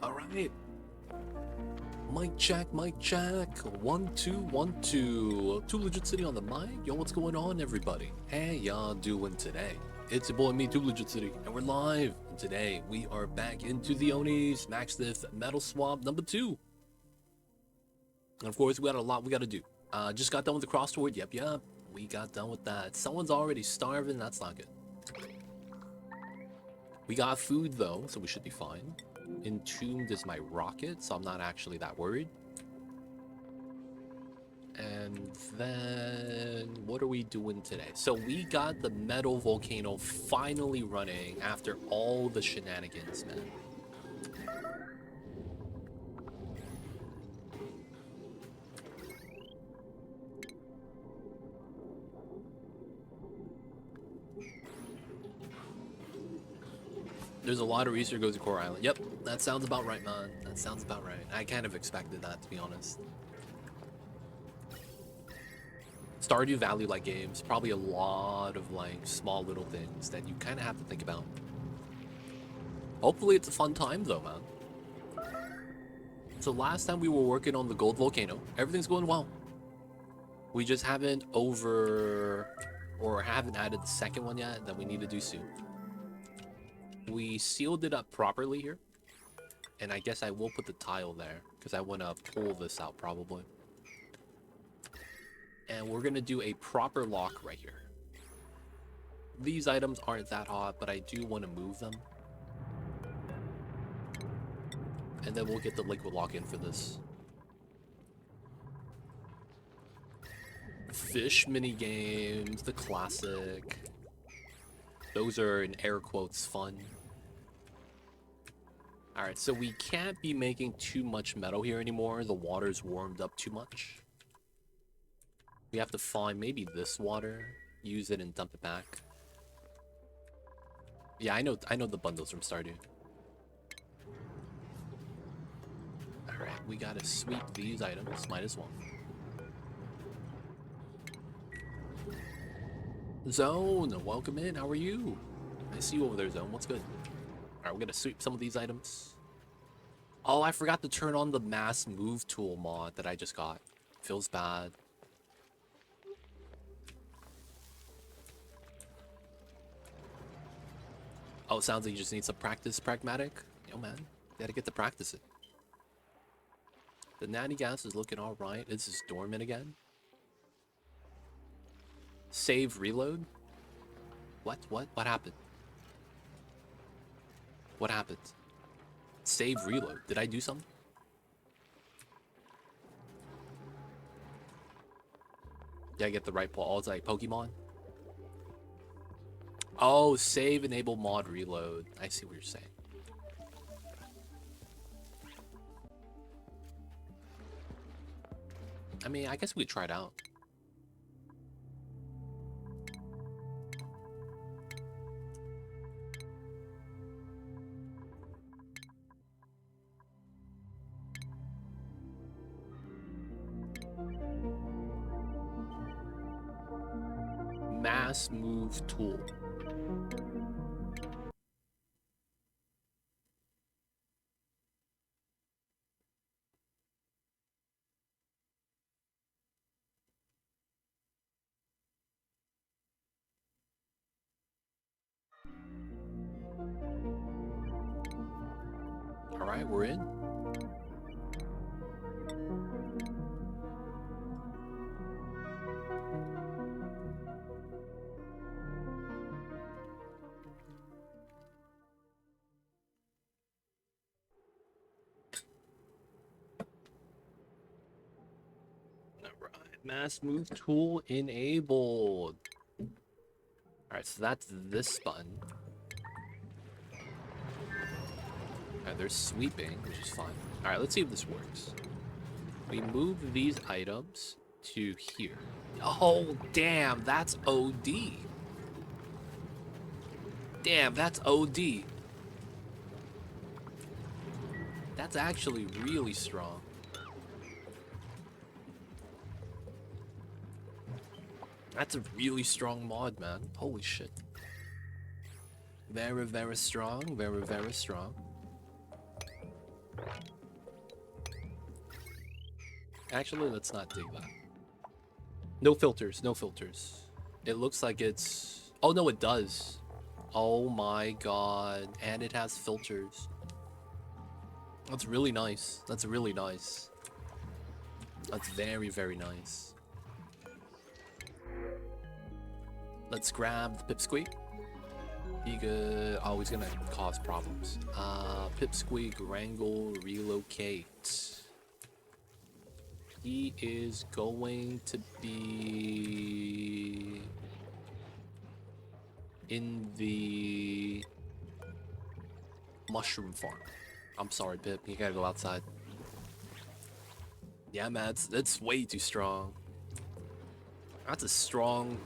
Alright. Mic check, mic check. 1 2 1 2. Too Legit City on the mic. Yo, what's going on, everybody? Hey, y'all doing today? It's your boy, me, Too Legit City, and we're live. And today we are back into the Onis Max Diff Metal Swap number 2. And of course, we got a lot we gotta do. Just got done with the crossword. Yep. We got done with that. Someone's already starving. That's not good. We got food though, so we should be fine. Entombed is my rocket, so I'm not actually that worried. And then what are we doing today? So we got the metal volcano finally running after all the shenanigans, man. There's a lot of research goes to Core Island. Yep, that sounds about right, man. That sounds about right. I kind of expected that, to be honest. Stardew Valley-like games, probably a lot of like small little things that you kind of have to think about. Hopefully it's a fun time though, man. So last time we were working on the gold volcano, everything's going well. We just haven't haven't added the second one yet that we need to do soon. We sealed it up properly here, and I guess I will put the tile there because I want to pull this out probably. And we're gonna do a proper lock right here. These items aren't that hot, but I do want to move them, and then we'll get the liquid lock in for this. Fish mini games, the classic. Those are in air quotes fun. Alright, so we can't be making too much metal here anymore. The water's warmed up too much. We have to find maybe this water, use it and dump it back. Yeah, I know the bundles from Stardew. Alright, we gotta sweep these items, might as well. Zone, welcome in. How are you? I see you over there, Zone. What's good? Alright, we're gonna sweep some of these items. Oh, I forgot to turn on the mass move tool mod that I just got. Feels bad. Oh, it sounds like you just need some practice, pragmatic. Yo, man, you gotta get to practice it. The natty gas is looking alright. This is dormant again. Save reload? What happened? What happened? Save reload. Did I do something? Yeah, I get the right pull. Oh, it's like Pokemon. Oh, save enable mod reload. I see what you're saying. I mean, I guess we could try it out. Mass move tool. All right, we're in. Mass move tool enabled. Alright, so that's this button. Alright, there's sweeping, which is fine. Alright, let's see if this works. We move these items to here. Oh, damn, that's OD. Damn, that's OD. That's actually really strong. That's a really strong mod, man. Holy shit. Very, very strong. Very, very strong. Actually, let's not dig that. No filters, no filters. It looks like it's... Oh, no, it does. Oh my god. And it has filters. That's really nice. That's really nice. That's very, very nice. Let's grab the Pipsqueak. Oh, he's gonna cause problems. Pipsqueak, wrangle, relocate. He is going to be in the mushroom farm. I'm sorry, Pip. You gotta go outside. Yeah, man, it's way too strong. That's a strong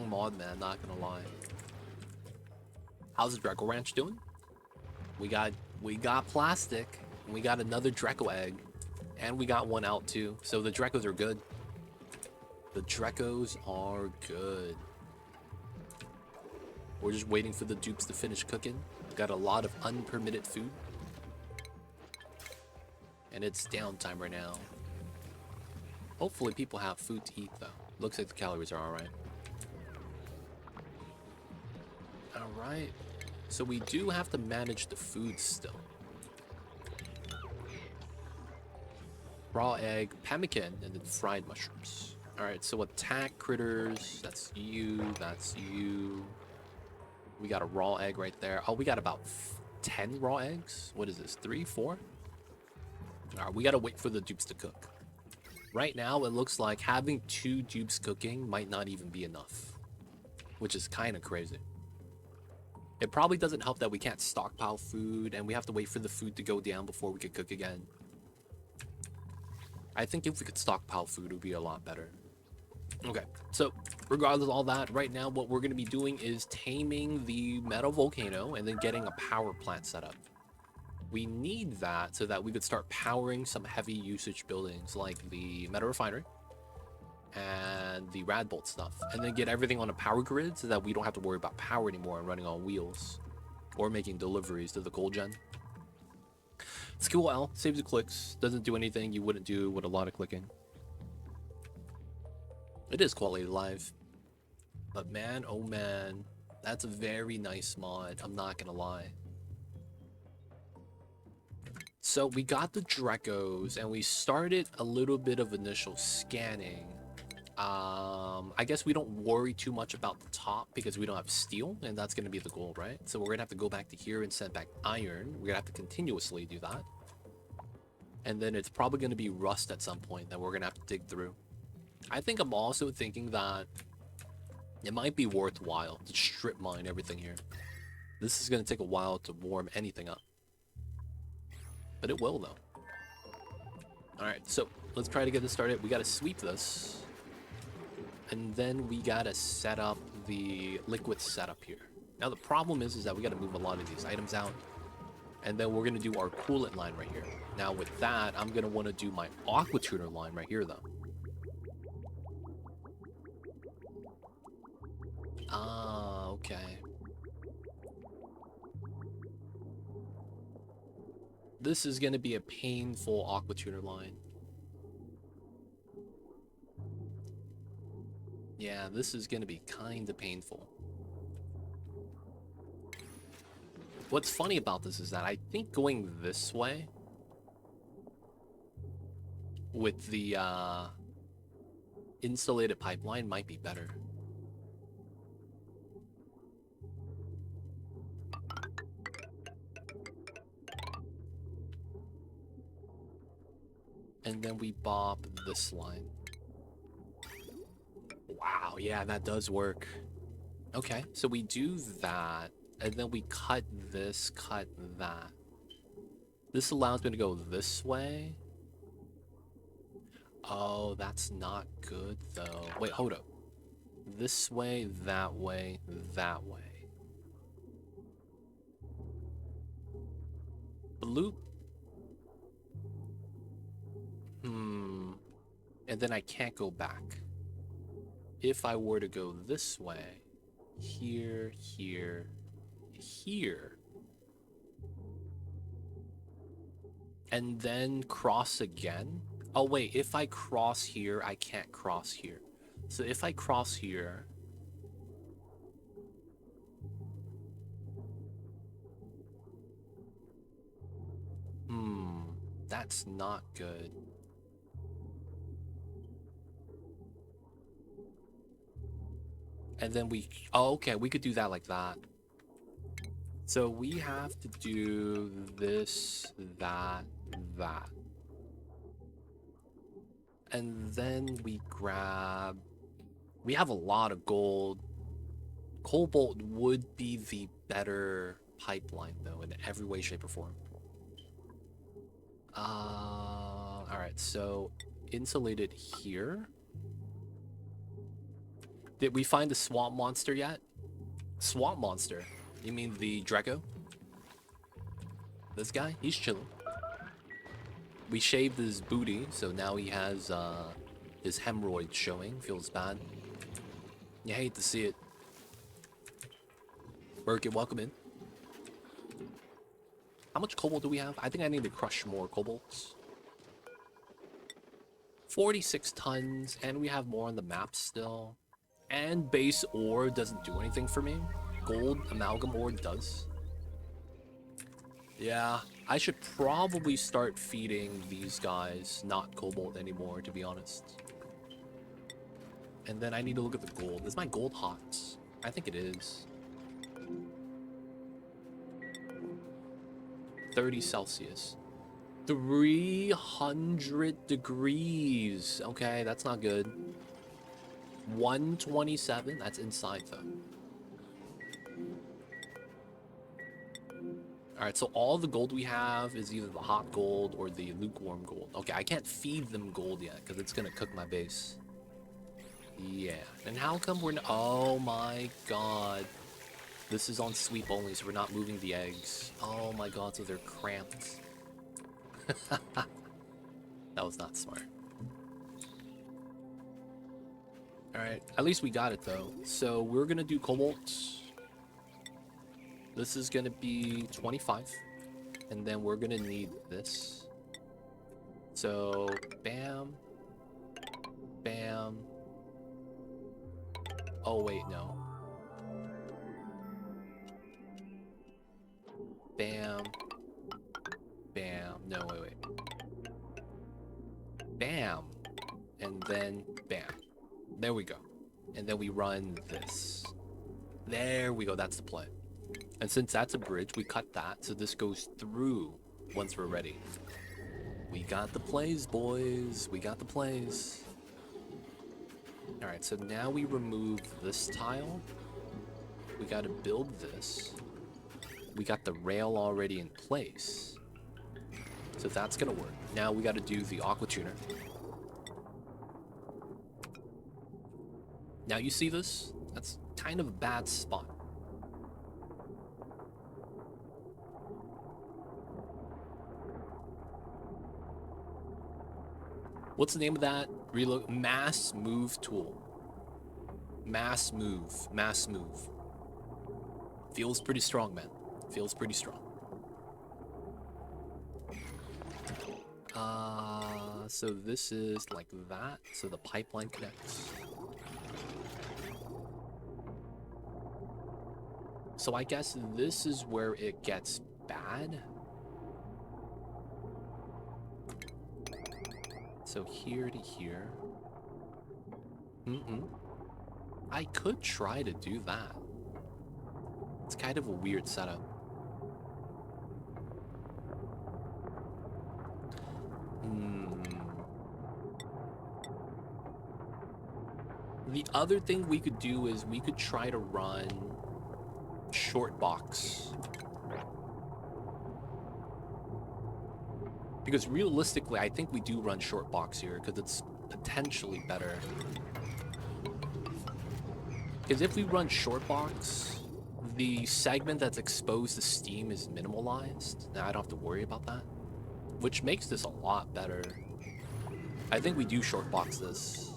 mod, man. Not gonna lie. How's the Draco Ranch doing? We got plastic. And we got another Draco egg. And we got one out too. So the Dracos are good. The Dracos are good. We're just waiting for the dupes to finish cooking. Got a lot of unpermitted food. And it's downtime right now. Hopefully people have food to eat though. Looks like the calories are alright. Alright. So we do have to manage the food still. Raw egg, pemmican, and then fried mushrooms. Alright, so attack critters. That's you. That's you. We got a raw egg right there. Oh, we got about 10 raw eggs. What is this? 3, 4? Alright, we gotta wait for the dupes to cook. Right now, it looks like having 2 dupes cooking might not even be enough. Which is kind of crazy. It probably doesn't help that we can't stockpile food and we have to wait for the food to go down before we could cook again. I think if we could stockpile food, it would be a lot better. Okay, so regardless of all that, right now what we're going to be doing is taming the metal volcano and then getting a power plant set up. We need that so that we could start powering some heavy usage buildings like the metal refinery and the Radbolt stuff, and then get everything on a power grid so that we don't have to worry about power anymore and running on wheels or making deliveries to the coal gen. Skill L saves the clicks, doesn't do anything you wouldn't do with a lot of clicking. It is quality of life, but man, oh man, that's a very nice mod, I'm not gonna lie. So we got the Dracos and we started a little bit of initial scanning. I guess we don't worry too much about the top because we don't have steel, and that's going to be the goal, right? So we're going to have to go back to here and send back iron. We're going to have to continuously do that. And then it's probably going to be rust at some point that we're going to have to dig through. I think I'm also thinking that it might be worthwhile to strip mine everything here. This is going to take a while to warm anything up. But it will, though. Alright, so let's try to get this started. We got to sweep this. And then we gotta set up the liquid setup here. Now the problem is that we gotta move a lot of these items out. And then we're gonna do our coolant line right here. Now with that, I'm gonna wanna do my aqua tuner line right here though. Ah, okay. This is gonna be a painful aqua tuner line. Yeah, this is gonna be kinda painful. What's funny about this is that I think going this way with the insulated pipeline might be better. And then we bop this line. Wow, yeah, that does work. Okay, so we do that, and then we cut this, cut that. This allows me to go this way. Oh, that's not good, though. Wait, hold up. This way, that way, that way. Bloop. And then I can't go back. If I were to go this way, here, here, here, and then cross again, Oh wait, if I cross here, I can't cross here. So if I cross here... that's not good. And then we... Oh, okay, we could do that like that. So we have to do this, that, that. And then we grab... We have a lot of gold. Cobalt would be the better pipeline, though, in every way, shape, or form. Alright, so insulated here. Did we find the swamp monster yet? Swamp monster? You mean the Draco? This guy? He's chilling. We shaved his booty, so now he has his hemorrhoids showing. Feels bad. You hate to see it. Birkin, welcome in. How much cobalt do we have? I think I need to crush more cobalts. 46 tons, and we have more on the map still. And base ore doesn't do anything for me. Gold amalgam ore does. Yeah, I should probably start feeding these guys not cobalt anymore, to be honest. And then I need to look at the gold. Is my gold hot? I think it is. 30 Celsius. 300 degrees. Okay, that's not good. 127. That's inside, though. Alright, so all the gold we have is either the hot gold or the lukewarm gold. Okay, I can't feed them gold yet, because it's going to cook my base. Yeah. And how come we're... Oh my god. This is on sweep only, so we're not moving the eggs. Oh my god, so they're cramped. That was not smart. Alright, at least we got it though. So we're gonna do cobalt. This is gonna be 25. And then we're gonna need this. So, bam. Bam. Oh wait, no. Bam. Bam. No, wait. Bam. And then bam. There we go. And then we run this. There we go. That's the play. And since that's a bridge, we cut that. So this goes through once we're ready. We got the plays, boys. We got the plays. Alright, so now we remove this tile. We got to build this. We got the rail already in place. So that's going to work. Now we got to do the aqua tuner. Now you see this? That's kind of a bad spot. What's the name of that? Reload mass move tool. Mass move. Mass move. Feels pretty strong, man. Feels pretty strong. So this is like that. So the pipeline connects. So I guess this is where it gets bad. So here to here. I could try to do that. It's kind of a weird setup. The other thing we could do is we could try to run short box. Because realistically, I think we do run short box here because it's potentially better. Because if we run short box, the segment that's exposed to steam is minimalized. Now I don't have to worry about that, which makes this a lot better. I think we do short box this.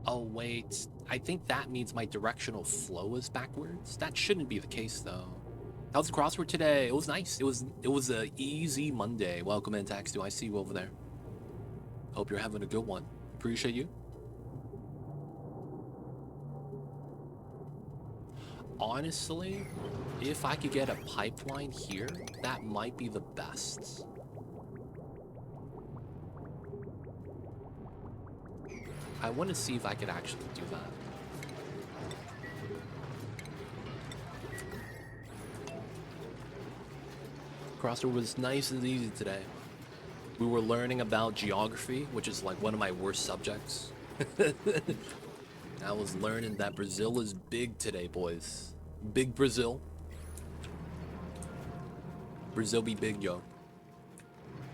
Oh, wait. I think that means my directional flow is backwards. That shouldn't be the case, though. How's the crossword today? It was nice. It was a easy Monday. Welcome in, Tax. Do I see you over there? Hope you're having a good one. Appreciate you. Honestly, if I could get a pipeline here, that might be the best. I want to see if I could actually do that. Crossword was nice and easy today. We were learning about geography, which is like one of my worst subjects. I was learning that Brazil is big today, boys. Big Brazil. Brazil be big, yo.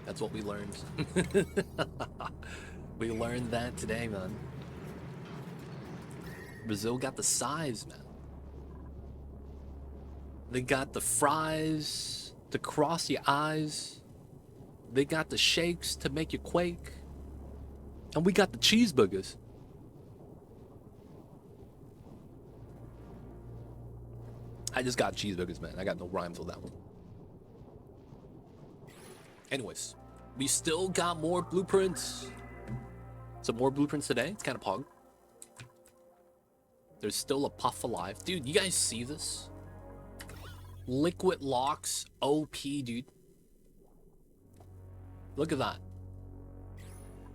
That's what we learned. We learned that today, man. Brazil got the size, man. They got the fries to cross your eyes. They got the shakes to make you quake. And we got the cheeseburgers. I just got cheeseburgers, man. I got no rhymes on that one. Anyways, we still got more blueprints. Some more blueprints today. It's kind of pog. There's still a puff alive. Dude, you guys see this? Liquid locks OP, dude. Look at that.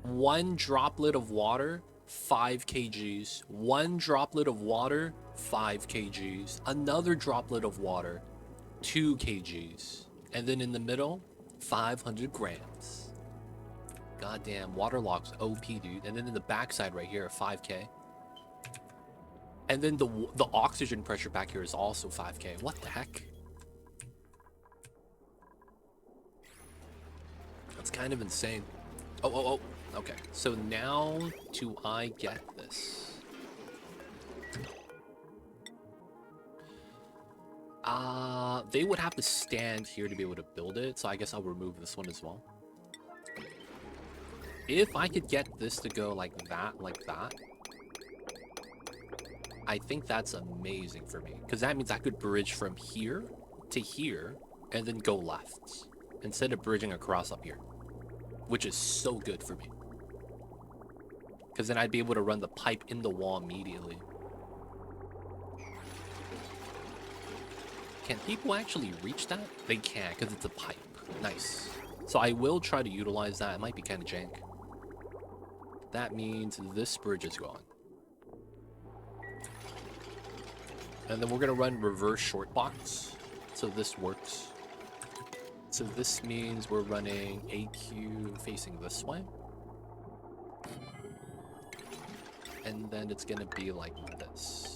One droplet of water, 5 kgs. One droplet of water, 5 kgs. Another droplet of water, 2 kgs. And then in the middle, 500 grams. Goddamn, water locks OP, dude. And then in the backside right here, 5k. And then the oxygen pressure back here is also 5k. What the heck? That's kind of insane. Oh. Okay, so now do I get this? They would have to stand here to be able to build it, so I guess I'll remove this one as well. If I could get this to go like that, I think that's amazing for me, because that means I could bridge from here to here and then go left instead of bridging across up here, which is so good for me, because then I'd be able to run the pipe in the wall immediately. Can people actually reach that? They can, because it's a pipe. Nice. So I will try to utilize that. It might be kind of jank. That means this bridge is gone. And then we're going to run reverse short box. So this works. So this means we're running AQ facing this way. And then it's going to be like this.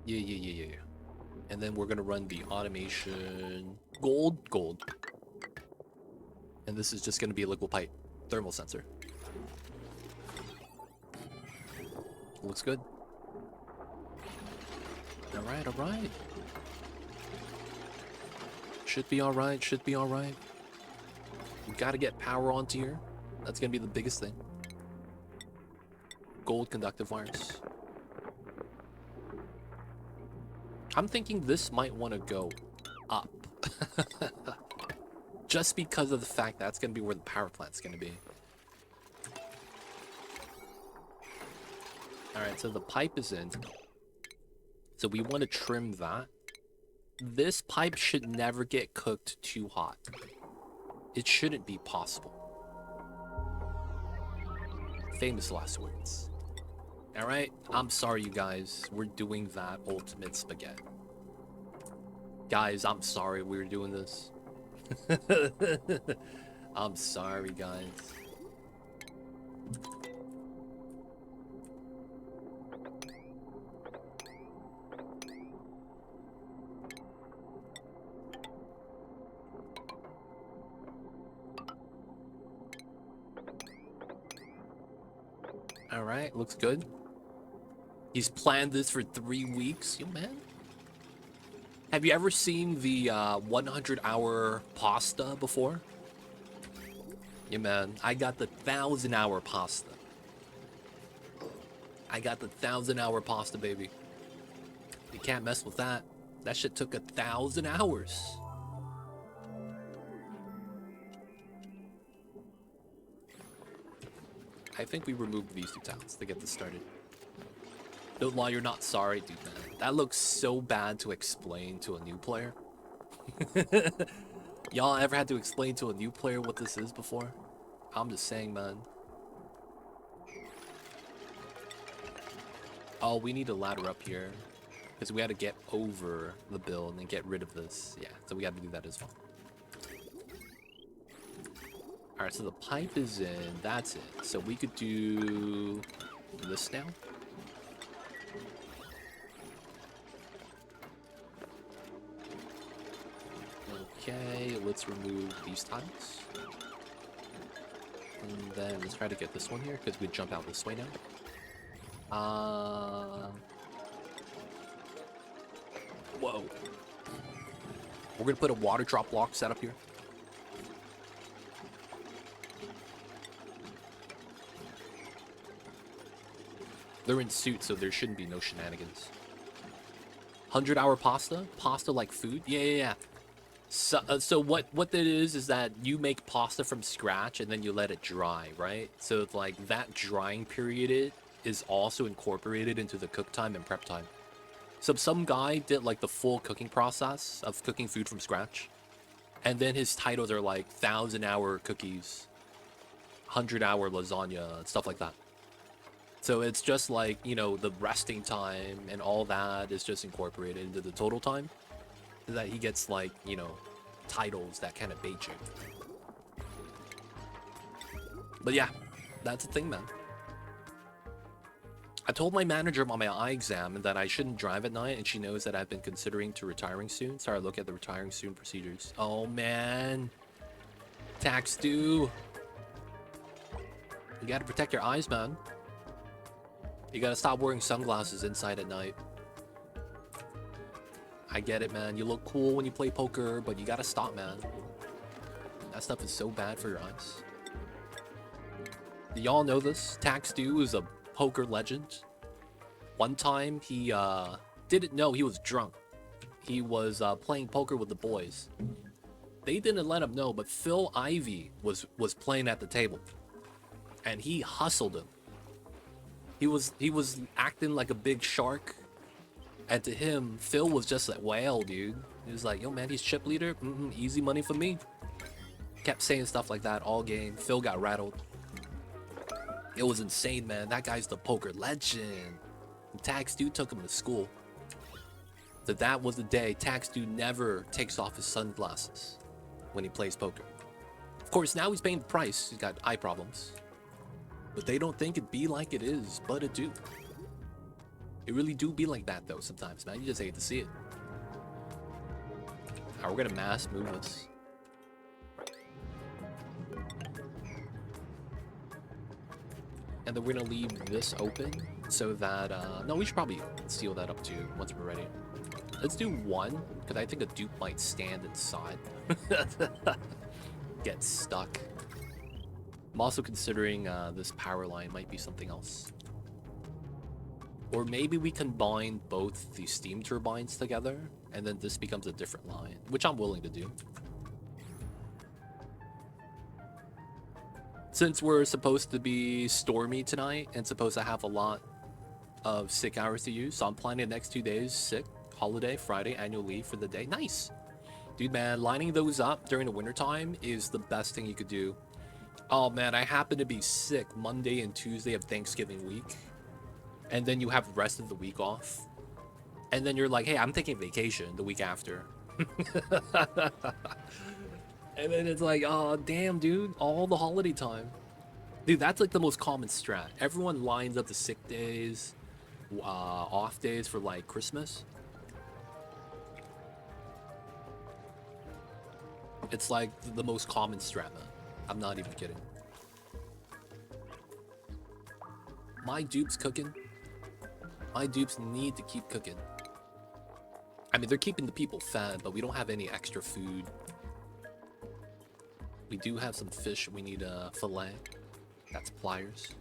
Yeah. And then we're going to run the automation gold. And this is just going to be a liquid pipe thermal sensor. Looks good. All right. Should be all right. We got to get power onto here. That's going to be the biggest thing. Gold conductive wires. I'm thinking this might want to go up. Just because of the fact that's going to be where the power plant's going to be. Alright, so the pipe is in. So we want to trim that. This pipe should never get cooked too hot. It shouldn't be possible. Famous last words. Alright, I'm sorry you guys, we're doing that ultimate spaghetti. Guys, I'm sorry we're doing this. I'm sorry, guys. Alright, looks good. He's planned this for 3 weeks. Yo, man. Have you ever seen the 100-hour pasta before? Yeah, man. I got the 1,000-hour pasta. I got the 1,000-hour pasta, baby. You can't mess with that. That shit took 1,000 hours. I think we removed these 2 tiles to get this started. Don't lie, you're not sorry, dude, man. That looks so bad to explain to a new player. Y'all ever had to explain to a new player what this is before? I'm just saying, man. Oh, we need to ladder up here. Because we had to get over the build and get rid of this. Yeah, so we got to do that as well. Alright, so the pipe is in. That's it. So we could do this now. Okay, let's remove these tiles. And then let's try to get this one here, because we jump out this way now. Whoa. We're gonna put a water drop block set up here. They're in suits, so there shouldn't be no shenanigans. 100-hour pasta? Pasta like food? Yeah. So what that is that you make pasta from scratch and then you let it dry, right? So it's like that drying period is also incorporated into the cook time and prep time. So some guy did like the full cooking process of cooking food from scratch. And then his titles are like 1,000-hour cookies, 100-hour lasagna, stuff like that. So it's just like, you know, the resting time and all that is just incorporated into the total time. So that he gets like, you know, titles that kind of bait you. But yeah, that's the thing, man. I told my manager on my eye exam that I shouldn't drive at night, and she knows that I've been considering to retiring soon. So I look at the retiring soon procedures. Oh man, tax due. You gotta protect your eyes, man. You gotta stop wearing sunglasses inside at night. I get it, man. You look cool when you play poker, but you gotta stop, man. That stuff is so bad for your eyes. Do y'all know this? Tax Dew is a poker legend. One time, he didn't know he was drunk. He was playing poker with the boys. They didn't let him know, but Phil Ivey was playing at the table. And he hustled him. He was acting like a big shark. And to him, Phil was just like, whale, dude. He was like, yo, man, he's chip leader. Easy money for me. Kept saying stuff like that all game. Phil got rattled. It was insane, man. That guy's the poker legend. And Tax Dude took him to school. So that was the day Tax Dude never takes off his sunglasses when he plays poker. Of course, now he's paying the price. He's got eye problems. But they don't think it be like it is, but it do. It really do be like that, though, sometimes, man. You just hate to see it. Alright, we're gonna mass move this. And then we're gonna leave this open so that, no, we should probably seal that up too once we're ready. Let's do one, because I think a dupe might stand inside. Get stuck. I'm also considering this power line might be something else. Or maybe we combine both the steam turbines together, and then this becomes a different line, which I'm willing to do. Since we're supposed to be stormy tonight and supposed to have a lot of sick hours to use, so I'm planning the next 2 days sick, holiday, Friday, annual leave for the day. Nice! Dude, man, lining those up during the wintertime is the best thing you could do. Oh man, I happen to be sick Monday and Tuesday of Thanksgiving week. And then you have the rest of the week off. And then you're like, hey, I'm taking vacation the week after. And then it's like, oh, damn, dude. All the holiday time. Dude, that's like the most common strat. Everyone lines up the sick days, off days for like Christmas. It's like the most common strat, man. I'm not even kidding. My dupe's cooking. My dupes need to keep cooking. I mean, they're keeping the people fed, but we don't have any extra food. We do have some fish we need to fillet. That's pliers.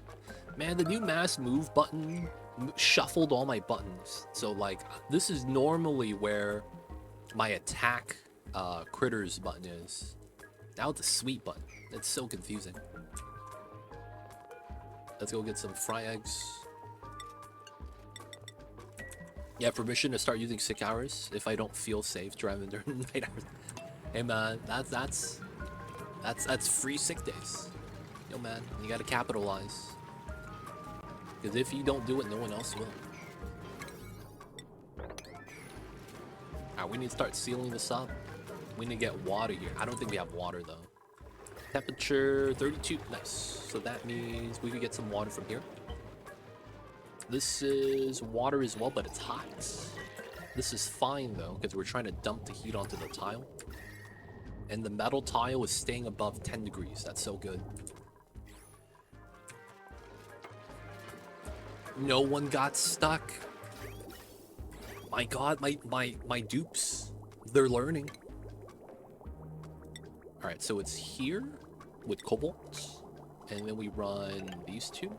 Man, the new mass move button shuffled all my buttons. So like, this is normally where my attack critters button is. Now it's a sweet button. It's so confusing. Let's go get some fry eggs. Yeah, permission to start using sick hours if I don't feel safe driving during night hours. Hey man, that's free sick days. Yo man, you gotta capitalize. Because if you don't do it, no one else will. Alright, we need to start sealing this up. We need to get water here. I don't think we have water though. Temperature 32, nice. So that means we could get some water from here. This is water as well, but it's hot. This is fine though, because we're trying to dump the heat onto the tile. And the metal tile is staying above 10 degrees. That's so good. No one got stuck. My god, my dupes. They're learning. Alright, so it's here with cobalt. And then we run these two.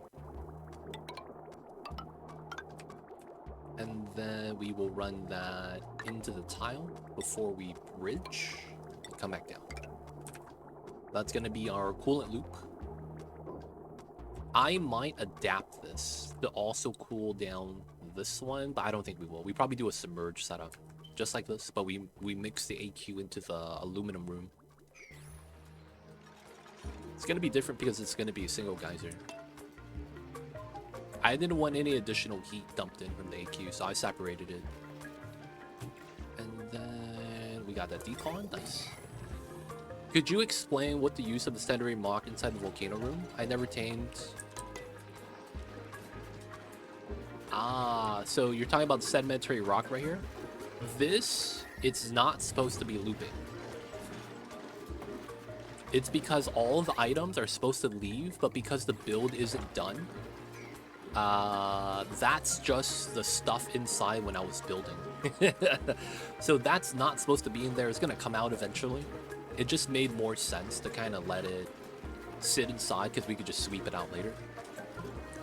And then we will run that into the tile before we bridge and come back down. That's gonna be our coolant loop. I might adapt this to also cool down this one, but I don't think we will. We probably do a submerged setup, just like this, but we mix the AQ into the aluminum room. It's gonna be different because it's gonna be a single geyser. I didn't want any additional heat dumped in from the AQ, so I separated it. And then we got that decon, nice. Could you explain what the use of the secondary mock inside the volcano room? I never tamed. Ah, so you're talking about the sedimentary rock right here? This, it's not supposed to be looping. It's because all of the items are supposed to leave, but because the build isn't done, that's just the stuff inside when I was building. So that's not supposed to be in there. It's gonna come out eventually. It just made more sense to kind of let it sit inside because we could just sweep it out later.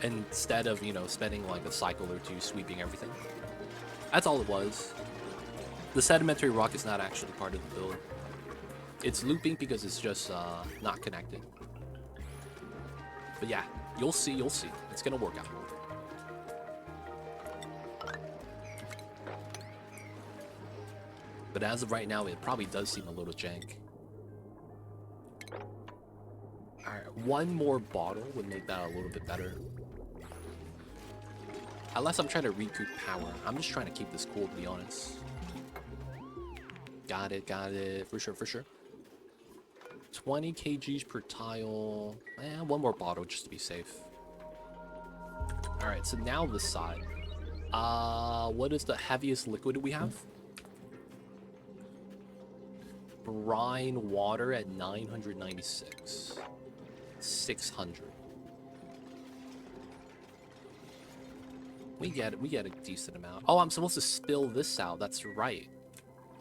Instead of, you know, spending like a cycle or two sweeping everything. That's all it was. The sedimentary rock is not actually part of the build. It's looping because it's just not connected. But yeah, you'll see, you'll see. It's gonna work out. But as of right now, it probably does seem a little jank. Alright, one more bottle would make that a little bit better. Unless I'm trying to recoup power. I'm just trying to keep this cool, to be honest. Got it, for sure, for sure. 20 kgs per tile. One more bottle just to be safe. Alright, so now this side. What is the heaviest liquid we have? Brine water at 996. 600. We get a decent amount. Oh, I'm supposed to spill this out. That's right.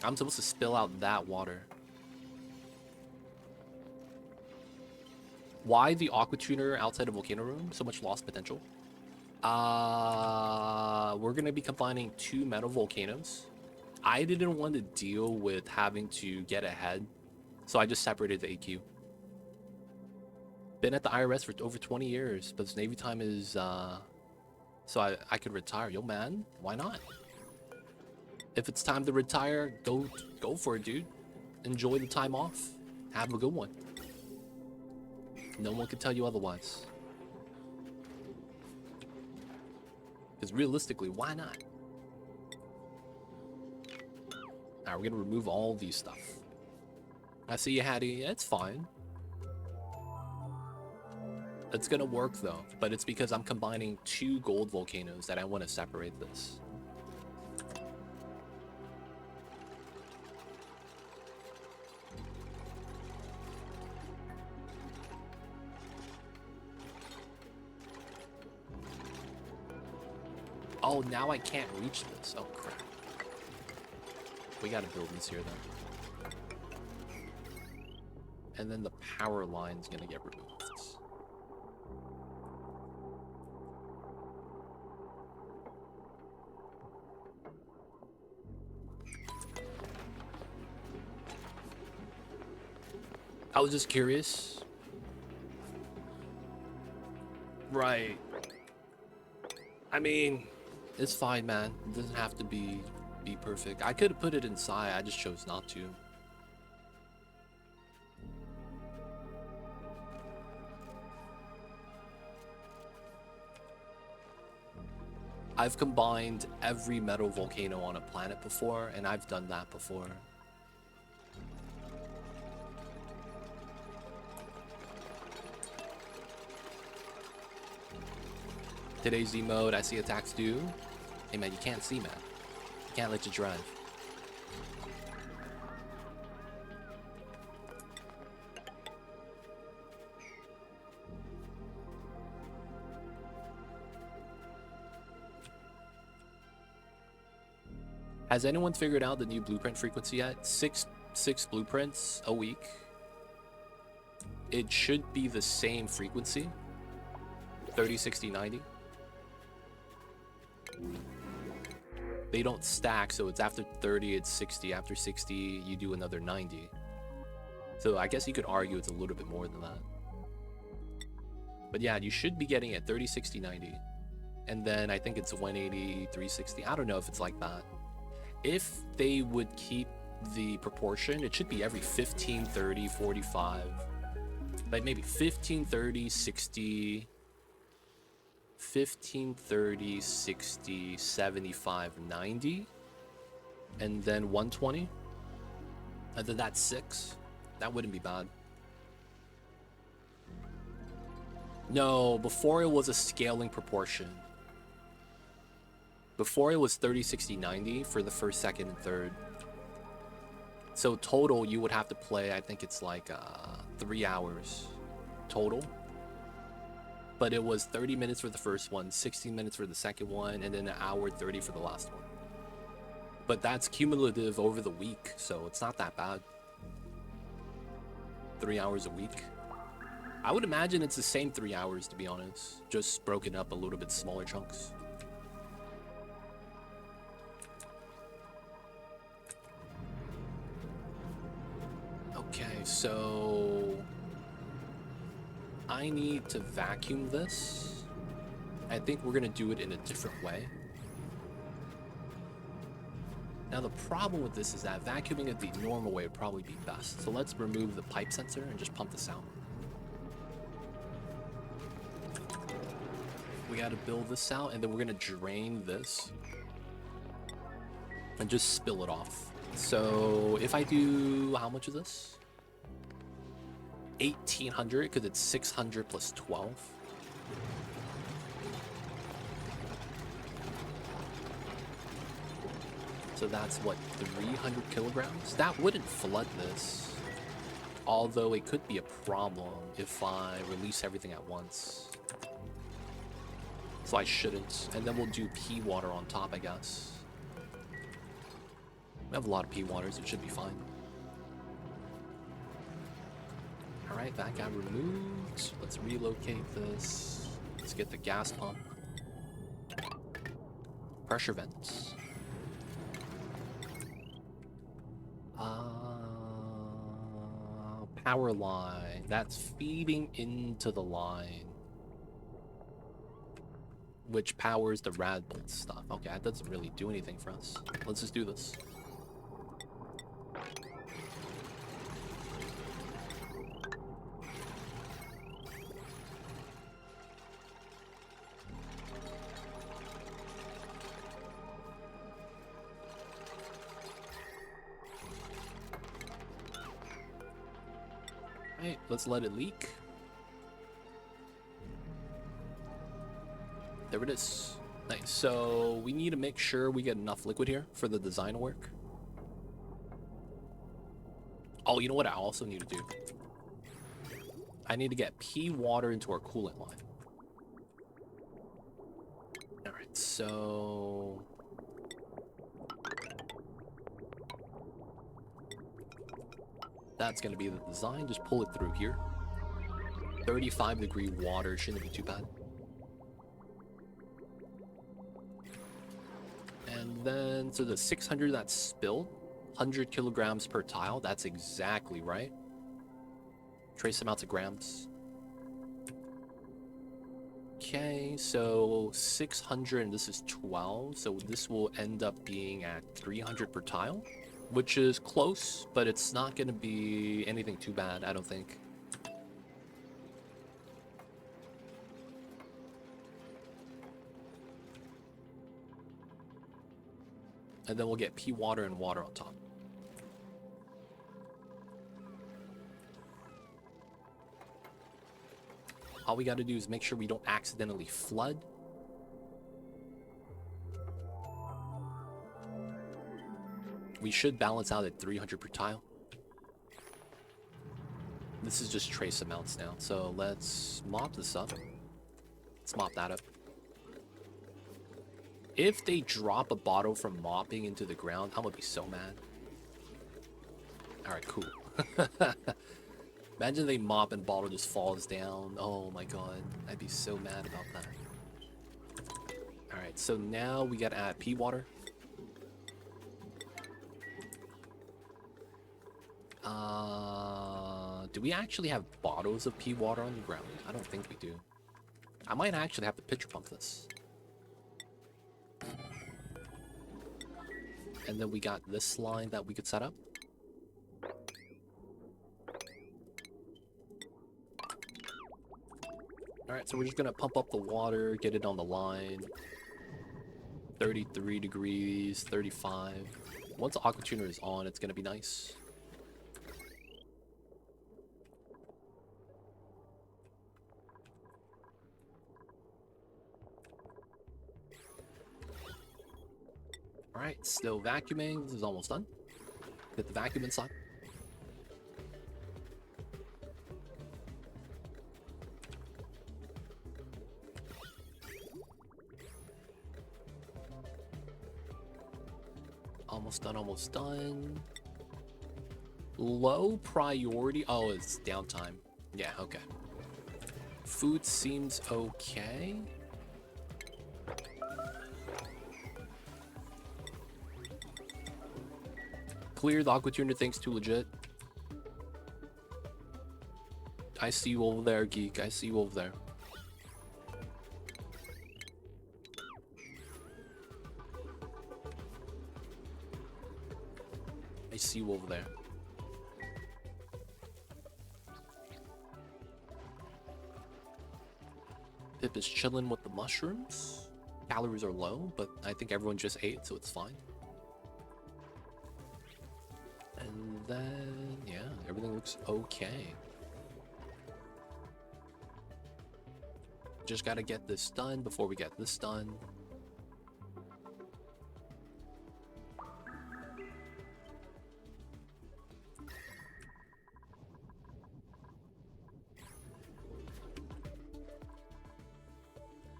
I'm supposed to spill out that water. Why the aqua tuner outside of volcano room? So much lost potential. We're gonna be combining 2 metal volcanoes. I didn't want to deal with having to get ahead, so I just separated the AQ. Been at the IRS for over 20 years, but this Navy time is so I could retire. Yo man, why not? If it's time to retire, go for it, dude. Enjoy the time off. Have a good one. No one can tell you otherwise. Because realistically, why not? Alright, we're gonna remove all these stuff. I see you, Hattie. It's fine. It's gonna work though, but it's because I'm combining 2 gold volcanoes that I want to separate this. Oh, now I can't reach this. Oh crap. We gotta build this here then. and then the power line's gonna get removed. I was just curious. Right. I mean, it's fine, man. It doesn't have to be perfect. I could have put it inside. I just chose not to. I've combined every metal volcano on a planet before, and I've done that before. Today's Z mode, I see attacks due. Hey man, you can't see, man. You can't let you drive. Has anyone figured out the new blueprint frequency yet? Six blueprints a week. It should be the same frequency. 30, 60, 90. They don't stack, so it's after 30, it's 60. After 60, you do another 90. So I guess you could argue it's a little bit more than that. But yeah, you should be getting it 30, 60, 90. And then I think it's 180, 360. I don't know if it's like that. If they would keep the proportion, it should be every 15, 30, 45. Like maybe 15, 30, 60... 15, 30, 60, 75, 90, and then 120, and then that's 6. That wouldn't be bad. No, before it was a scaling proportion. Before it was 30, 60, 90 for the first, second, and third. So total, you would have to play, I think it's like 3 hours total. But it was 30 minutes for the first one, 16 minutes for the second one, and then an hour 30 for the last one. But that's cumulative over the week, so it's not that bad. 3 hours a week. I would imagine it's the same 3 hours, to be honest, just broken up a little bit smaller chunks. Okay, so I need to vacuum this. I think we're gonna do it in a different way. Now the problem with this is that vacuuming it the normal way would probably be best. So let's remove the pipe sensor and just pump this out. We gotta build this out, and then we're gonna drain this and just spill it off. So if I do, how much is this? 1800, because it's 600 plus 12. So that's what, 300 kilograms? That wouldn't flood this. Although it could be a problem if I release everything at once. So I shouldn't. And then we'll do pea water on top, I guess. We have a lot of pea waters, it should be fine. Alright, that got removed. Let's relocate this. Let's get the gas pump. Pressure vents. Power line. That's feeding into the line, which powers the rad bolt stuff. Okay, that doesn't really do anything for us. Let's just do this. Alright, let's let it leak. There it is. Nice. So we need to make sure we get enough liquid here for the design to work. Oh, you know what I also need to do? I need to get pea water into our coolant line. Alright, so... That's gonna be the design. Just pull it through here. 35-degree water shouldn't be too bad. And then, so the 600 that's spilled, 100 kilograms per tile. That's exactly right. Trace amounts of grams. Okay, so 600 and this is 12. So this will end up being at 300 per tile, which is close, but it's not going to be anything too bad, I don't think. And then we'll get pea water and water on top. All we got to do is make sure we don't accidentally flood. We should balance out at 300 per tile. This is just trace amounts now. So let's mop this up. Let's mop that up. If they drop a bottle from mopping into the ground, I'm gonna be so mad. Alright, cool. Imagine they mop and bottle just falls down. Oh my god, I'd be so mad about that. Alright, so now we gotta add pea water. Do we actually have bottles of pea water on the ground? I don't think we do. I might actually have to pitcher pump this. And then we got this line that we could set up. Alright, so we're just gonna pump up the water, get it on the line. 33 degrees, 35. Once the aqua tuner is on, it's gonna be nice. Alright, still vacuuming. This is almost done. Get the vacuum inside. Almost done, almost done. Low priority. Oh, it's downtime. Yeah, okay. Food seems okay. Clear, the aqua tuner thinks too legit. I see you over there, geek. I see you over there. I see you over there. Pip is chilling with the mushrooms. Calories are low, but I think everyone just ate, so it's fine. And then, yeah, everything looks okay. Just gotta get this done before we get this done.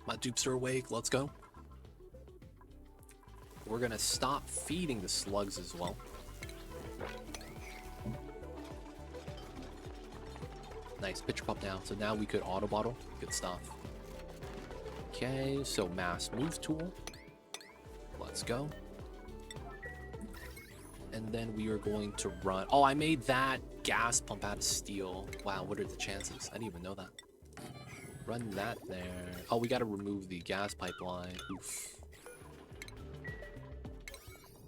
My dupes are awake, let's go. We're gonna stop feeding the slugs as well. Nice, pitcher pump down. So now we could auto bottle. Good stuff. Okay, so mass move tool. Let's go. And then we are going to run. Oh, I made that gas pump out of steel. Wow, what are the chances? I didn't even know that. Run that there. Oh, we gotta remove the gas pipeline. Oof.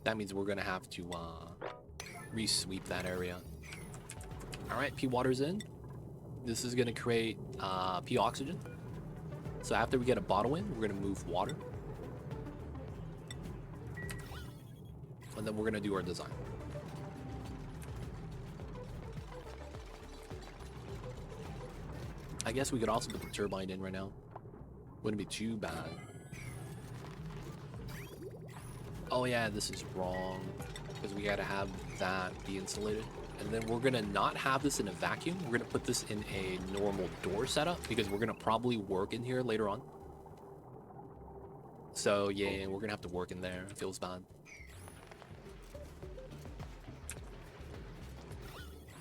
That means we're gonna have to re-sweep that area. Alright, pea water's in. This is gonna create pea oxygen. So after we get a bottle in, we're gonna move water. And then we're gonna do our design. I guess we could also put the turbine in right now. Wouldn't be too bad. Oh yeah, this is wrong. Because we gotta have that be insulated. And then we're gonna not have this in a vacuum. We're gonna put this in a normal door setup because we're gonna probably work in here later on. So yeah, we're gonna have to work in there. It feels bad.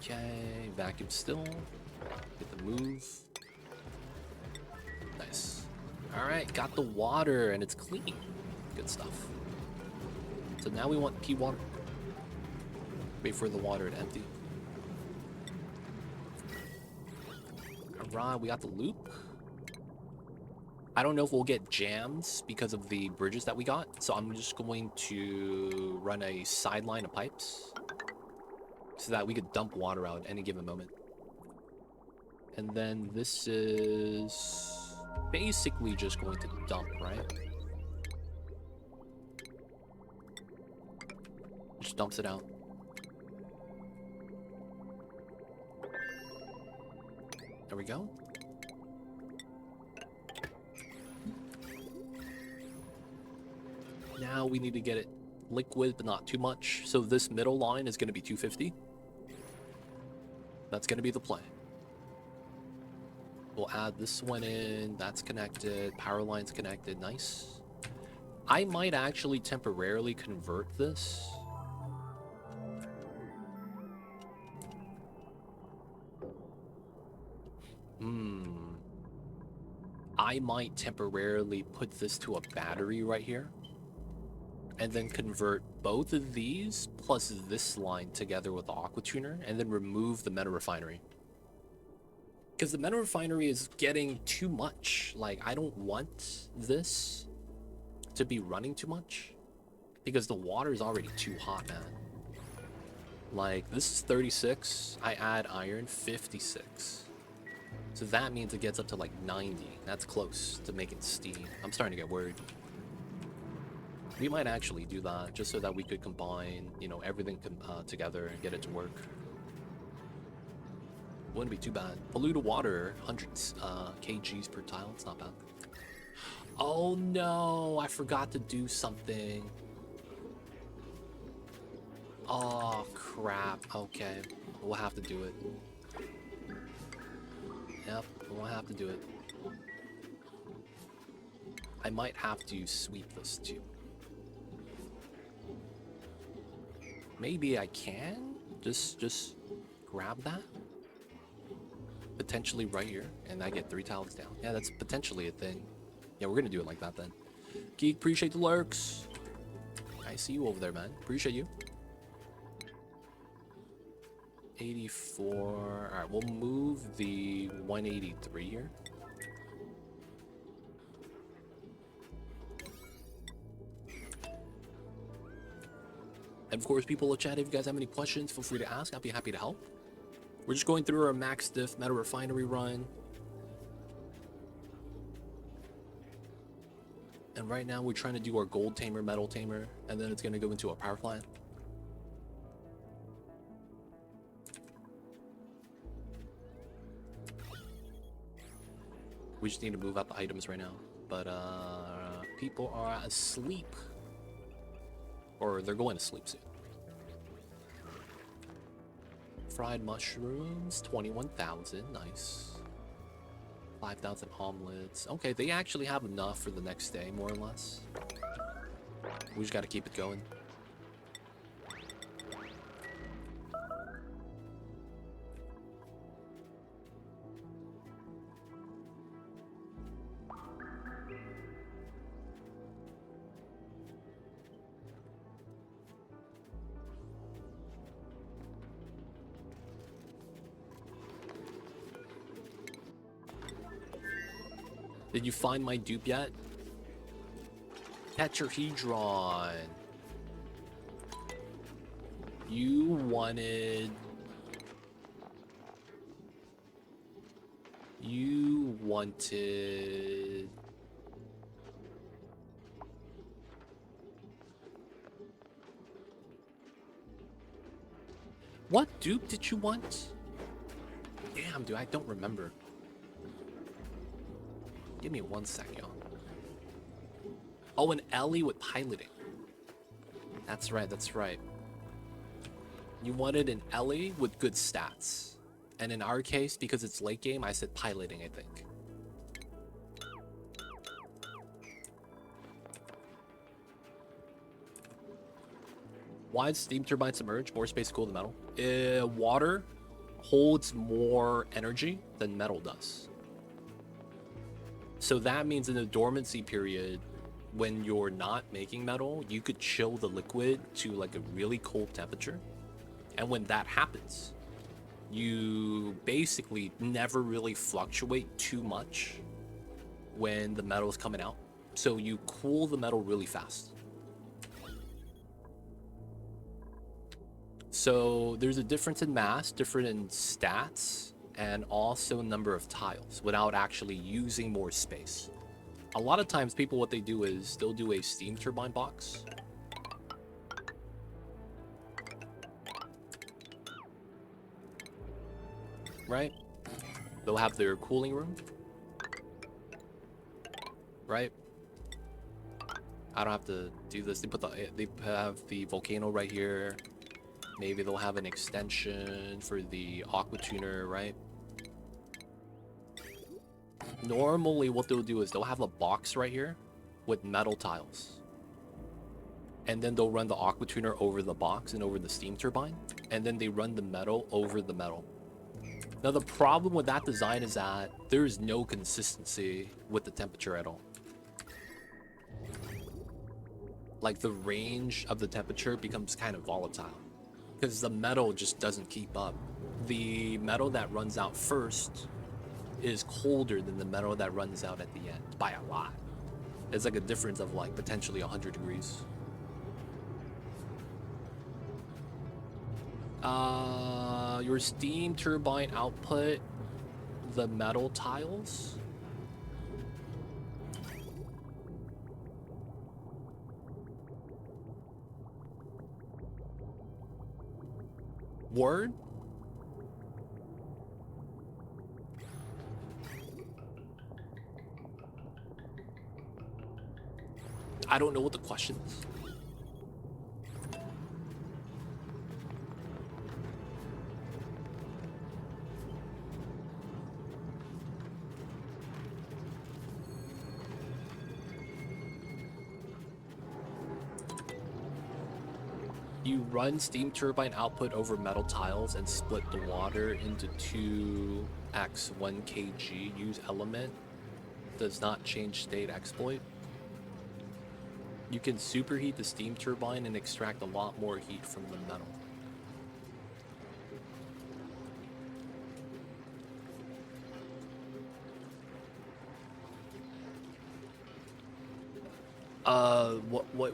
Okay, vacuum still. Get the move. Nice. Alright, got the water and it's clean. Good stuff. So now we want pea water. Wait for the water to empty. Alright, we got the loop. I don't know if we'll get jams because of the bridges that we got, so I'm just going to run a sideline of pipes so that we could dump water out at any given moment. And then this is basically just going to dump, right? Just dumps it out. There we go. Now we need to get it liquid, but not too much. So this middle line is going to be 250. That's going to be the play. We'll add this one in. That's connected. Power line's connected. Nice. I might actually temporarily convert this. I might temporarily put this to a battery right here. And then convert both of these plus this line together with the aqua tuner, and then remove the meta refinery. Because the meta refinery is getting too much. Like, I don't want this to be running too much because the water is already too hot, man. Like, this is 36. I add iron, 56. So that means it gets up to like 90. That's close to making steam. I'm starting to get worried. We might actually do that just so that we could combine, you know, everything together and get it to work. Wouldn't be too bad. Polluted water, 100 kgs per tile. It's not bad. Oh no, I forgot to do something. Oh crap. Okay, we'll have to do it. Yep, we'll have to do it. I might have to sweep this too. Maybe I can just grab that. Potentially right here, and I get 3 tiles down. Yeah, that's potentially a thing. Yeah, we're gonna do it like that then. Geek, appreciate the lurks. I see you over there, man. Appreciate you. 84. Alright, we'll move the 183 here. And of course, people in the chat, if you guys have any questions, feel free to ask. I'll be happy to help. We're just going through our max diff meta refinery run. And right now we're trying to do our gold tamer, metal tamer, and then it's going to go into a power plant. We just need to move out the items right now. But people are asleep. Or they're going to sleep soon. Fried mushrooms, 21,000, nice. 5,000 omelets. Okay, they actually have enough for the next day, more or less. We just gotta keep it going. Did you find my dupe yet? Tetrahedron. You wanted... What dupe did you want? Damn, dude, I don't remember. Give me 1 sec, y'all. Oh, an Ellie with piloting. That's right, that's right. You wanted an Ellie with good stats. And in our case, because it's late game, I said piloting, I think. Why did steam turbine submerge? More space to cool the metal. Water holds more energy than metal does. So that means in the dormancy period, when you're not making metal, you could chill the liquid to like a really cold temperature. And when that happens, you basically never really fluctuate too much when the metal is coming out. So you cool the metal really fast. So there's a difference in mass, different in stats, and also number of tiles without actually using more space. A lot of times people, what they do is they'll do a steam turbine box. Right? They'll have their cooling room. Right? I don't have to do this. They have the volcano right here. Maybe they'll have an extension for the aqua tuner, right? Normally what they'll do is they'll have a box right here with metal tiles. And then they'll run the aqua tuner over the box and over the steam turbine. And then they run the metal over the metal. Now the problem with that design is that there is no consistency with the temperature at all. Like the range of the temperature becomes kind of volatile because the metal just doesn't keep up. The metal that runs out first is colder than the metal that runs out at the end by a lot. It's like a difference of like potentially 100 degrees. Your steam turbine output, the metal tiles. Word? I don't know what the question is. You run steam turbine output over metal tiles and split the water into 2x 1 kg. Use element. Does not change state exploit. You can superheat the steam turbine and extract a lot more heat from the metal.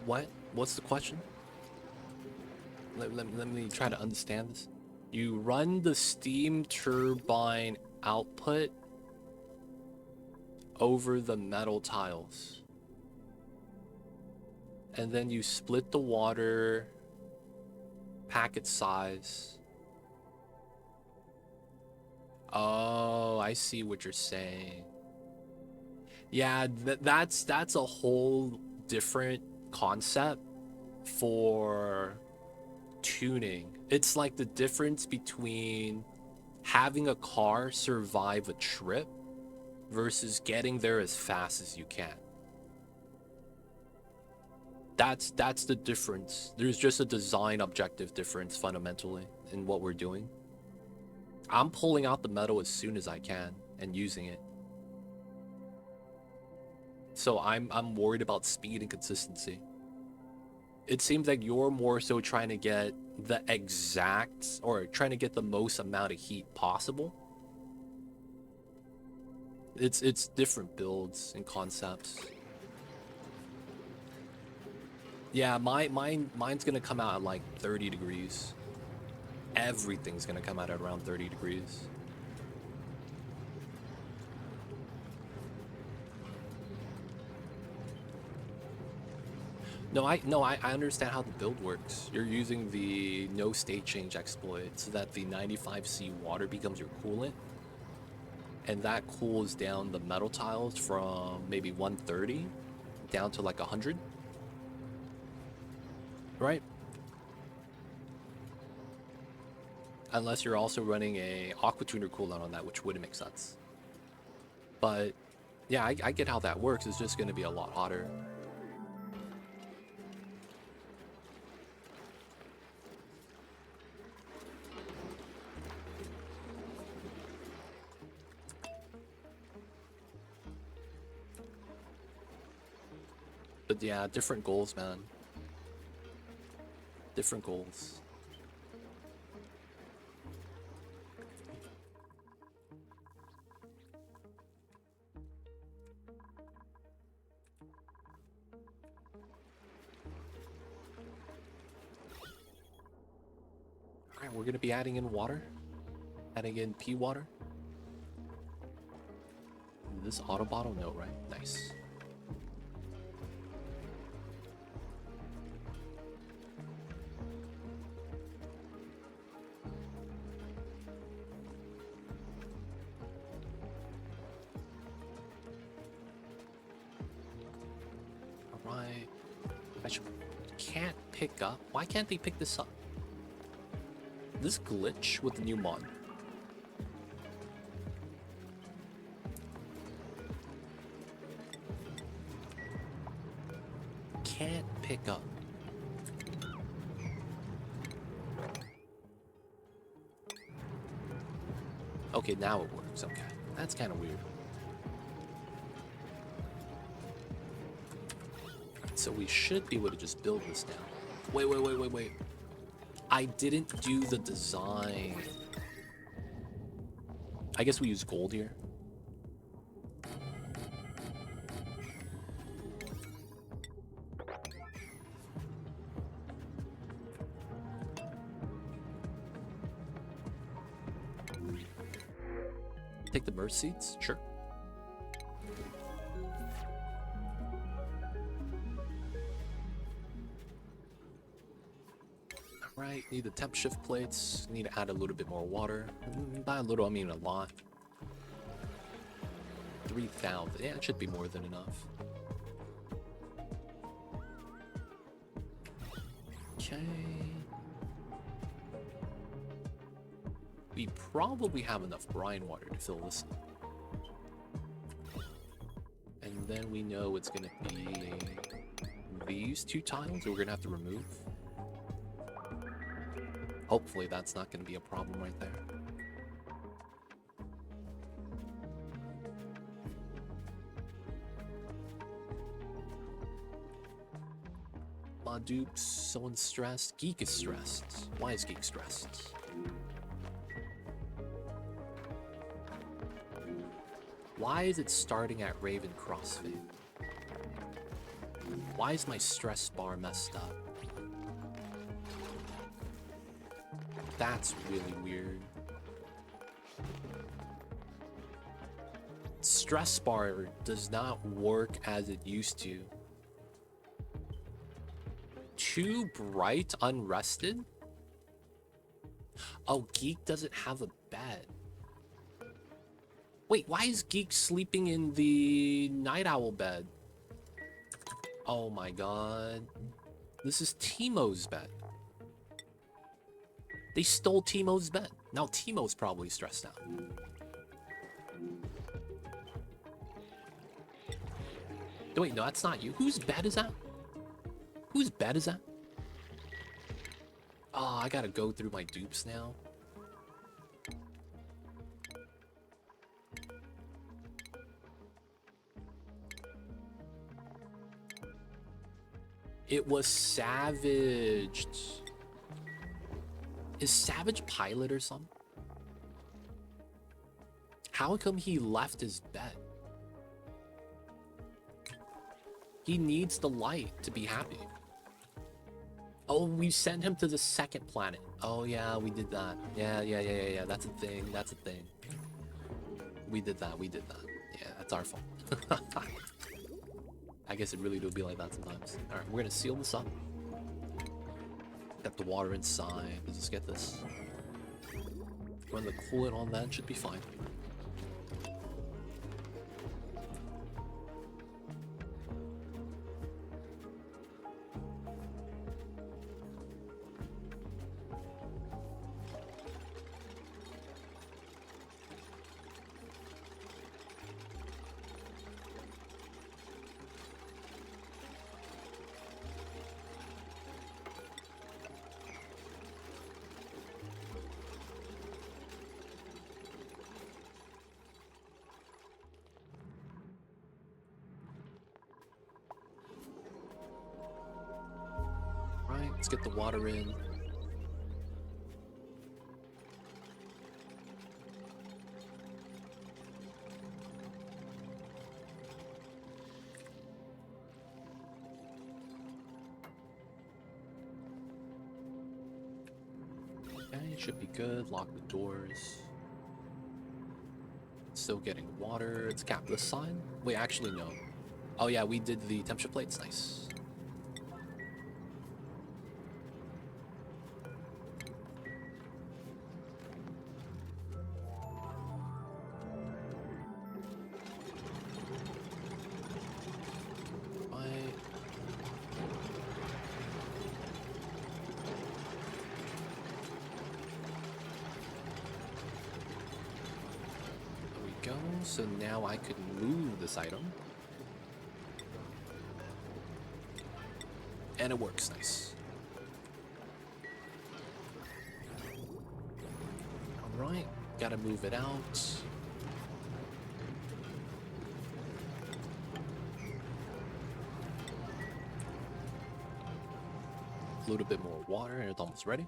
What? What's the question? Let me try to understand this. You run the steam turbine output over the metal tiles. And then you split the water packet size. Oh, I see what you're saying. Yeah, that's a whole different concept for tuning. It's like the difference between having a car survive a trip versus getting there as fast as you can. That's the difference. There's just a design objective difference fundamentally in what we're doing. I'm pulling out the metal as soon as I can and using it. So I'm worried about speed and consistency. It seems like you're more so trying to get the exact, or trying to get the most amount of heat possible. It's different builds and concepts. Yeah, mine's gonna come out at like 30 degrees. Everything's gonna come out at around 30 degrees. No, I understand how the build works. You're using the no state change exploit so that the 95C water becomes your coolant. And that cools down the metal tiles from maybe 130 down to like 100. Right? Unless you're also running a aqua tuner cooldown on that, which wouldn't make sense. But yeah, I get how that works. It's just going to be a lot hotter. But yeah, different goals, man. Different goals. Alright, we're gonna be adding in water. Adding in pea water. This auto bottle? No, right? Nice. Alright. Can't pick up. Why can't they pick this up? This glitch with the new mod. Can't pick up. Okay, now it works. Okay, that's kind of weird. So we should be able to just build this now. Wait. I didn't do the design. I guess we use gold here. Take the merge seeds? Sure. Right, need the temp shift plates, need to add a little bit more water. By a little, I mean a lot. 3,000, yeah, it should be more than enough. Okay. We probably have enough brine water to fill this up. And then we know it's gonna be these 2 tiles that we're gonna have to remove. Hopefully that's not going to be a problem right there. My dupes, someone's stressed. Geek is stressed. Why is Geek stressed? Why is it starting at Raven CrossFit? Why is my stress bar messed up? That's really weird. Stress bar does not work as it used to. Too bright, unrested? Oh, Geek doesn't have a bed. Wait, why is Geek sleeping in the night owl bed? Oh my god. This is Timo's bed. They stole Timo's bed. Now Timo's probably stressed out. Wait, no, that's not you. Whose bed is that? Whose bed is that? Oh, I gotta go through my dupes now. It was savaged. Is Savage pilot or something? How come he left his bed? He needs the light to be happy. Oh, we sent him to the 2nd planet. Oh yeah, we did that. Yeah. That's a thing. That's a thing. We did that. Yeah, that's our fault. I guess it really do be like that sometimes. All right, we're gonna seal this up. Got the water inside. Let's just get this. Run the coolant on that, should be fine. Let's get the water in. Okay, should be good. Lock the doors. Still getting water. It's capless sign. Wait, actually no. Oh yeah, we did the temperature plates. Nice. So now I could move this item. And it works nice. Alright, gotta move it out. A little bit more water and it's almost ready.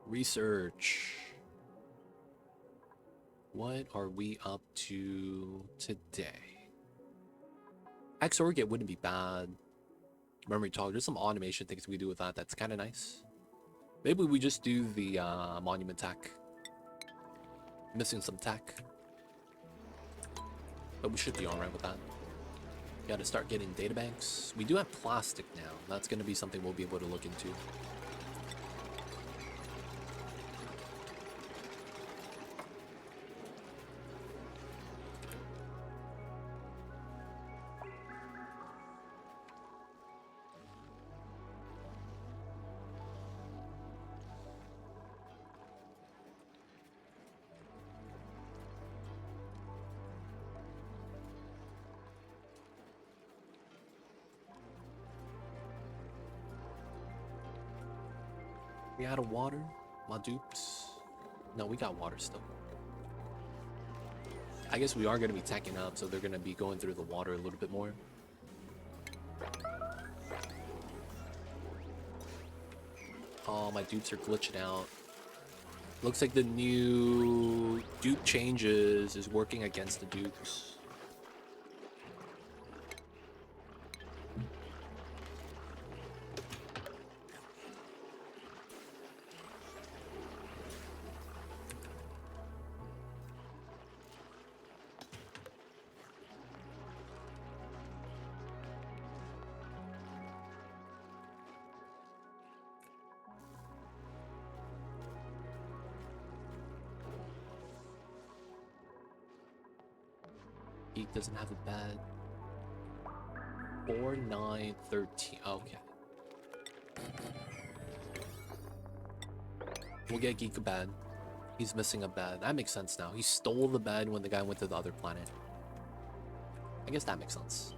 Research. What are we up to today? Exorgate wouldn't be bad. Memory toggle. There's some automation things we do with that. That's kind of nice. Maybe we just do the monument tech. Missing some tech. But we should be alright with that. Gotta start getting databanks. We do have plastic now. That's going to be something we'll be able to look into. We out of water? My dupes? No, we got water still. I guess we are going to be tacking up, so they're going to be going through the water a little bit more. Oh, my dupes are glitching out. Looks like the new dupe changes is working against the dupes. Geek doesn't have a bed. 4, 9, 13. Okay. We'll get Geek a bed. He's missing a bed. That makes sense now. He stole the bed when the guy went to the other planet. I guess that makes sense.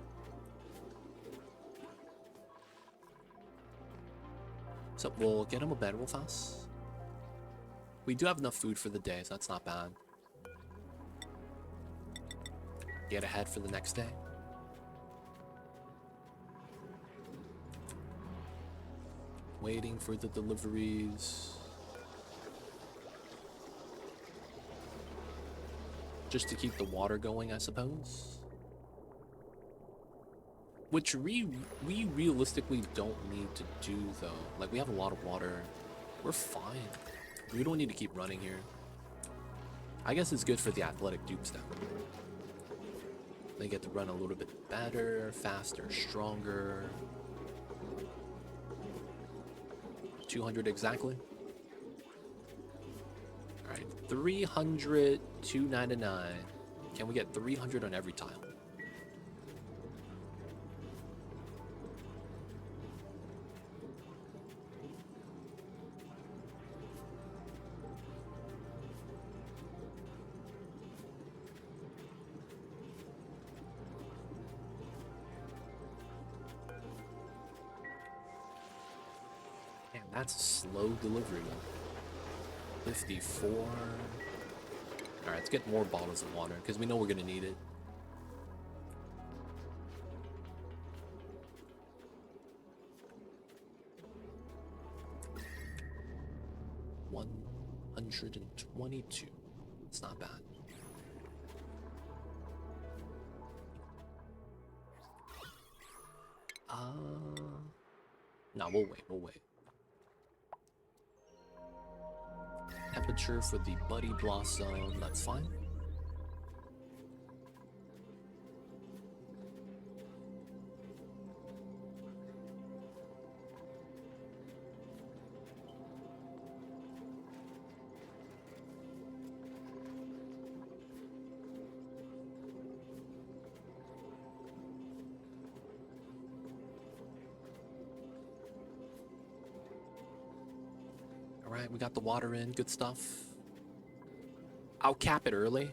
So we'll get him a bed real fast. We do have enough food for the day, so that's not bad. Get ahead for the next day. Waiting for the deliveries. Just to keep the water going, I suppose. Which we realistically don't need to do, though. Like, we have a lot of water. We're fine. We don't need to keep running here. I guess it's good for the athletic dupes, though. They get to run a little bit better, faster, stronger. 200 exactly. Alright, 300, 299. Can we get 300 on every tile? That's a slow delivery. 54. Alright, let's get more bottles of water, because we know we're going to need it. 122. It's not bad. No, we'll wait. Temperature for the Buddy Blossom, that's fine. Alright, we got the water in, good stuff. I'll cap it early.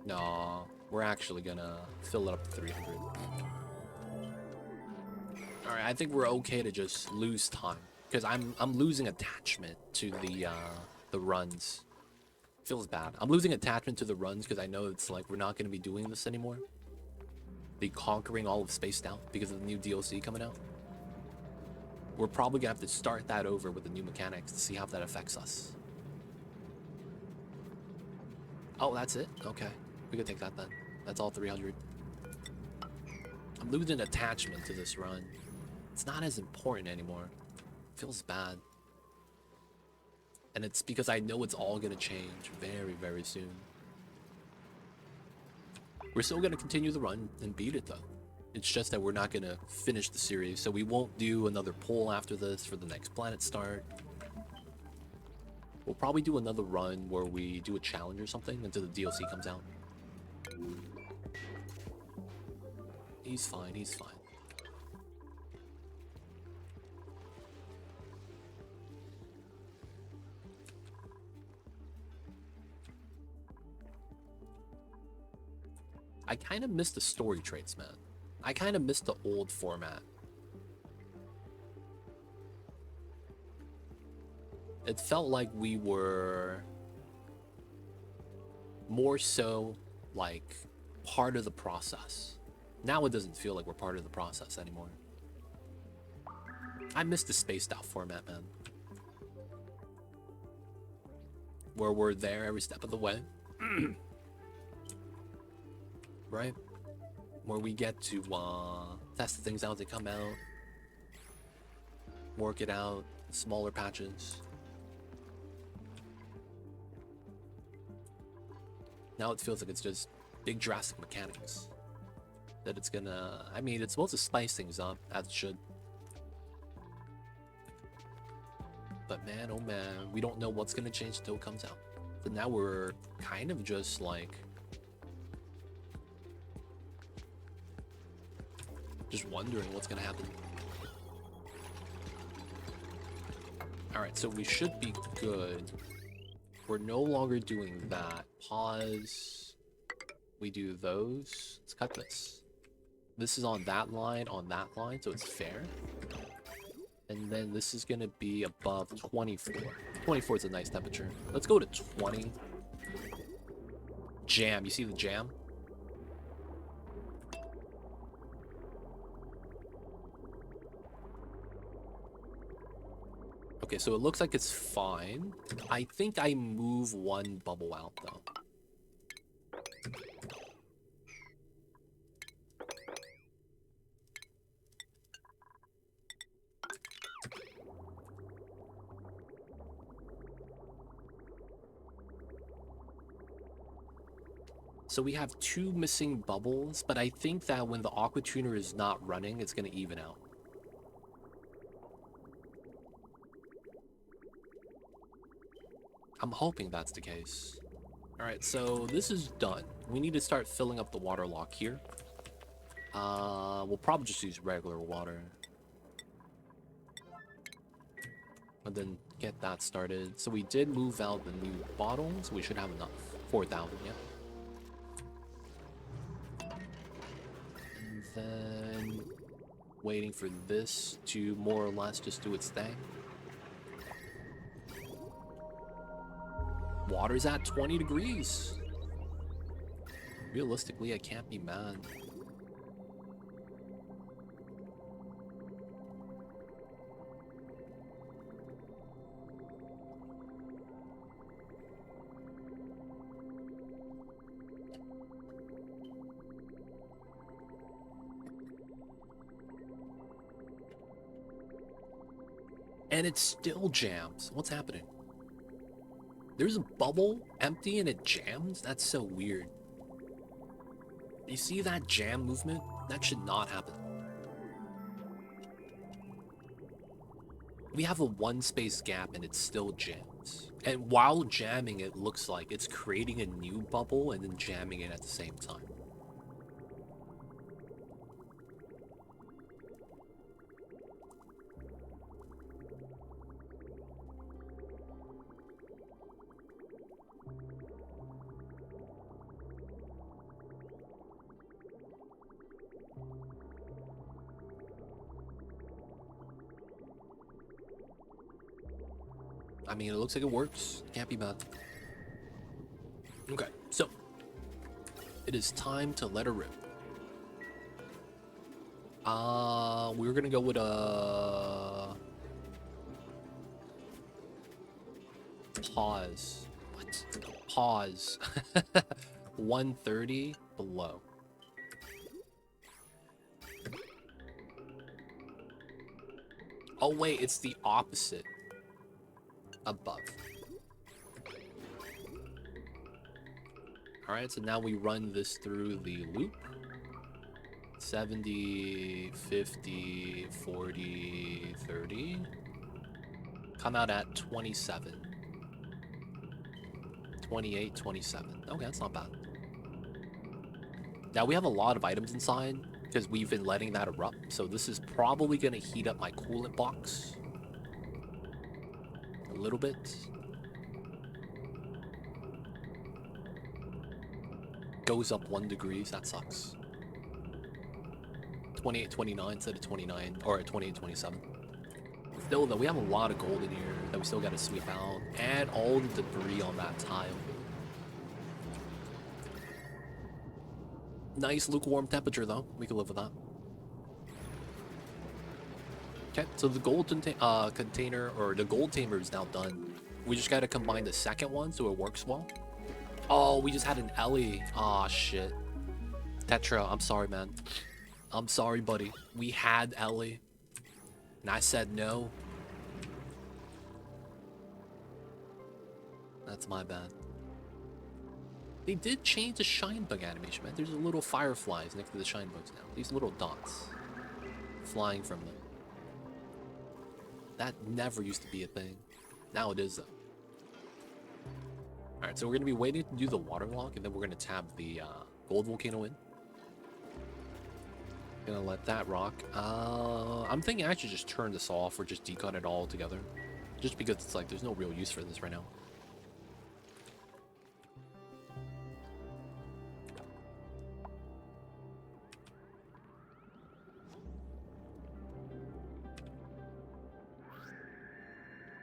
No, we're actually gonna fill it up to 300. Alright, I think we're okay to just lose time. Because I'm losing attachment to the runs. Feels bad. I'm losing attachment to the runs because I know it's like we're not gonna be doing this anymore. The conquering all of Spaced Out because of the new DLC coming out. We're probably gonna have to start that over with the new mechanics to see how that affects us. Oh, that's it? Okay. We can take that then. That's all 300. I'm losing attachment to this run. It's not as important anymore. Feels bad. And it's because I know it's all gonna change very, very soon. We're still gonna continue the run and beat it though. It's just that we're not gonna finish the series, so we won't do another poll after this for the next planet start. We'll probably do another run where we do a challenge or something until the DLC comes out. He's fine, he's fine. I kind of miss the story traits, man. I kind of miss the old format. It felt like we were more so like part of the process. Now it doesn't feel like we're part of the process anymore. I miss the Spaced Out format, man. Where we're there every step of the way. Right? Where we get to test things out as they come out. Work it out, smaller patches. Now it feels like it's just big drastic mechanics. That it's gonna... I mean, it's supposed to spice things up, as it should. But man, oh man, we don't know what's gonna change until it comes out. So now we're kind of just like... just wondering what's gonna happen. Alright, so we should be good. We're no longer doing that. Pause. We do those. Let's cut this. This is on that line, so it's fair. And then this is gonna be above 24. 24 is a nice temperature. Let's go to 20. Jam, you see the jam? Okay, so it looks like it's fine. I think I move one bubble out, though. So we have 2 missing bubbles, but I think that when the Aqua Tuner is not running, it's going to even out. I'm hoping that's the case. Alright, so this is done. We need to start filling up the water lock here. We'll probably just use regular water. And then get that started. So we did move out the new bottles. We should have enough. 4,000, yeah. And then waiting for this to more or less just do its thing. Water's at 20 degrees. Realistically, I can't be mad. And it still jams. What's happening? There's a bubble empty and it jams? That's so weird. You see that jam movement? That should not happen. We have a 1 space gap and it still jams. And while jamming, it looks like it's creating a new bubble and then jamming it at the same time. I mean, it looks like it works. Can't be bad. Okay, so it is time to let her rip. We're gonna go with a pause. What? Pause. 130 below. Oh wait, it's the opposite. Above. Alright, so now we run this through the loop. 70, 50, 40, 30. Come out at 27. 28, 27. Okay, that's not bad. Now we have a lot of items inside because we've been letting that erupt. So this is probably going to heat up my coolant box a little bit. Goes up 1 degree, that sucks. 28, 29 instead of 29, or 28, 27. Still though, we have a lot of gold in here that we still gotta sweep out. And all the debris on that tile. Nice lukewarm temperature though, we can live with that. Okay, so the gold container, or the gold tamer is now done. We just gotta combine the second one so it works well. Oh, we just had an Ellie. Aw, shit. Tetra, I'm sorry, man. I'm sorry, buddy. We had Ellie. And I said no. That's my bad. They did change the shine bug animation, man. There's a little fireflies next to the shine bugs now. These little dots flying from them. That never used to be a thing. Now it is, though. Alright, so we're going to be waiting to do the water lock, and then we're going to tap the gold volcano in. Gonna let that rock. I'm thinking I should just turn this off or just decon it all together. Just because it's like, there's no real use for this right now.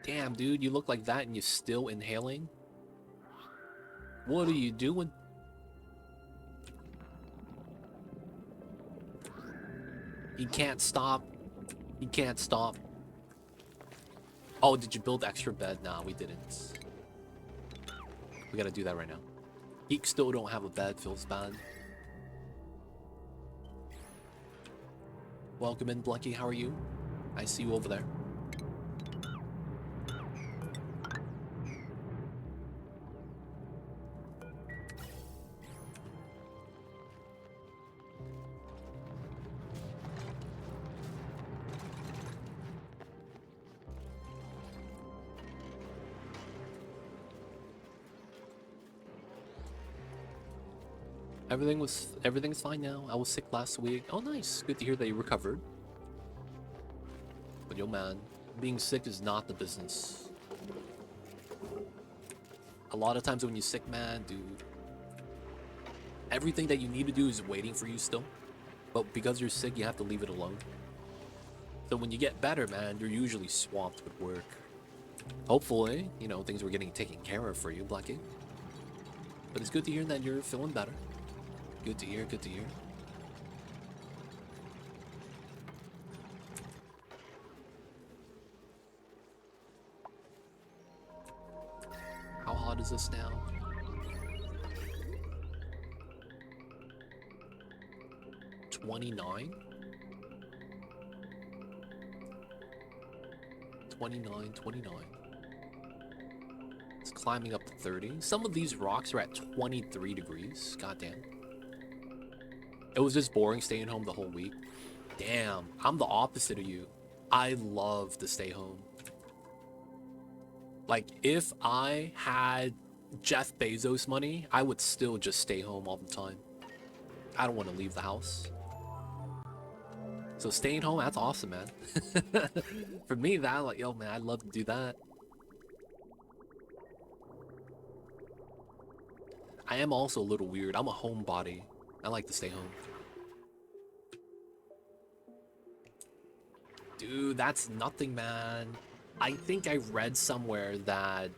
Damn, dude, you look like that and you're still inhaling? What are you doing? He can't stop. He can't stop. Oh, did you build extra bed? Nah, we didn't. We gotta do that right now. Geeks still don't have a bed, feels bad. Welcome in, Blucky, how are you? I see you over there. Everything's fine now. I was sick last week. Oh, nice. Good to hear that you recovered. But yo, man, being sick is not the business. A lot of times when you're sick, man, dude, everything that you need to do is waiting for you still. But because you're sick, you have to leave it alone. So when you get better, man, you're usually swamped with work. Hopefully, you know, things were getting taken care of for you, Blackie. But it's good to hear that you're feeling better. Good to hear, good to hear. How hot is this now? $29? 29, 29. It's climbing up to 30. Some of these rocks are at 23 degrees. Goddamn. It was just boring staying home the whole week. Damn, I'm the opposite of you. I love to stay home. Like, if I had Jeff Bezos money, I would still just stay home all the time. I don't want to leave the house. So staying home, that's awesome, man. For me, that, like, yo, man, I'd love to do that. I am also a little weird. I'm a homebody. I like to stay home. Dude, that's nothing, man. I think I read somewhere that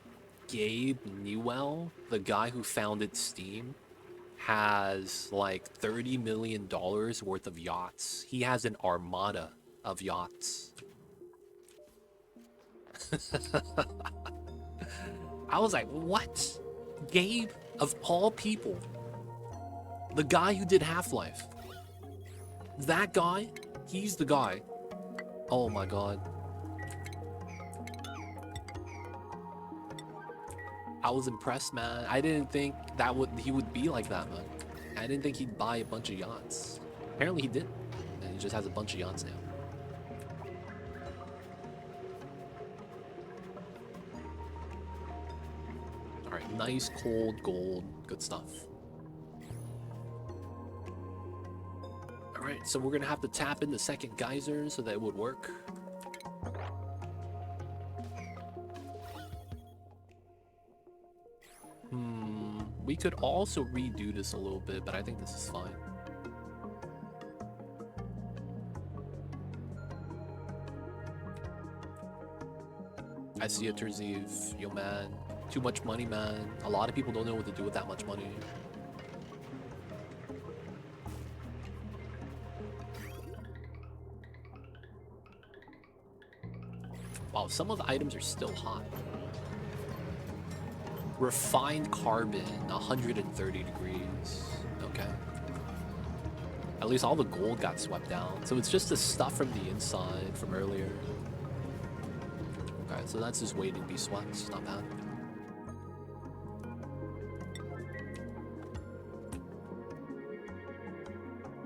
Gabe Newell, the guy who founded Steam, has like $30 million worth of yachts. He has an armada of yachts. I was like, what? Gabe, of all people, the guy who did Half-Life, that guy, he's the guy. Oh my god. I was impressed, man. I didn't think that he would be like that, man. I didn't think he'd buy a bunch of yachts. Apparently he did. And he just has a bunch of yachts now. Alright, nice cold gold. Good stuff. Alright, so we're gonna have to tap in the second geyser so that it would work. We could also redo this a little bit, but I think this is fine. I see it, Terziv. Yo, man. Too much money, man. A lot of people don't know what to do with that much money. Wow, some of the items are still hot. Refined carbon, 130 degrees. Okay. At least all the gold got swept down. So it's just the stuff from the inside from earlier. Okay, so that's just waiting to be swept. It's not bad.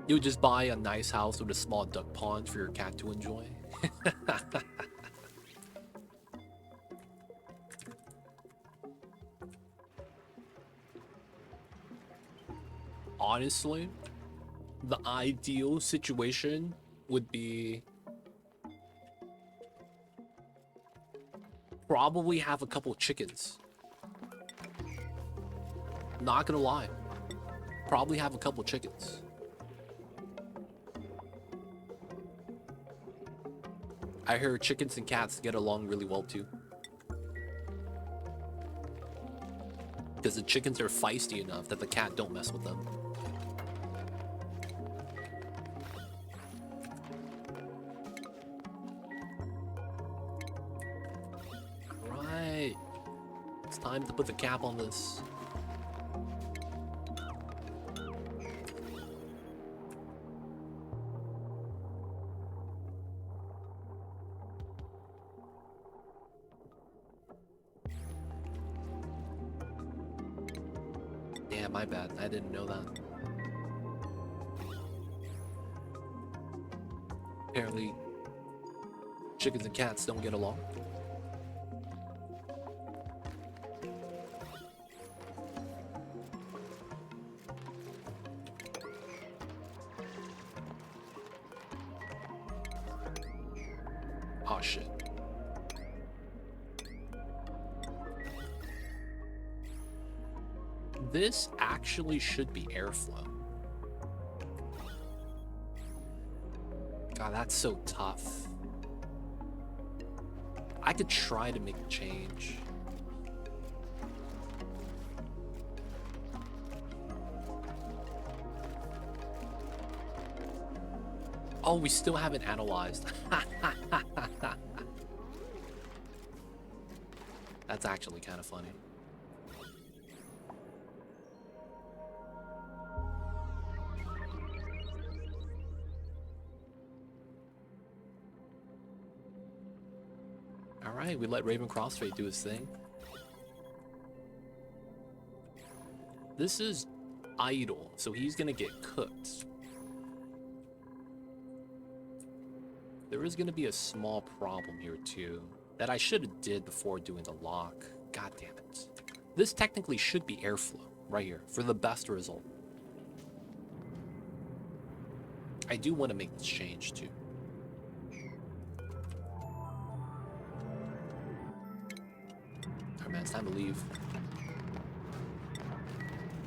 You would just buy a nice house with a small duck pond for your cat to enjoy. Honestly, the ideal situation would be probably have a couple chickens. Not gonna lie. Probably have a couple chickens. I heard chickens and cats get along really well too. Because the chickens are feisty enough that the cat don't mess with them. Right. It's time to put the cap on this. Yeah, my bad. I didn't know that. Apparently, chickens and cats don't get along. Oh shit. This actually should be airflow. God, that's so tough. I could try to make a change. Oh, we still haven't analyzed. That's actually kind of funny. Alright, we let Raven Crossfade do his thing. This is idle, so he's gonna get cooked. There is gonna be a small problem here too, that I should have did before doing the lock. God damn it. This technically should be airflow, right here, for the best result. I do want to make this change too. Alright man, it's time to leave.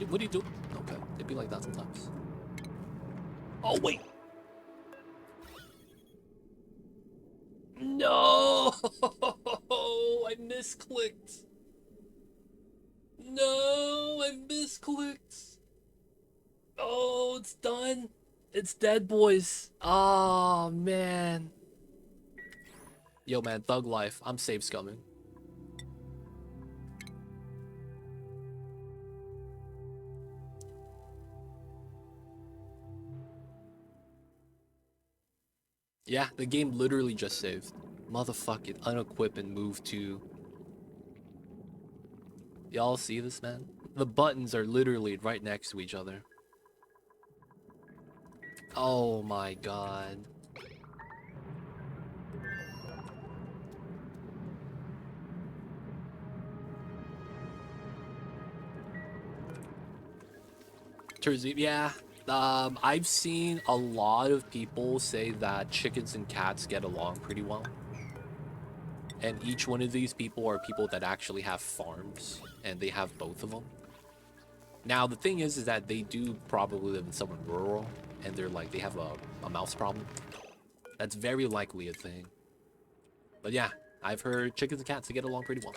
What do you do? Okay, it'd be like that sometimes. Oh wait! No! I misclicked. No, I misclicked. Oh, it's done. It's dead, boys. Oh, man. Yo, man, thug life. I'm safe scumming. Yeah, the game literally just saved. Motherfucking unequip and move to. Y'all see this, man? The buttons are literally right next to each other. Oh my god. Yeah. I've seen a lot of people say that chickens and cats get along pretty well. And each one of these people are people that actually have farms, and they have both of them. Now, the thing is that they do probably live in somewhere rural, and they have a mouse problem. That's very likely a thing. But yeah, I've heard chickens and cats, they get along pretty well.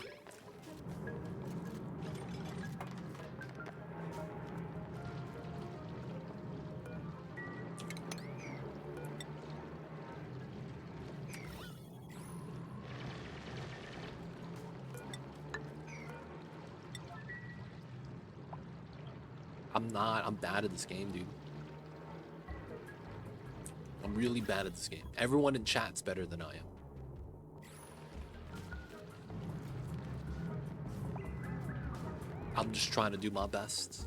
I'm bad at this game, dude. I'm really bad at this game. Everyone in chat's better than I am. I'm just trying to do my best.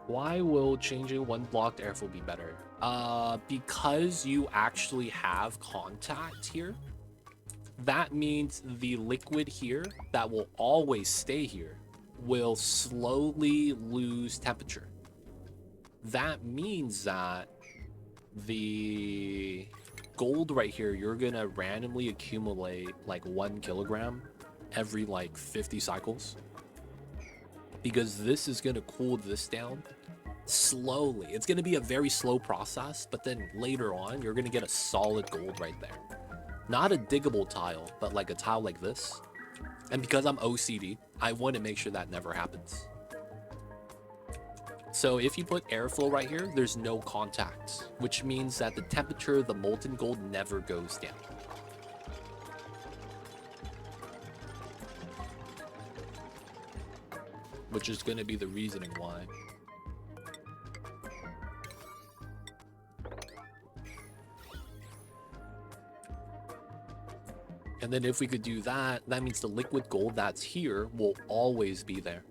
Why will changing one block to airflow be better? Because you actually have contact here. That means the liquid here that will always stay here will slowly lose temperature. That means that the gold right here, you're gonna randomly accumulate like 1 kilogram every like 50 cycles. Because this is gonna cool this down slowly. It's gonna be a very slow process, but then later on, you're gonna get a solid gold right there. Not a diggable tile, but like a tile like this. And because I'm OCD, I want to make sure that never happens. So if you put airflow right here, there's no contact, which means that the temperature of the molten gold never goes down. Which is going to be the reasoning why. And then if we could do that, that means the liquid gold that's here will always be there.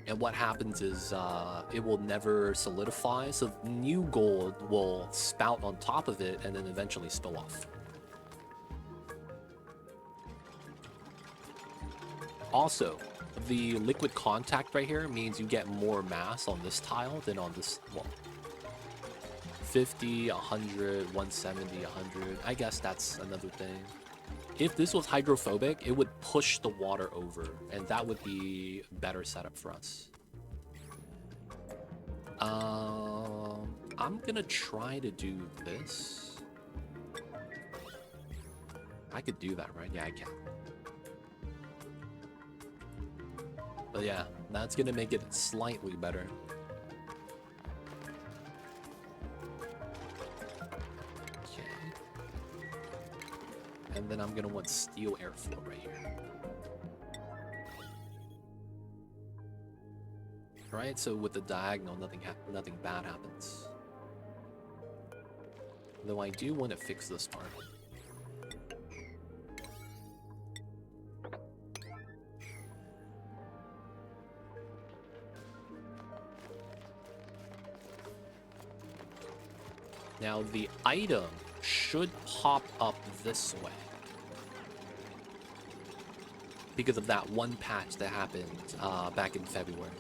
And what happens is it will never solidify, so new gold will spout on top of it and then eventually spill off. Also, the liquid contact right here means you get more mass on this tile than on this wall. 50, 100, 170, 100. I guess that's another thing. If this was hydrophobic, it would push the water over, and that would be a better setup for us. I'm gonna try to do this. I could do that, right? Yeah, I can. But yeah, that's gonna make it slightly better. Okay. And then I'm gonna want steel airflow right here. Right, so with the diagonal, nothing bad happens. Though I do want to fix this part. Now the item should pop up this way because of that one patch that happened back in February.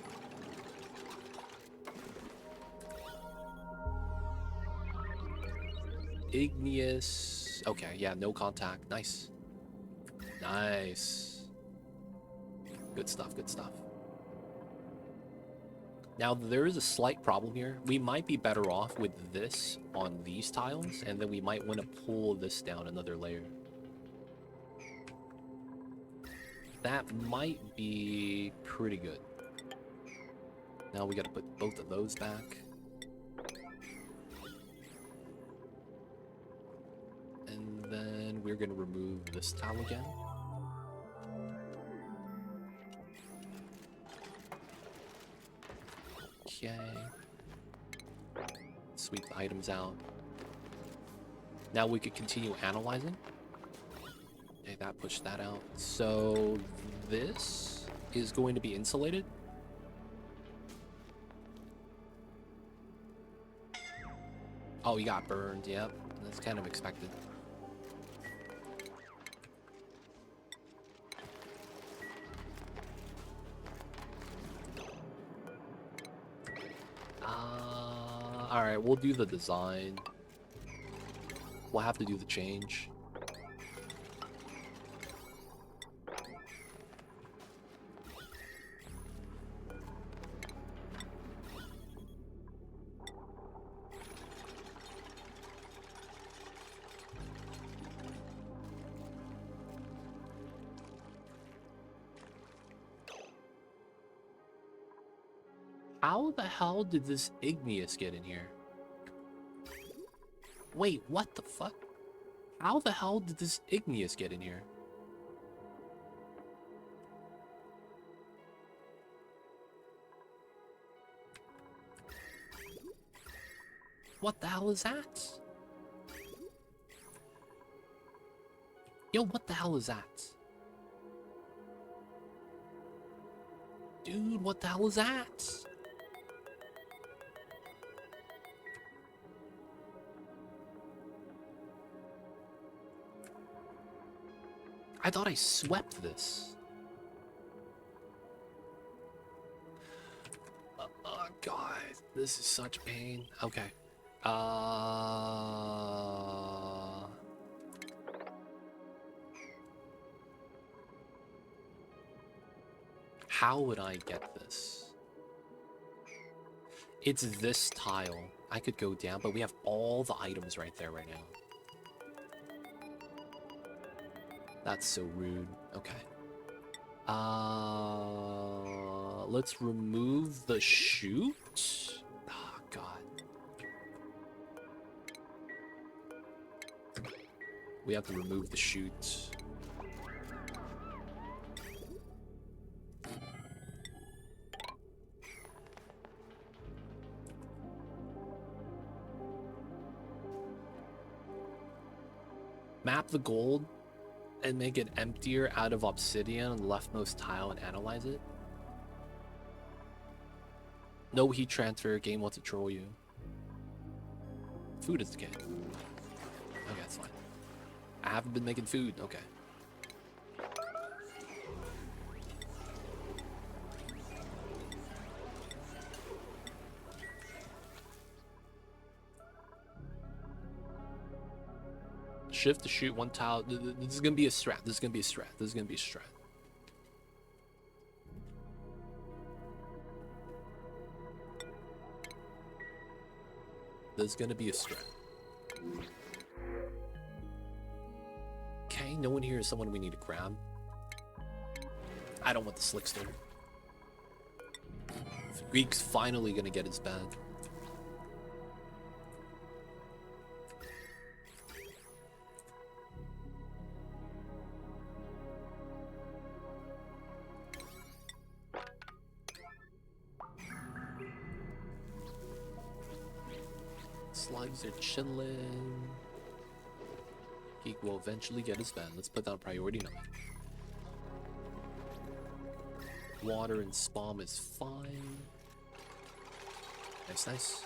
Igneous. Okay, yeah, no contact. Nice. Nice. Good stuff, good stuff. Now, there is a slight problem here. We might be better off with this on these tiles, and then we might want to pull this down another layer. That might be pretty good. Now we gotta put both of those back. And then we're gonna remove this tile again. Okay. Sweep the items out. Now we could continue analyzing. Okay, that pushed that out. So this is going to be insulated. Oh, he got burned. Yep, that's kind of expected. Alright, we'll do the design. We'll have to do the change. How the hell did this igneous get in here? Wait, what the fuck? How the hell did this igneous get in here? What the hell is that? Yo, what the hell is that? Dude, what the hell is that? I thought I swept this. Oh god, this is such pain. Okay. How would I get this? It's this tile. I could go down, but we have all the items right there right now. That's so rude. Okay. Let's remove the chute. Oh, God. We have to remove the chute. Map the gold and make it emptier out of obsidian on the leftmost tile and analyze it. No heat transfer, game wants to troll you. Food is decayed. Okay, that's fine. I haven't been making food, okay. Shift to shoot one tile. This is gonna be a strat. This is gonna be a strat. This is gonna be a strat. This is gonna be a strat. Okay, no one here is someone we need to grab. I don't want the Slickster. Greek's finally gonna get his bag. Slugs are chilling. Geek will eventually get his van. Let's put down priority 9. Water and spam is fine. Nice, nice.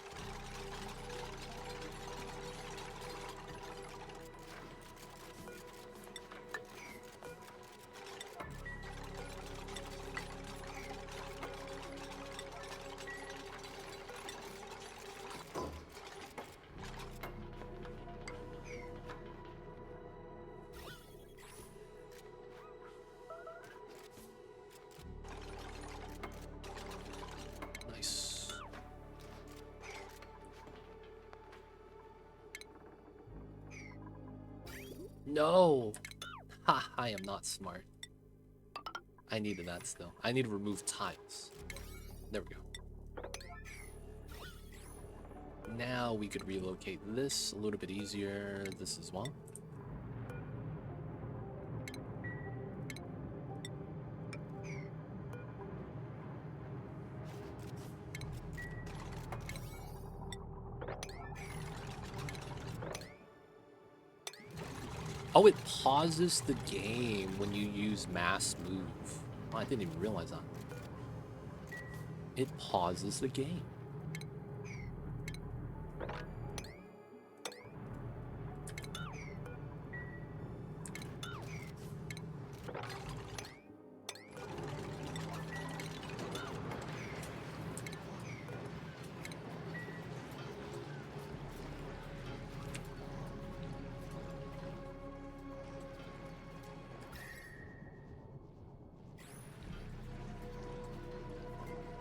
No! Ha! I am not smart. I needed that still. I need to remove tiles. There we go. Now we could relocate this a little bit easier. This as well. Oh, it pauses the game when you use mass move. Oh, I didn't even realize that. It pauses the game.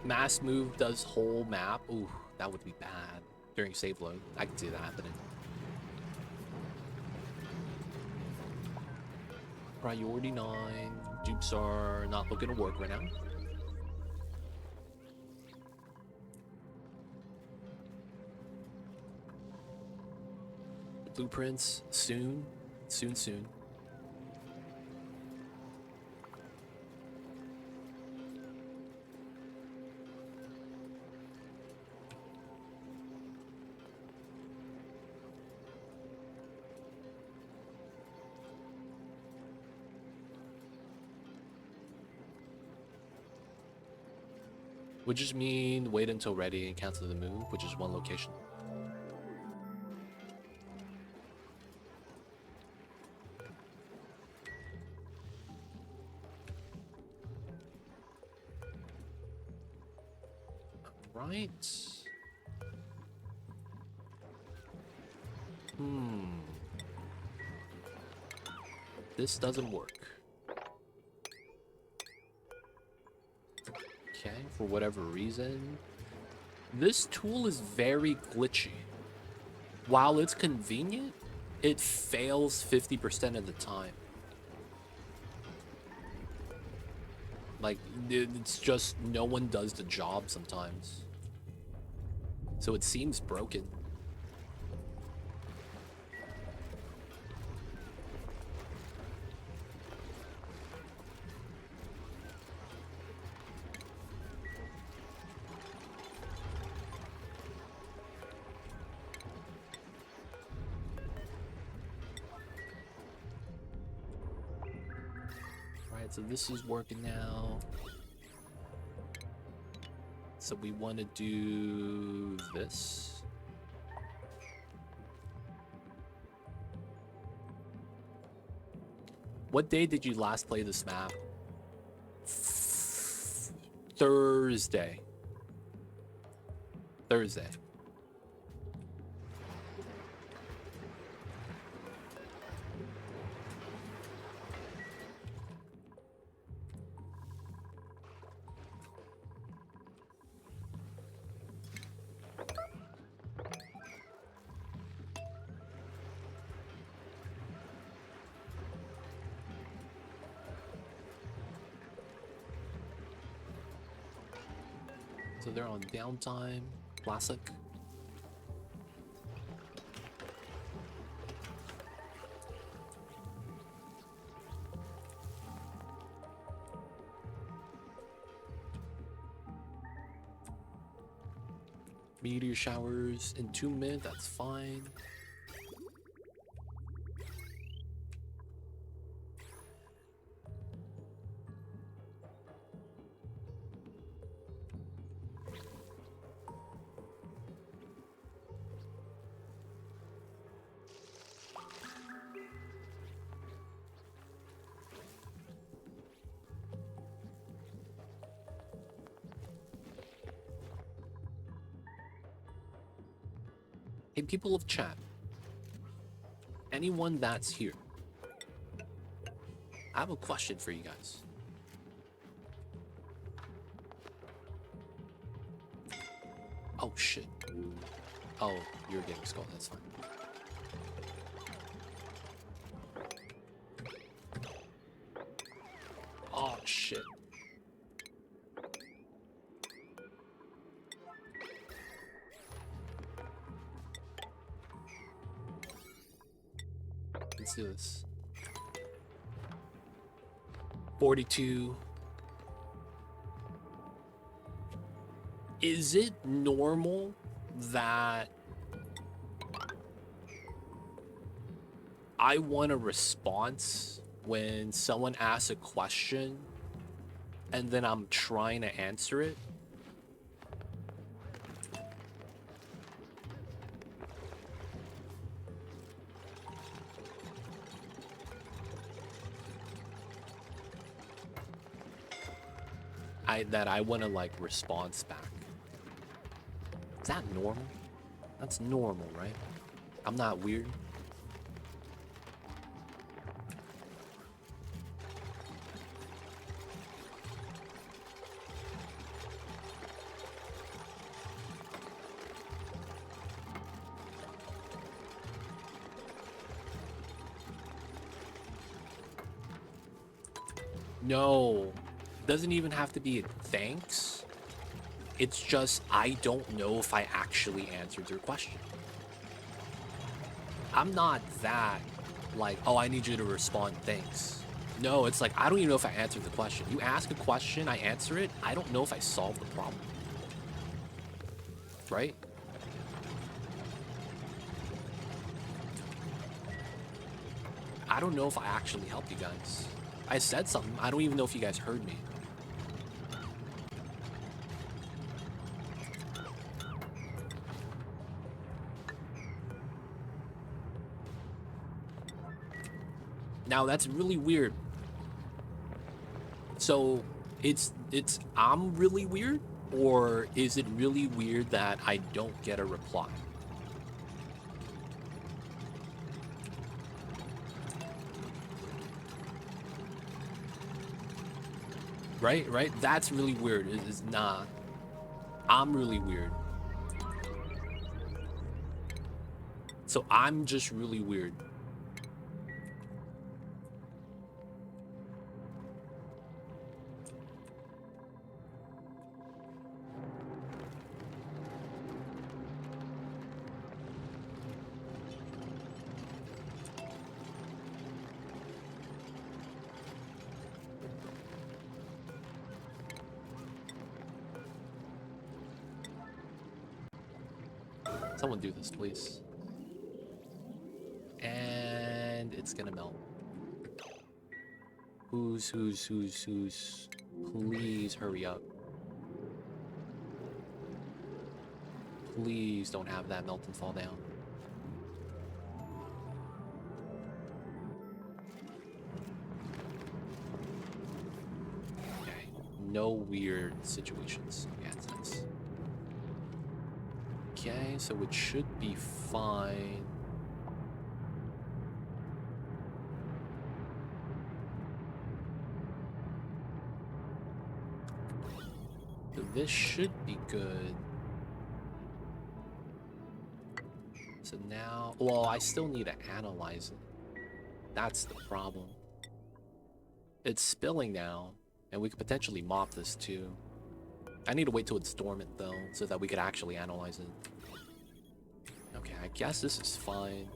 Mass move does whole map. Ooh, that would be bad during save load. I can see that happening. Priority 9. Dupes are not looking to work right now. Blueprints soon. Soon. Would just mean wait until ready and cancel the move, which is one location. Right. This doesn't work. Okay, for whatever reason. This tool is very glitchy. While it's convenient, it fails 50% of the time. Like, it's just no one does the job sometimes. So it seems broken. So this is working now. So we want to do this. What day did you last play this map? Thursday. So they're on downtime. Classic. Meteor showers, entombment, that's fine. Hey, people of chat, anyone that's here, I have a question for you guys. Oh shit. Oh, you're getting skull, that's fine. Oh shit. Let's do this. 42. Is it normal that I want a response when someone asks a question and then I'm trying to answer it? I want to like response back. Is that normal? That's normal, right? I'm not weird. No, doesn't even have to be a thanks. It's just, I don't know if I actually answered your question. I'm not that, like, oh, I need you to respond, thanks. No, it's like, I don't even know if I answered the question. You ask a question, I answer it, I don't know if I solved the problem. Right? I don't know if I actually helped you guys. I said something, I don't even know if you guys heard me. Now that's really weird. So it's I'm really weird, or is it really weird that I don't get a reply? Right? That's really weird. It's not. I'm really weird. So I'm just really weird. Someone do this, please. And it's gonna melt. Who's? Please hurry up. Please don't have that melt and fall down. Okay, no weird situations. Yeah, it's nice. Okay, so it should be fine. So this should be good. So now, well, I still need to analyze it. That's the problem. It's spilling now, and we could potentially mop this too. I need to wait till it's dormant though, so that we could actually analyze it. Okay, I guess this is fine.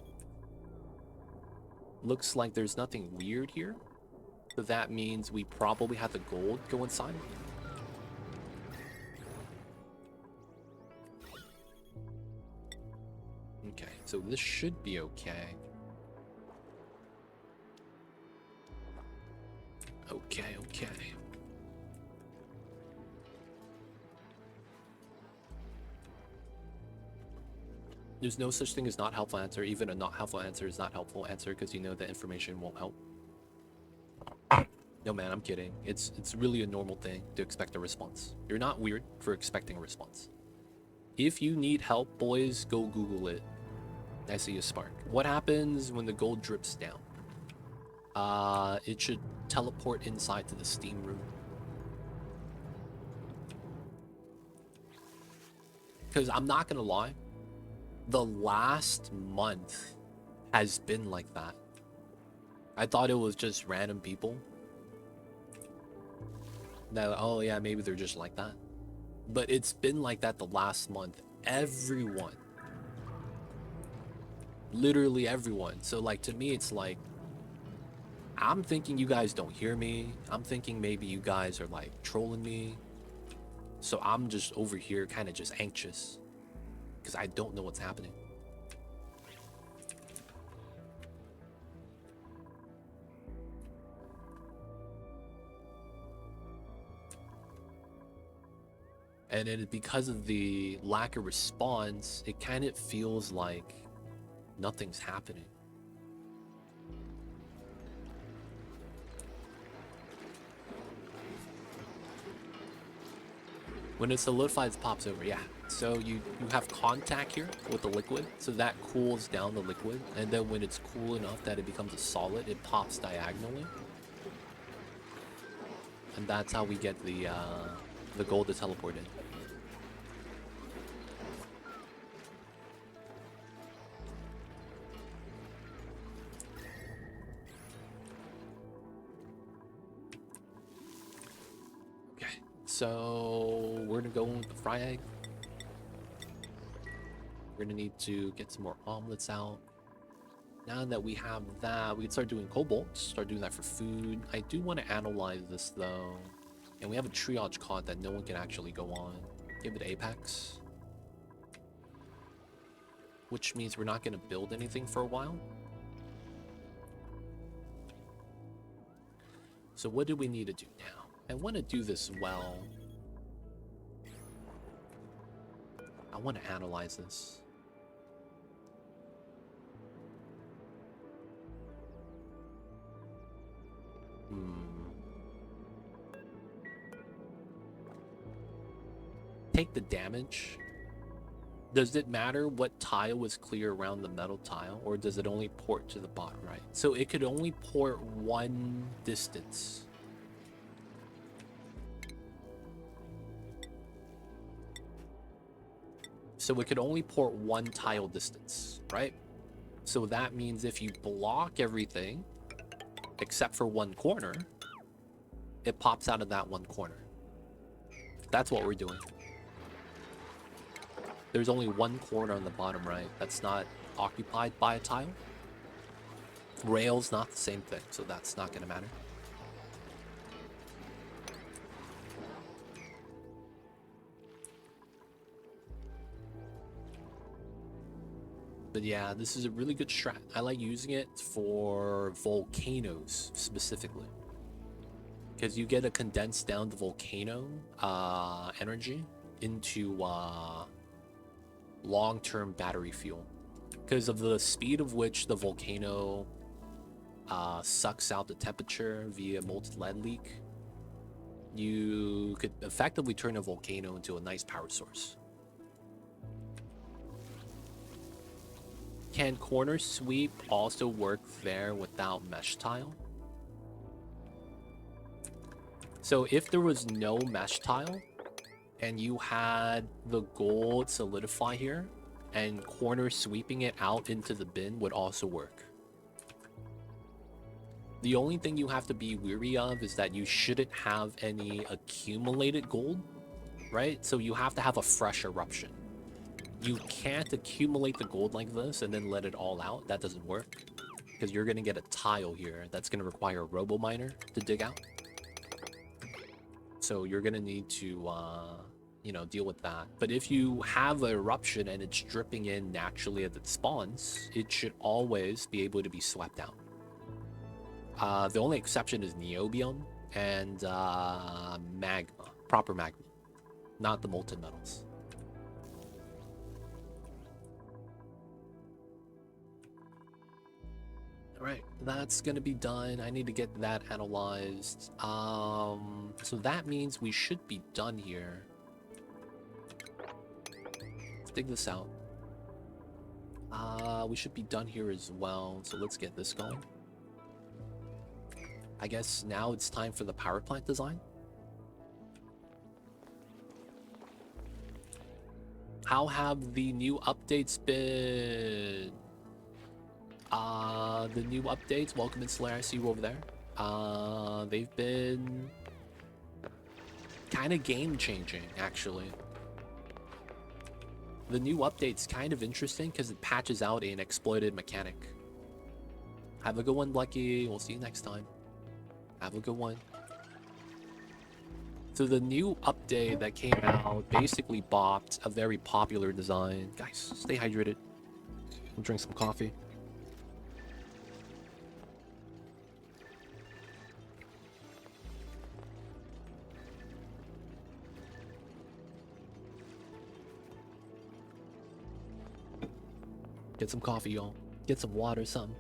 Looks like there's nothing weird here. So that means we probably have the gold go inside. Okay, so this should be okay. Okay. There's no such thing as not helpful answer. Even a not helpful answer is not helpful answer because you know the information won't help. No man, I'm kidding. It's really a normal thing to expect a response. You're not weird for expecting a response. If you need help, boys, go Google it. I see a spark. What happens when the gold drips down? It should teleport inside to the steam room. Because I'm not gonna lie, the last month has been like that. I thought it was just random people that, oh yeah, maybe they're just like that. But it's been like that the last month. Everyone. Literally everyone. So like, to me, it's like, I'm thinking you guys don't hear me. I'm thinking maybe you guys are like trolling me. So I'm just over here kind of just anxious because I don't know what's happening. And then because of the lack of response, it kind of feels like nothing's happening. When it solidifies, it pops over, yeah. So you have contact here with the liquid, so that cools down the liquid, and then when it's cool enough that it becomes a solid, it pops diagonally. And that's how we get the gold to teleport in. So we're gonna go with the fry egg. We're gonna need to get some more omelets out. Now that we have that, we can start doing cobalt, start doing that for food. I do want to analyze this though. And we have a triage cod that no one can actually go on. Give it Apex. Which means we're not gonna build anything for a while. So what do we need to do now? I want to do this well. I want to analyze this. Take the damage. Does it matter what tile is clear around the metal tile, or does it only port to the bottom right? So it could only port one distance. So it could only port one tile distance, right? So that means if you block everything except for one corner, it pops out of that one corner. That's what we're doing. There's only one corner on the bottom right that's not occupied by a tile. Rail's not the same thing, so that's not going to matter. But yeah, this is a really good strat. I like using it for volcanoes specifically, because you get to condense down the volcano energy into long-term battery fuel. Because of the speed of which the volcano sucks out the temperature via molten lead leak, you could effectively turn a volcano into a nice power source. Can corner sweep also work there without mesh tile? So if there was no mesh tile and you had the gold solidify here, and corner sweeping it out into the bin would also work. The only thing you have to be weary of is that you shouldn't have any accumulated gold right? So you have to have a fresh eruption. You can't accumulate the gold like this and then let it all out. That doesn't work. Because you're going to get a tile here that's going to require a robo miner to dig out. So you're going to need to, you know, deal with that. But if you have an eruption and it's dripping in naturally as it spawns, it should always be able to be swept out. The only exception is Neobium and magma, proper magma, not the molten metals. All right, that's gonna be done. I need to get that analyzed. So that means we should be done here. Let's dig this out. We should be done here as well. So let's get this going. I guess now it's time for the power plant design. How have the new updates been? The new updates, welcome in Slayer, I see you over there. They've been kind of game-changing, actually. The new update's kind of interesting because it patches out an exploited mechanic. Have a good one, Lucky. We'll see you next time. Have a good one. So the new update that came out basically bopped a very popular design. Guys, stay hydrated. We'll drink some coffee. Get some coffee, y'all. Get some water, something.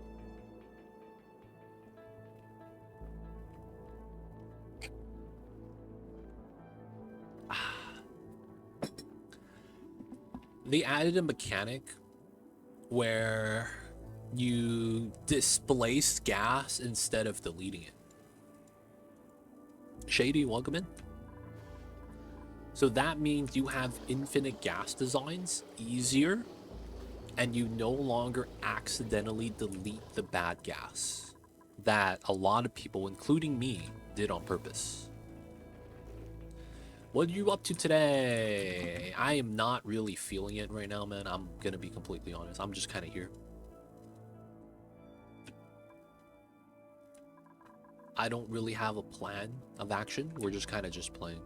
They added a mechanic where you displace gas instead of deleting it. Shady, welcome in. So that means you have infinite gas designs easier, and you no longer accidentally delete the bad gas that a lot of people, including me, did on purpose. What are you up to today? I am not really feeling it right now, man. I'm gonna be completely honest. I'm just kind of here. I don't really have a plan of action. We're just kind of just playing.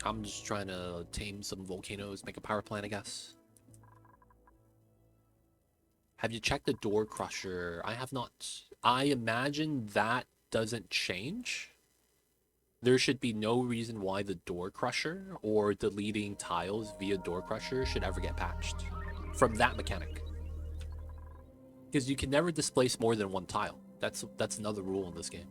I'm just trying to tame some volcanoes, make a power plant, I guess. Have you checked the door crusher? I have not. I imagine that doesn't change. There should be no reason why the door crusher or deleting tiles via door crusher should ever get patched from that mechanic. Because you can never displace more than one tile. That's another rule in this game.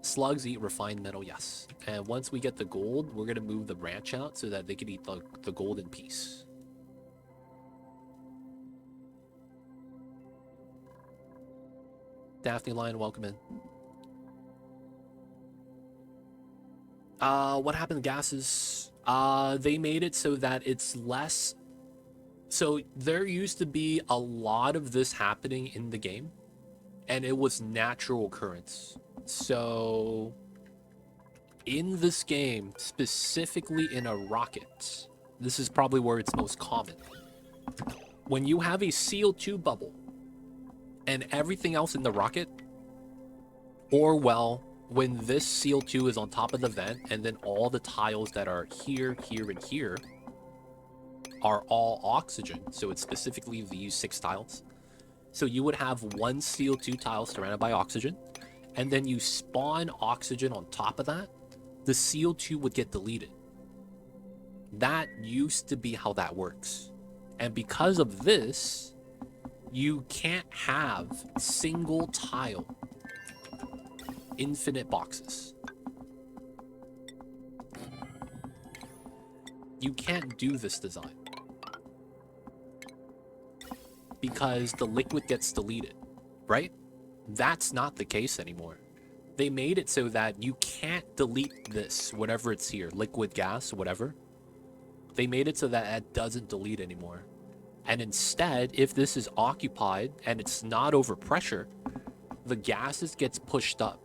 Slugs eat refined metal, yes. And once we get the gold, we're going to move the branch out so that they can eat the gold in peace. Daphne Lion, welcome in. What happened to gases? They made it so that it's less... So there used to be a lot of this happening in the game, and it was natural occurrence. So in this game, specifically in a rocket, this is probably where it's most common. When you have a CO2 bubble and everything else in the rocket, or well, when this CO2 is on top of the vent and then all the tiles that are here, here, and here are all oxygen, so it's specifically these 6 tiles. So you would have one CO2 tile surrounded by oxygen, and then you spawn oxygen on top of that, the CO2 would get deleted. That used to be how that works. And because of this, you can't have single tile infinite boxes. You can't do this design because the liquid gets deleted, right? That's not the case anymore. They made it so that you can't delete this, whatever it's here, liquid, gas, whatever, They made it so that it doesn't delete anymore. And instead, if this is occupied and it's not over pressure, the gases gets pushed up.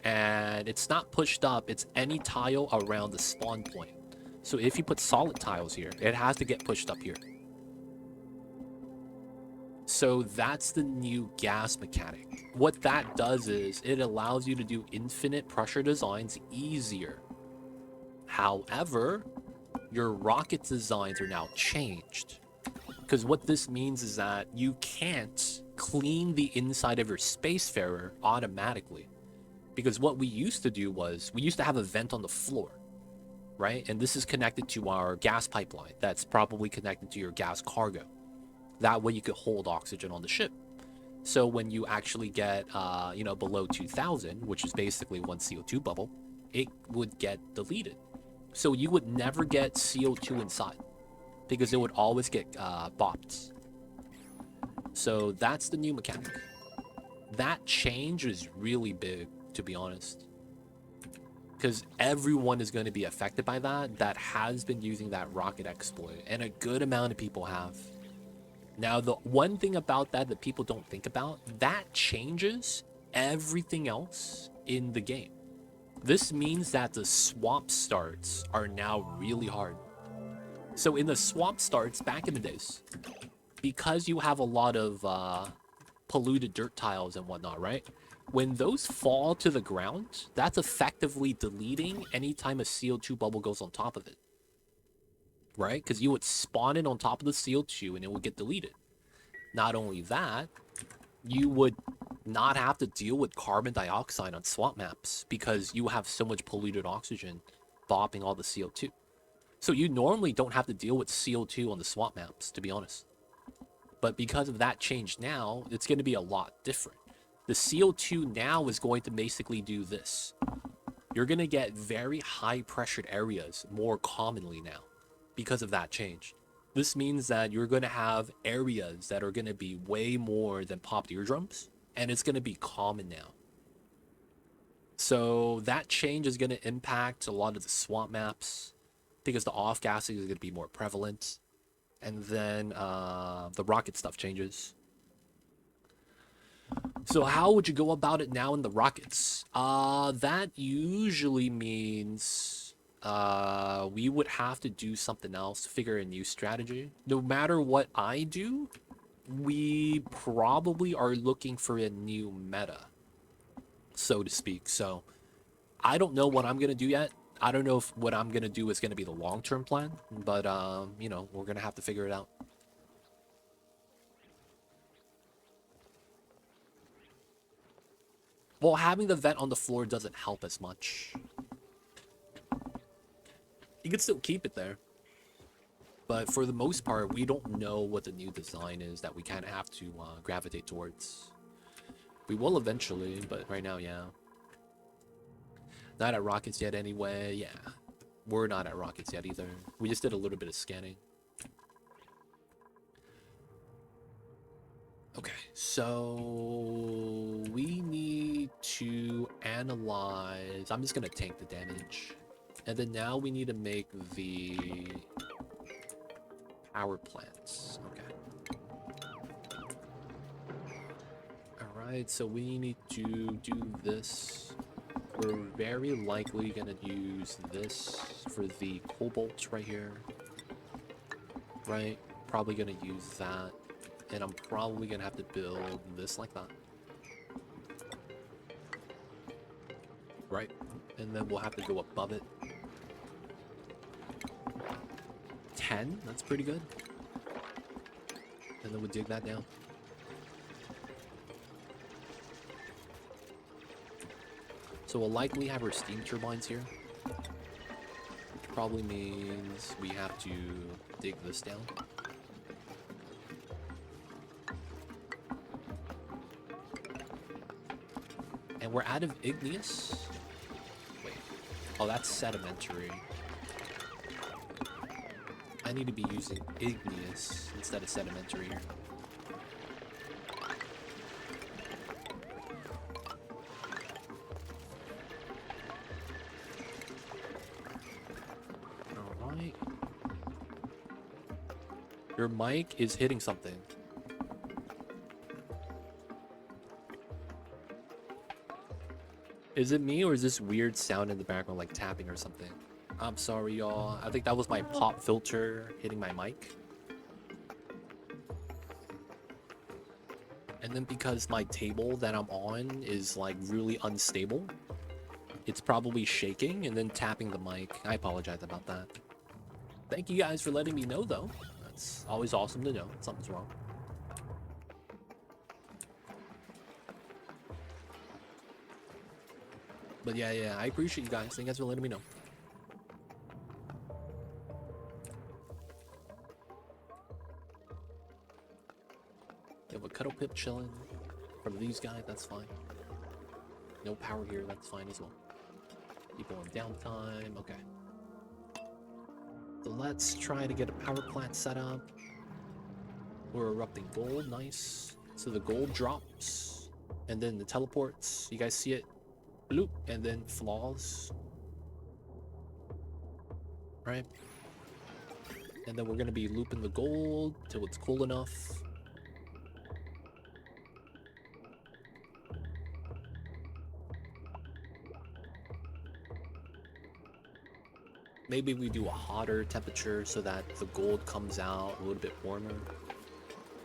And it's not pushed up, it's any tile around the spawn point. So if you put solid tiles here, it has to get pushed up here. So that's the new gas mechanic. What that does is it allows you to do infinite pressure designs easier. However, your rocket designs are now changed. Because what this means is that you can't clean the inside of your spacefarer automatically. Because what we used to do was, we used to have a vent on the floor, right? And this is connected to our gas pipeline that's probably connected to your gas cargo. That way you could hold oxygen on the ship. So when you actually get, below 2000, which is basically one CO2 bubble, it would get deleted. So you would never get CO2 inside because it would always get bopped. So that's the new mechanic. That change is really big, to be honest, because everyone is going to be affected by that has been using that rocket exploit, and a good amount of people have. Now, the one thing about that people don't think about, that changes everything else in the game. This means that the swamp starts are now really hard. So in the swamp starts back in the days, because you have a lot of polluted dirt tiles and whatnot, right? When those fall to the ground, that's effectively deleting any time a CO2 bubble goes on top of it. Right? Because you would spawn it on top of the CO2 and it would get deleted. Not only that, you would not have to deal with carbon dioxide on swamp maps because you have so much polluted oxygen bopping all the CO2. So you normally don't have to deal with CO2 on the swamp maps, to be honest. But because of that change now, it's going to be a lot different. The CO2 now is going to basically do this. You're going to get very high pressured areas more commonly now because of that change. This means that you're going to have areas that are going to be way more than popped eardrums, and it's going to be common now. So that change is going to impact a lot of the swamp maps because the off-gassing is going to be more prevalent. And then the rocket stuff changes. So how would you go about it now in the rockets? That usually means we would have to do something else, figure a new strategy. No matter what I do, we probably are looking for a new meta, so to speak. So I don't know what I'm going to do yet. I don't know if what I'm going to do is going to be the long-term plan, but, we're going to have to figure it out. Well, having the vent on the floor doesn't help as much. You can still keep it there. But for the most part, we don't know what the new design is that we kind of have to gravitate towards. We will eventually, but right now, yeah. Not at rockets yet anyway, yeah. We're not at rockets yet either. We just did a little bit of scanning. Okay, so we need to analyze. I'm just gonna tank the damage. And then now we need to make the power plants. Okay. Alright, so we need to do this. We're very likely gonna use this for the cobalt right here. Right? Probably gonna use that. And I'm probably gonna have to build this like that. Right? And then we'll have to go above it. 10? That's pretty good. And then we'll dig that down. So we'll likely have our steam turbines here. Which probably means we have to dig this down. And we're out of igneous. Wait. Oh, that's sedimentary. I need to be using igneous instead of sedimentary here. Alright. Your mic is hitting something. Is it me or is this weird sound in the background like tapping or something? I'm sorry, y'all. I think that was my pop filter hitting my mic. And then because my table that I'm on is like really unstable, it's probably shaking and then tapping the mic. I apologize about that. Thank you guys for letting me know though. That's always awesome to know something's wrong. But yeah, I appreciate you guys. Thank you guys for letting me know. You have a cuddle pip chilling from these guys, that's fine. No power here, that's fine as well. People on downtime, okay. So let's try to get a power plant set up. We're erupting gold, nice. So the gold drops, and then the teleports. You guys see it? Bloop, and then flaws. Right? And then we're gonna be looping the gold till it's cool enough. Maybe we do a hotter temperature so that the gold comes out a little bit warmer.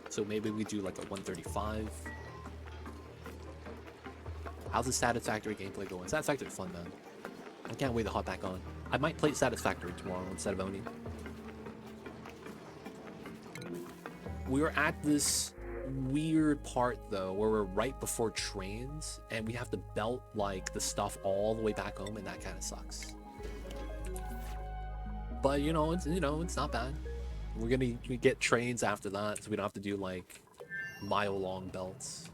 So maybe we do like a 135. How's the Satisfactory gameplay going? Satisfactory fun, man. I can't wait to hop back on. I might play Satisfactory tomorrow instead of Oni. We are at this weird part though, where we're right before trains, and we have to belt like the stuff all the way back home, and that kind of sucks. But it's not bad. We're gonna get trains after that, so we don't have to do like mile-long belts.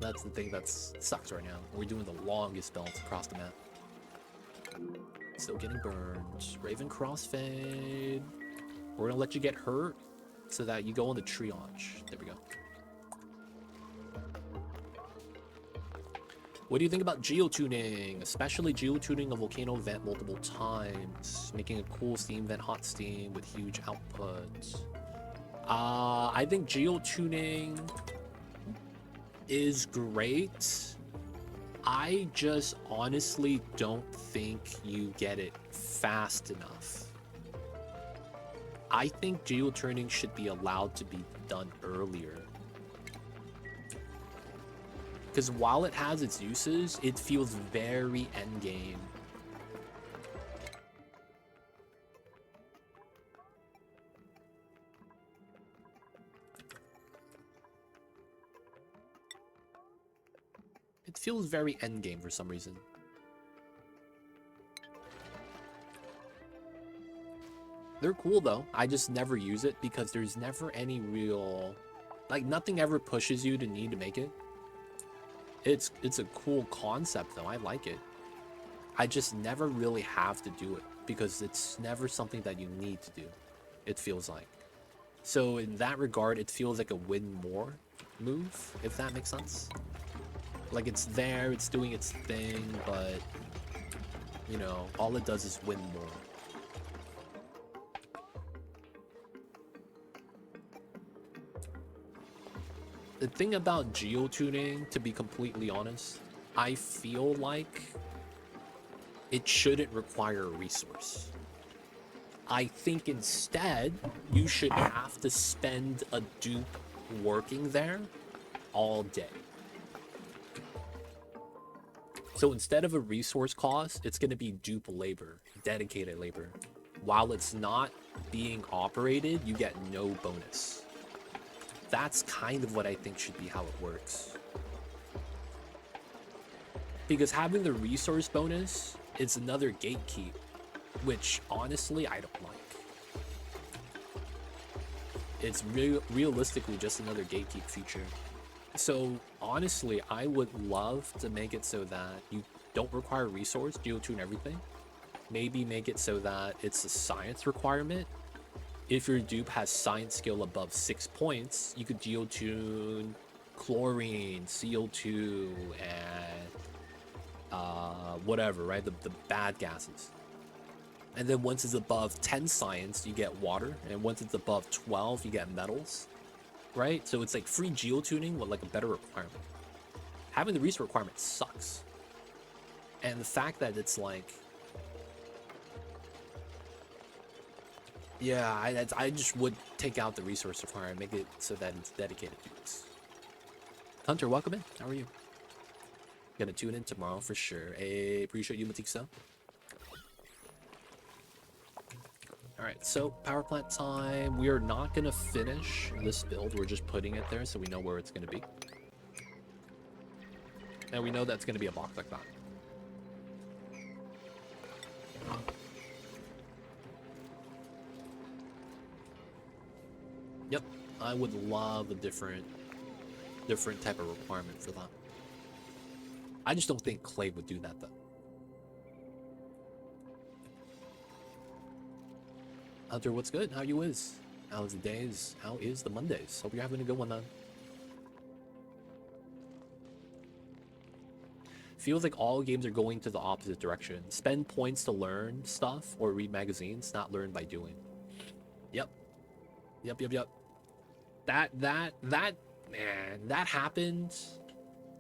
That's the thing that sucks right now. We're doing the longest belts across the map. Still getting burned. Raven crossfade. We're gonna let you get hurt so that you go on the triage. There we go. What do you think about geotuning? Especially geotuning a volcano vent multiple times, making a cool steam vent hot steam with huge output. I think geotuning is great. I just honestly don't think you get it fast enough. I think geotuning should be allowed to be done earlier. Because while it has its uses, it feels very endgame. It feels very endgame for some reason. They're cool though. I just never use it because there's never any real... Like, nothing ever pushes you to need to make it. It's a cool concept though, I like it. I just never really have to do it because it's never something that you need to do, it feels like. So in that regard, it feels like a win more move, if that makes sense. Like, it's there, it's doing its thing, but all it does is win more. The thing about geotuning, to be completely honest, I feel like it shouldn't require a resource. I think instead, you should have to spend a dupe working there all day. So instead of a resource cost, it's going to be dupe labor, dedicated labor. While it's not being operated, you get no bonus. That's kind of what I think should be how it works. Because having the resource bonus is another gatekeep, which honestly I don't like. It's realistically just another gatekeep feature. So honestly, I would love to make it so that you don't require resource, geotune everything. Maybe make it so that it's a science requirement. If your dupe has science skill above 6 points, you could geotune chlorine, CO2, and whatever, right? The bad gases. And then once it's above 10 science, you get water. And once it's above 12, you get metals. Right? So it's like free geotuning with like a better requirement. Having the resource requirement sucks. And the fact that it's like... Yeah, I just would take out the resource requirement, make it so that it's dedicated to this. Hunter, welcome in. How are you? Gonna tune in tomorrow for sure. Hey, appreciate you, Matixo. Alright, so power plant time. We are not gonna finish this build. We're just putting it there so we know where it's gonna be. And we know that's gonna be a box like that. Yep, I would love a different type of requirement for that. I just don't think Clay would do that though. Hunter, what's good? How you is? How's the days? How is the Mondays? Hope you're having a good one, man. Feels like all games are going to the opposite direction. Spend points to learn stuff or read magazines, not learn by doing. Yep. Yep. That man, that happened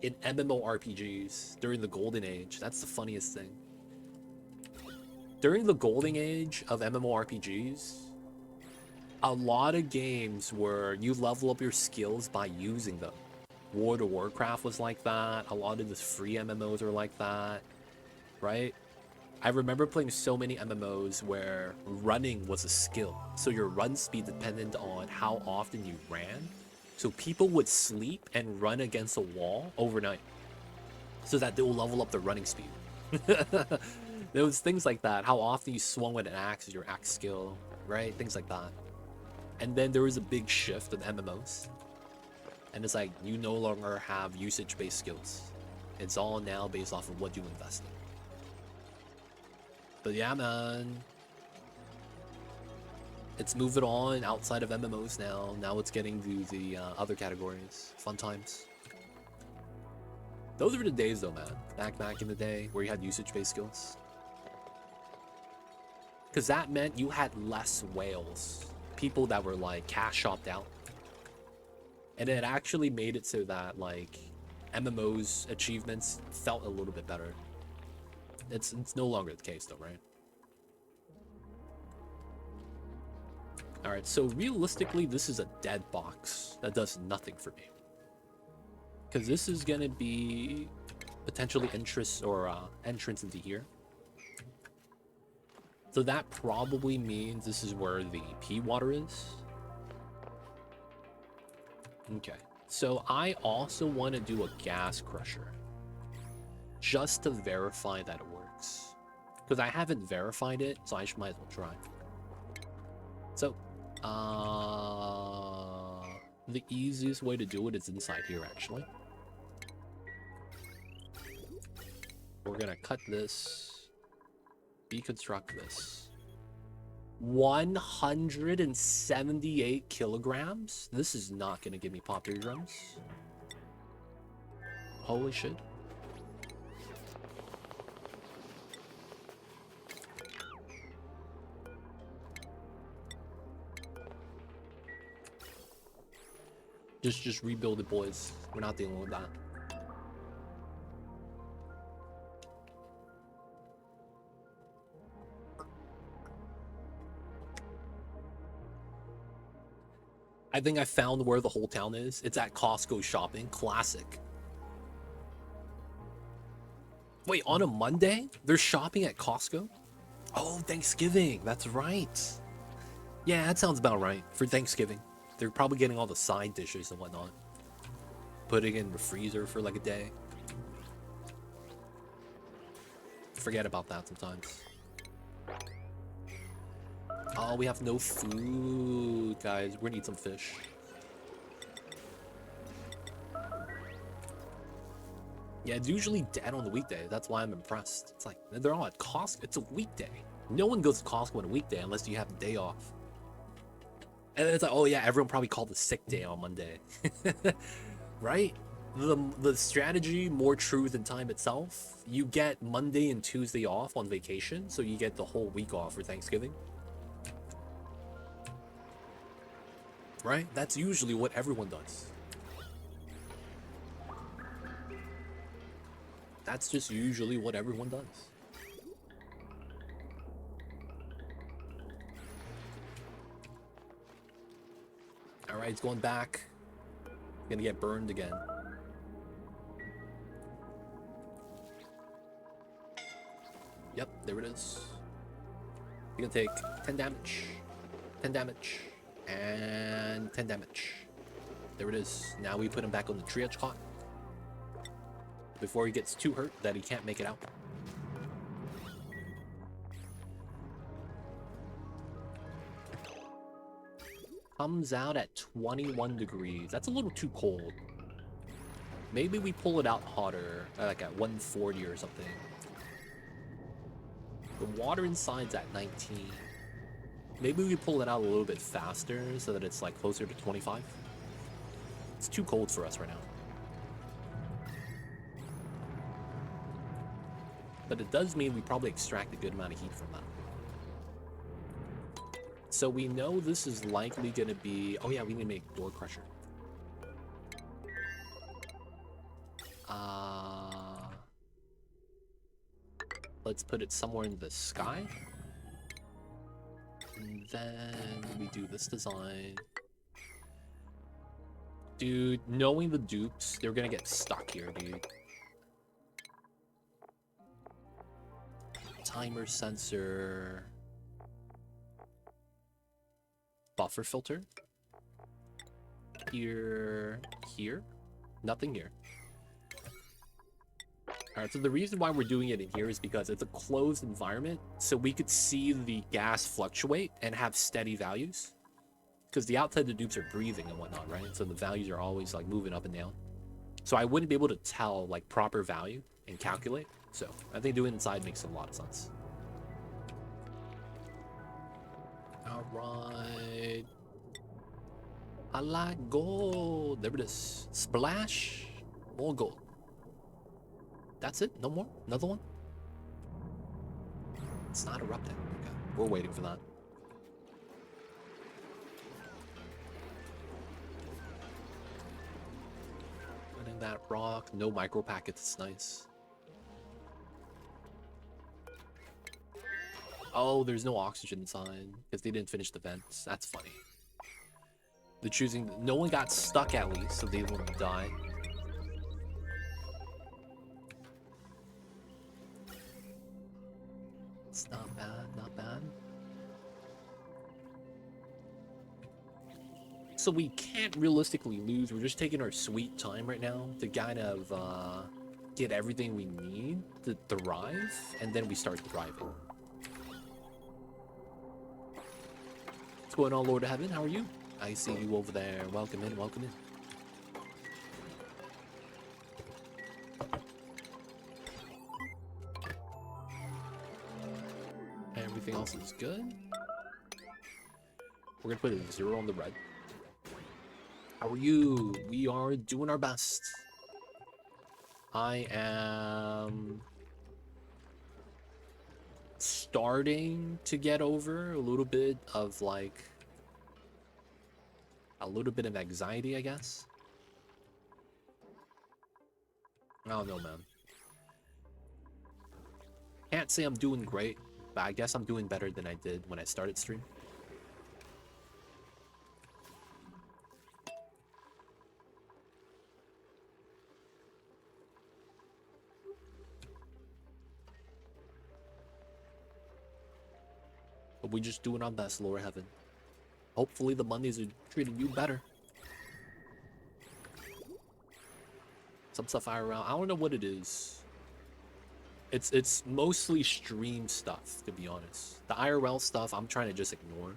in MMORPGs during the golden age. That's the funniest thing. During the golden age of MMORPGs, a lot of games where you level up your skills by using them. World of Warcraft was like that. A lot of the free MMOs are like that, right? I remember playing so many MMOs where running was a skill. So your run speed depended on how often you ran. So people would sleep and run against a wall overnight so that they will level up their running speed. There was things like that. How often you swung with an axe is your axe skill, right? Things like that. And then there was a big shift in MMOs. And it's like, you no longer have usage-based skills. It's all now based off of what you invest in. But yeah, man. It's moving on outside of MMOs now. Now it's getting to the other categories. Fun times. Those were the days though, man. Back in the day where you had usage-based skills. Because that meant you had less whales. People that were like cash shopped out. And it actually made it so that like MMOs achievements felt a little bit better. It's no longer the case though, right? Alright, so realistically this is a dead box that does nothing for me. Because this is gonna be potentially entrance into here. So that probably means this is where the pea water is. Okay, so I also want to do a gas crusher. Just to verify that it works. Because I haven't verified it, so I might as well try. So, the easiest way to do it is inside here, actually. We're gonna cut this. Deconstruct this. 178 kilograms? This is not gonna give me popular drums. Holy shit. Just rebuild it, boys. We're not dealing with that. I think I found where the whole town is. It's at Costco shopping. Classic. Wait, on a Monday? They're shopping at Costco? Oh, Thanksgiving. That's right. Yeah, that sounds about right. For Thanksgiving. They're probably getting all the side dishes and whatnot. Putting it in the freezer for like a day. Forget about that sometimes. Oh, we have no food, guys. We're gonna eat some fish. Yeah, it's usually dead on the weekday. That's why I'm impressed. It's like, they're all at Costco. It's a weekday. No one goes to Costco on a weekday unless you have a day off. And then it's like, oh yeah, everyone probably called a sick day on Monday. Right? the strategy more true than time itself. You get Monday and Tuesday off on vacation, so you get the whole week off for Thanksgiving. Right? That's usually what everyone does. That's just usually what everyone does. Alright, it's going back. Gonna get burned again. Yep, there it is. You're gonna take 10 damage, 10 damage, and 10 damage. There it is. Now we put him back on the triage cot before he gets too hurt that he can't make it out. Comes out at 21 degrees. That's a little too cold. Maybe we pull it out hotter, like at 140 or something. The water inside's at 19. Maybe we pull it out a little bit faster so that it's like closer to 25. It's too cold for us right now. But it does mean we probably extract a good amount of heat from that. So we know this is likely going to be... Oh yeah, we need to make Door Crusher. Let's put it somewhere in the sky. And then we do this design. Dude, knowing the dupes, they're going to get stuck here, dude. Timer sensor... Buffer filter. Here. Nothing here. Alright, so the reason why we're doing it in here is because it's a closed environment, so we could see the gas fluctuate and have steady values. Because the outside the dupes are breathing and whatnot, right? So the values are always like moving up and down. So I wouldn't be able to tell like proper value and calculate. So I think doing it inside makes a lot of sense. Alright. I like gold. There it is. Splash. More gold. That's it? No more? Another one? It's not erupting. Okay. We're waiting for that. Putting that rock. No micro packets. It's nice. Oh, there's no oxygen inside because they didn't finish the vents. That's funny. They're choosing... No one got stuck at least, so they won't die. It's not bad, not bad. So we can't realistically lose. We're just taking our sweet time right now to kind of get everything we need to thrive, and then we start thriving. What's going on, Lord of Heaven? How are you? I see you over there. Welcome in, welcome in. Everything else is good. We're gonna put a 0 on the red. How are you? We are doing our best. I am starting to get over a little bit of like anxiety, I guess. I don't know, man. Can't say I'm doing great, but I guess I'm doing better than I did when I started stream. But we're just doing our best, Lord of Heaven. Hopefully the Mondays are treating you better. Some stuff IRL, I don't know what it is. It's mostly stream stuff, to be honest. The IRL stuff, I'm trying to just ignore.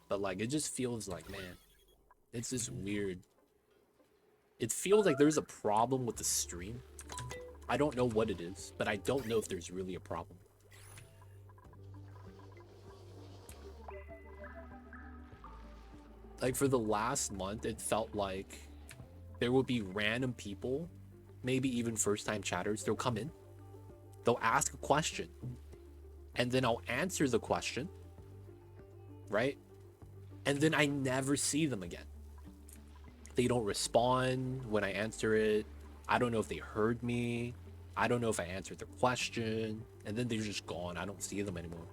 But like, it just feels like, man, it's just weird. It feels like there's a problem with the stream. I don't know what it is, but I don't know if there's really a problem. Like for the last month, it felt like there will be random people, maybe even first-time chatters. They'll come in, they'll ask a question, and then I'll answer the question, right? And then I never see them again. They don't respond when I answer it. I don't know if they heard me. I don't know if I answered their question. And then they're just gone. I don't see them anymore.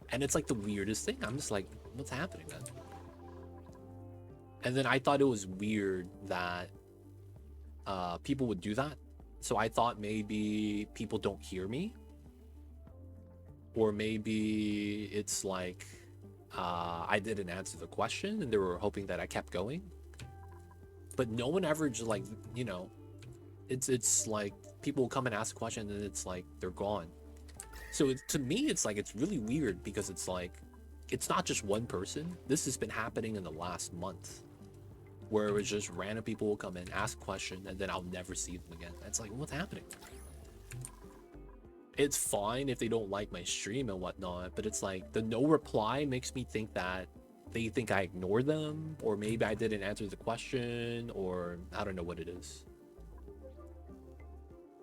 And it's like the weirdest thing. I'm just like, what's happening, man? And then I thought it was weird that people would do that. So I thought maybe people don't hear me. Or maybe it's like I didn't answer the question and they were hoping that I kept going. But no one ever just like, you know, it's like people will come and ask a question and it's like they're gone. So to me, it's like it's really weird because it's like it's not just one person. This has been happening in the last month, where it was just random people will come in, ask a question, and then I'll never see them again. It's like, what's happening? It's fine if they don't like my stream and whatnot, but it's like the no reply makes me think that they think I ignore them, or maybe I didn't answer the question, or I don't know what it is.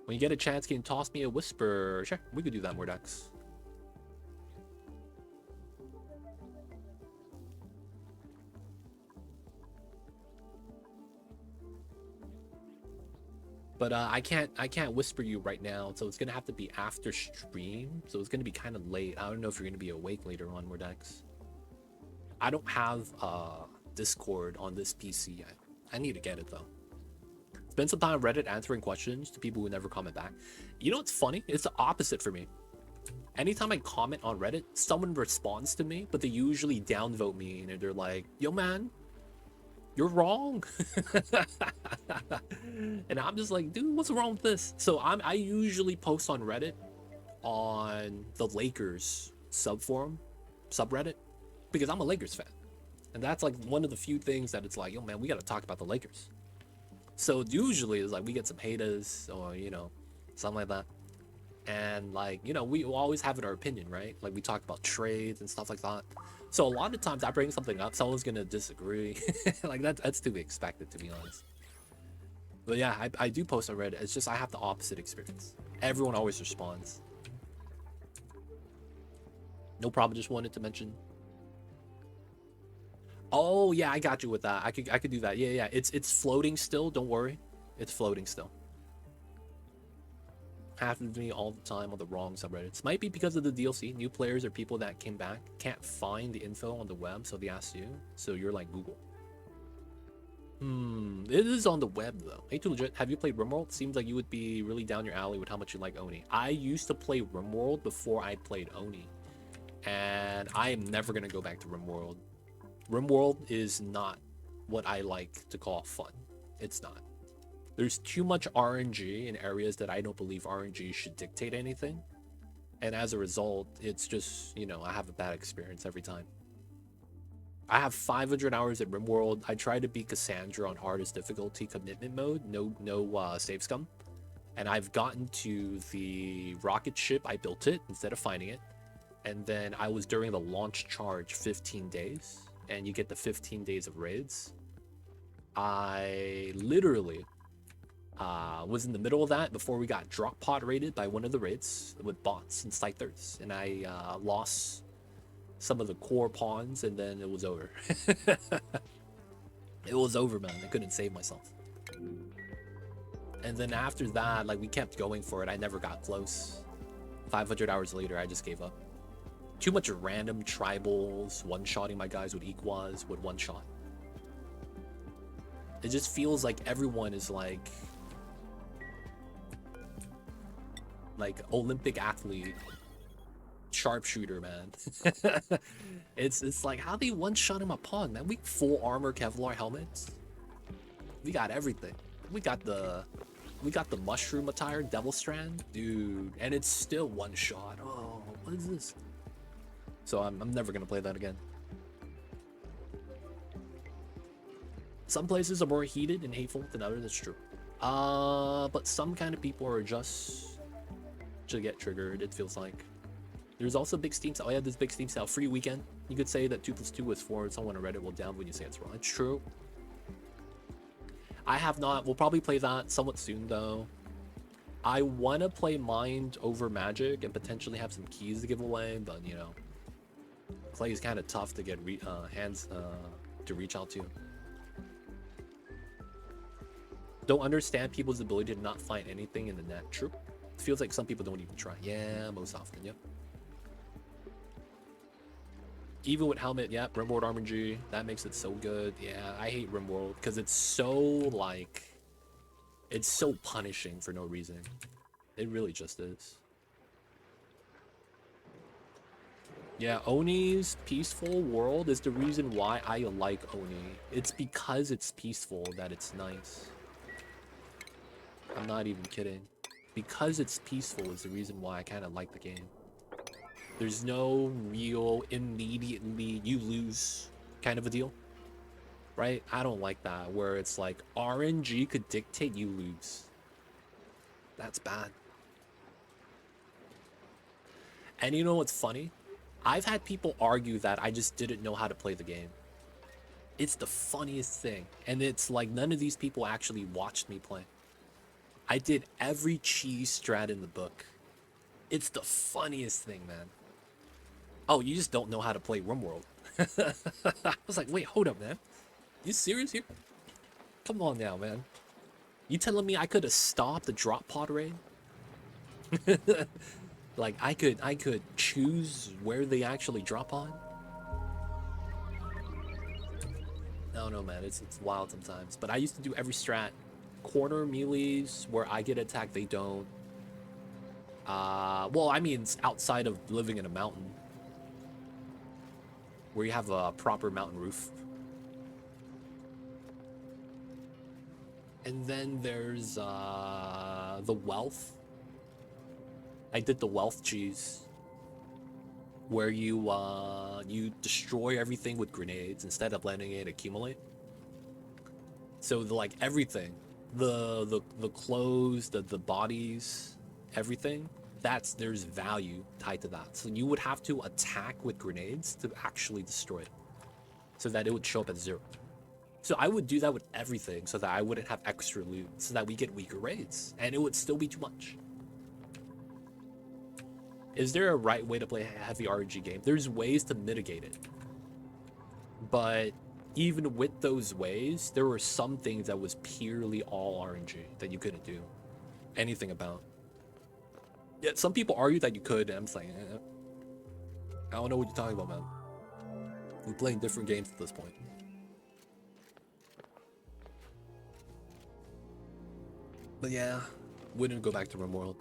When you get a chance, can you toss me a whisper? Sure, we could do that, Mordex. But I can't whisper you right now, so it's gonna have to be after stream. So it's gonna be kind of late. I don't know if you're gonna be awake later on, Mordex. I don't have Discord on this PC yet. I need to get it though. Spend some time on Reddit answering questions to people who never comment back. You know what's funny? It's the opposite for me. Anytime I comment on Reddit, someone responds to me, but they usually downvote me and they're like, yo man, you're wrong. And I'm just like, dude, what's wrong with this? So I usually post on Reddit on the Lakers subreddit, because I'm a Lakers fan. And that's like one of the few things that it's like, yo man, we gotta talk about the Lakers. So usually it's like we get some haters or, you know, something like that. And like, you know, we always have our opinion, right? Like we talk about trades and stuff like that. So a lot of times I bring something up, someone's gonna disagree. Like that's to be expected, to be honest. But yeah, I do post on Reddit. It's just I have the opposite experience. Everyone always responds. No problem, just wanted to mention. Oh yeah, I got you with that. I could do that. Yeah. It's floating still. Don't worry, it's floating still. Happens to me all the time on the wrong subreddits. Might be because of the DLC. New players or people that came back can't find the info on the web, so they ask you. So you're like Google. It is on the web though. Hey, too legit. Have you played RimWorld? Seems like you would be really down your alley with how much you like Oni. I used to play RimWorld before I played Oni, and I am never gonna go back to RimWorld. RimWorld is not what I like to call fun. It's not. There's too much RNG in areas that I don't believe RNG should dictate anything. And as a result, it's just, you know, I have a bad experience every time. I have 500 hours at RimWorld. I try to beat Cassandra on hardest difficulty commitment mode. No save scum. And I've gotten to the rocket ship. I built it instead of finding it. And then I was during the launch charge 15 days. And you get the 15 days of raids. I literally was in the middle of that before we got drop pod raided by one of the raids with bots and scythers, and I lost some of the core pawns, and then it was over. It was over, man. I couldn't save myself. And then after that, like, we kept going for it. I never got close. 500 hours later, I just gave up. Too much random tribals one-shotting my guys with Equaz with one shot. It just feels like everyone is like Olympic athlete, sharpshooter, man. It's like, how they one-shot him a pawn, man? We full armor Kevlar helmets. We got everything. We got the mushroom attire, Devil Strand, dude, and it's still one shot. Oh, what is this? So I'm never gonna play that again. Some places are more heated and hateful than others. That's true. But some kind of people are just to get triggered. It feels like. There's also big Steam sale. Oh yeah, this big Steam sale free weekend. You could say that 2 + 2 is 4. Someone on Reddit will down when you say it's wrong. It's true. I have not. We'll probably play that somewhat soon, though. I want to play Mind over Magic and potentially have some keys to give away, but, you know, Clay is kind of tough to get hands to reach out to. Don't understand people's ability to not find anything in the net. True. It feels like some people don't even try. Yeah, most often, yep. Even with Helmet, yeah, Rimworld RNG, that makes it so good. Yeah, I hate Rimworld because it's so, like, it's so punishing for no reason. It really just is. Yeah, Oni's peaceful world is the reason why I like Oni. It's because it's peaceful that it's nice. I'm not even kidding. Because it's peaceful is the reason why I kind of like the game. There's no real immediately you lose kind of a deal. Right? I don't like that, where it's like RNG could dictate you lose. That's bad. And you know what's funny? I've had people argue that I just didn't know how to play the game. It's the funniest thing. And it's like none of these people actually watched me play. I did every cheese strat in the book. It's the funniest thing, man. Oh, you just don't know how to play RimWorld. I was like, wait, hold up, man. You serious here? Come on now, man. You telling me I could have stopped the drop pod raid? Like I could choose where they actually drop on? I don't know, man. It's wild sometimes. But I used to do every strat. Corner melees where I get attacked, they don't. Well, I mean, it's outside of living in a mountain where you have a proper mountain roof. And then there's the wealth. I did the wealth cheese, where you destroy everything with grenades instead of letting it accumulate. So like everything, the clothes, the bodies, everything, there's value tied to that. So you would have to attack with grenades to actually destroy it, so that it would show up at 0. So I would do that with everything so that I wouldn't have extra loot, so that we get weaker raids, and it would still be too much. Is there a right way to play a heavy RNG game? There's ways to mitigate it. But even with those ways, there were some things that was purely all RNG that you couldn't do anything about. Yeah, some people argue that you could, and I'm just like, I don't know what you're talking about, man. We're playing different games at this point. But yeah, wouldn't go back to RimWorld.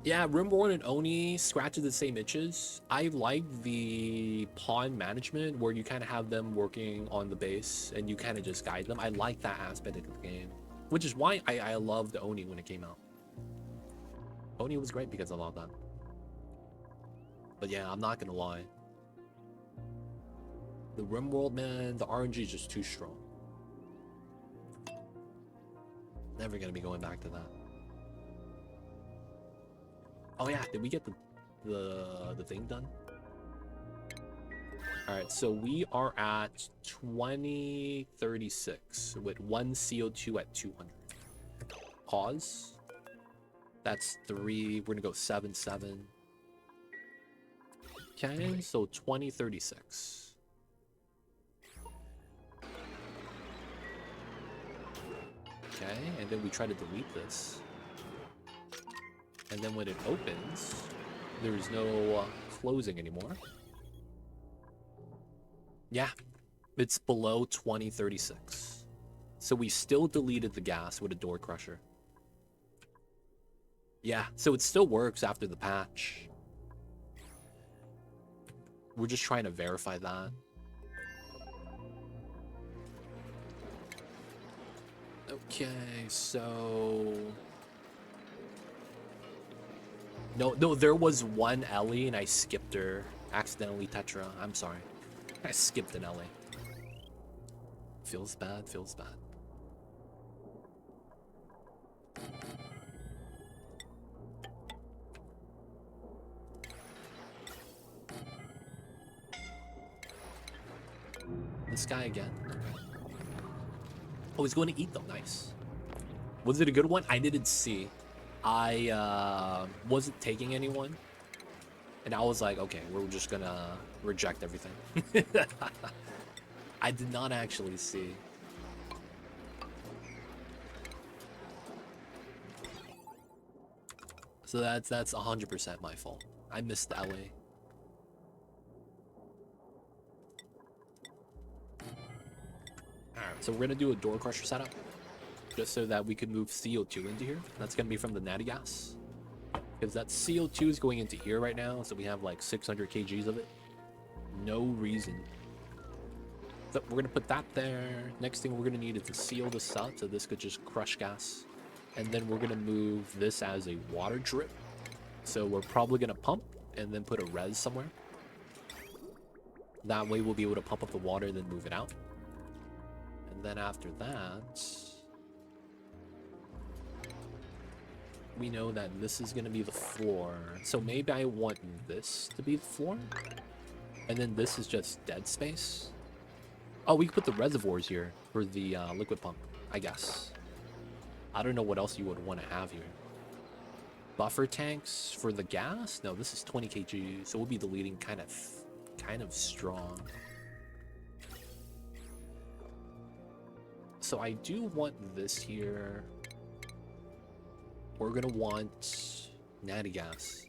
Yeah, RimWorld and Oni scratches the same itches. I like the pawn management where you kind of have them working on the base and you kind of just guide them. I like that aspect of the game, which is why I loved Oni when it came out. Oni was great because of all that. But yeah, I'm not gonna lie. The RimWorld, man, the RNG is just too strong. Never gonna be going back to that. Oh yeah, did we get the thing done? All right, so we are at 2036 with 1 CO2 at 200. Pause. That's 3. We're gonna go 7, 7. Okay, so 2036. Okay, and then we try to delete this. And then when it opens, there's no closing anymore. Yeah, it's below 2036. So we still deleted the gas with a door crusher. Yeah, so it still works after the patch. We're just trying to verify that. Okay, so... No, there was one Ellie and I skipped her. Accidentally Tetra. I'm sorry. I skipped an Ellie. Feels bad, feels bad. This guy again. Okay. Oh, he's going to eat though. Nice. Was it a good one? I didn't see. I wasn't taking anyone. And I was like, okay, we're just gonna reject everything. I did not actually see. So that's 100% my fault. I missed the LA. Alright, so we're gonna do a door crusher setup. Just so that we can move CO2 into here. That's gonna be from the natty gas. Because that CO2 is going into here right now, so we have like 600 kgs of it. No reason. So we're gonna put that there. Next thing we're gonna need is to seal this up, so this could just crush gas. And then we're gonna move this as a water drip. So we're probably gonna pump and then put a res somewhere. That way we'll be able to pump up the water and then move it out. And then after that, we know that this is gonna be the floor. So maybe I want this to be the floor. And then this is just dead space. Oh, we could put the reservoirs here for the liquid pump, I guess. I don't know what else you would want to have here. Buffer tanks for the gas? No, this is 20 kg, so we'll be deleting kind of strong. So I do want this here. We're gonna want natty gas.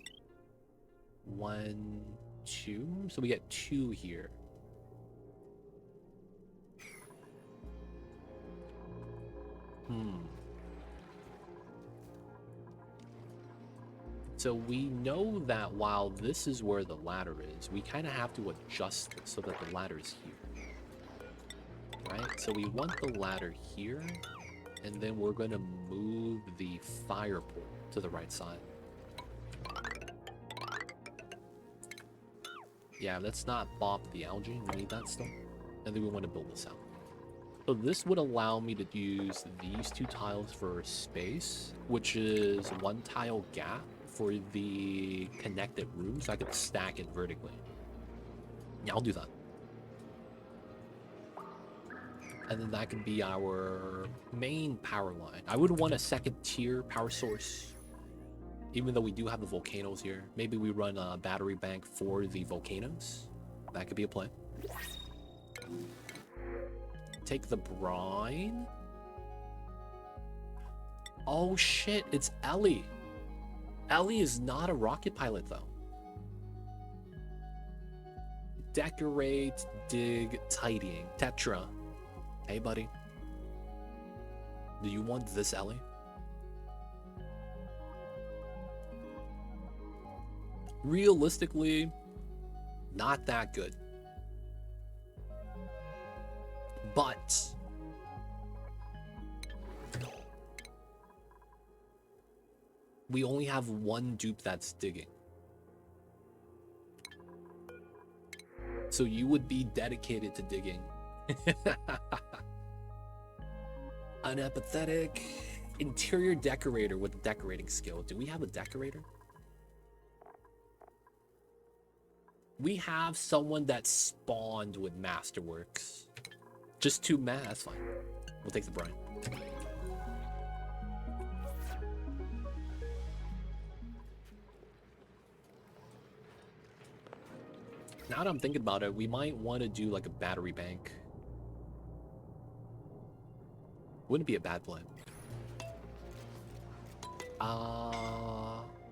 1, 2. So we get 2 here. So we know that while this is where the ladder is, we kind of have to adjust it so that the ladder is here. Right? So we want the ladder here, and then we're going to move the fire pole to the right side. Yeah, let's not bop the algae. We need that still. And then we want to build this out. So this would allow me to use these 2 tiles for space, which is 1 tile gap for the connected room, so I could stack it vertically. Yeah, I'll do that. And then that could be our main power line. I would want a 2nd tier power source, even though we do have the volcanoes here. Maybe we run a battery bank for the volcanoes. That could be a plan. Take the brine. Oh shit, it's Ellie. Ellie is not a rocket pilot though. Decorate, dig, tidying. Tetra. Hey buddy. Do you want this, Ellie? Realistically, not that good. But we only have 1 dupe that's digging. So you would be dedicated to digging. Unempathetic. Interior decorator with a decorating skill. Do we have a decorator? We have someone that spawned with Masterworks. Just 2 math, that's fine. We'll take the brine. Now that I'm thinking about it, we might want to do like a battery bank. Wouldn't be a bad plan.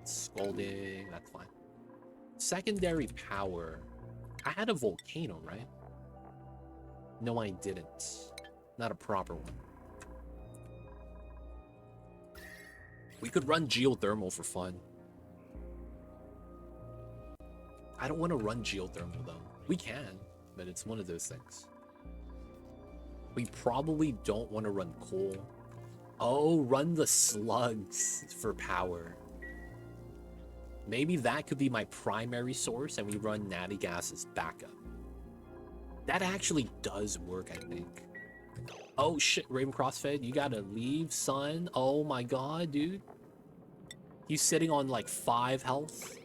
Scalding, that's fine. Secondary power. I had a volcano, right? No, I didn't. Not a proper one. We could run geothermal for fun. I don't want to run geothermal though. We can, but it's one of those things. We probably don't want to run coal. Oh, run the slugs for power. Maybe that could be my primary source and we run natty gas as backup. That actually does work, I think. Oh shit, Raven Crossfed, you gotta leave, son. Oh my god, dude. He's sitting on like 5 health.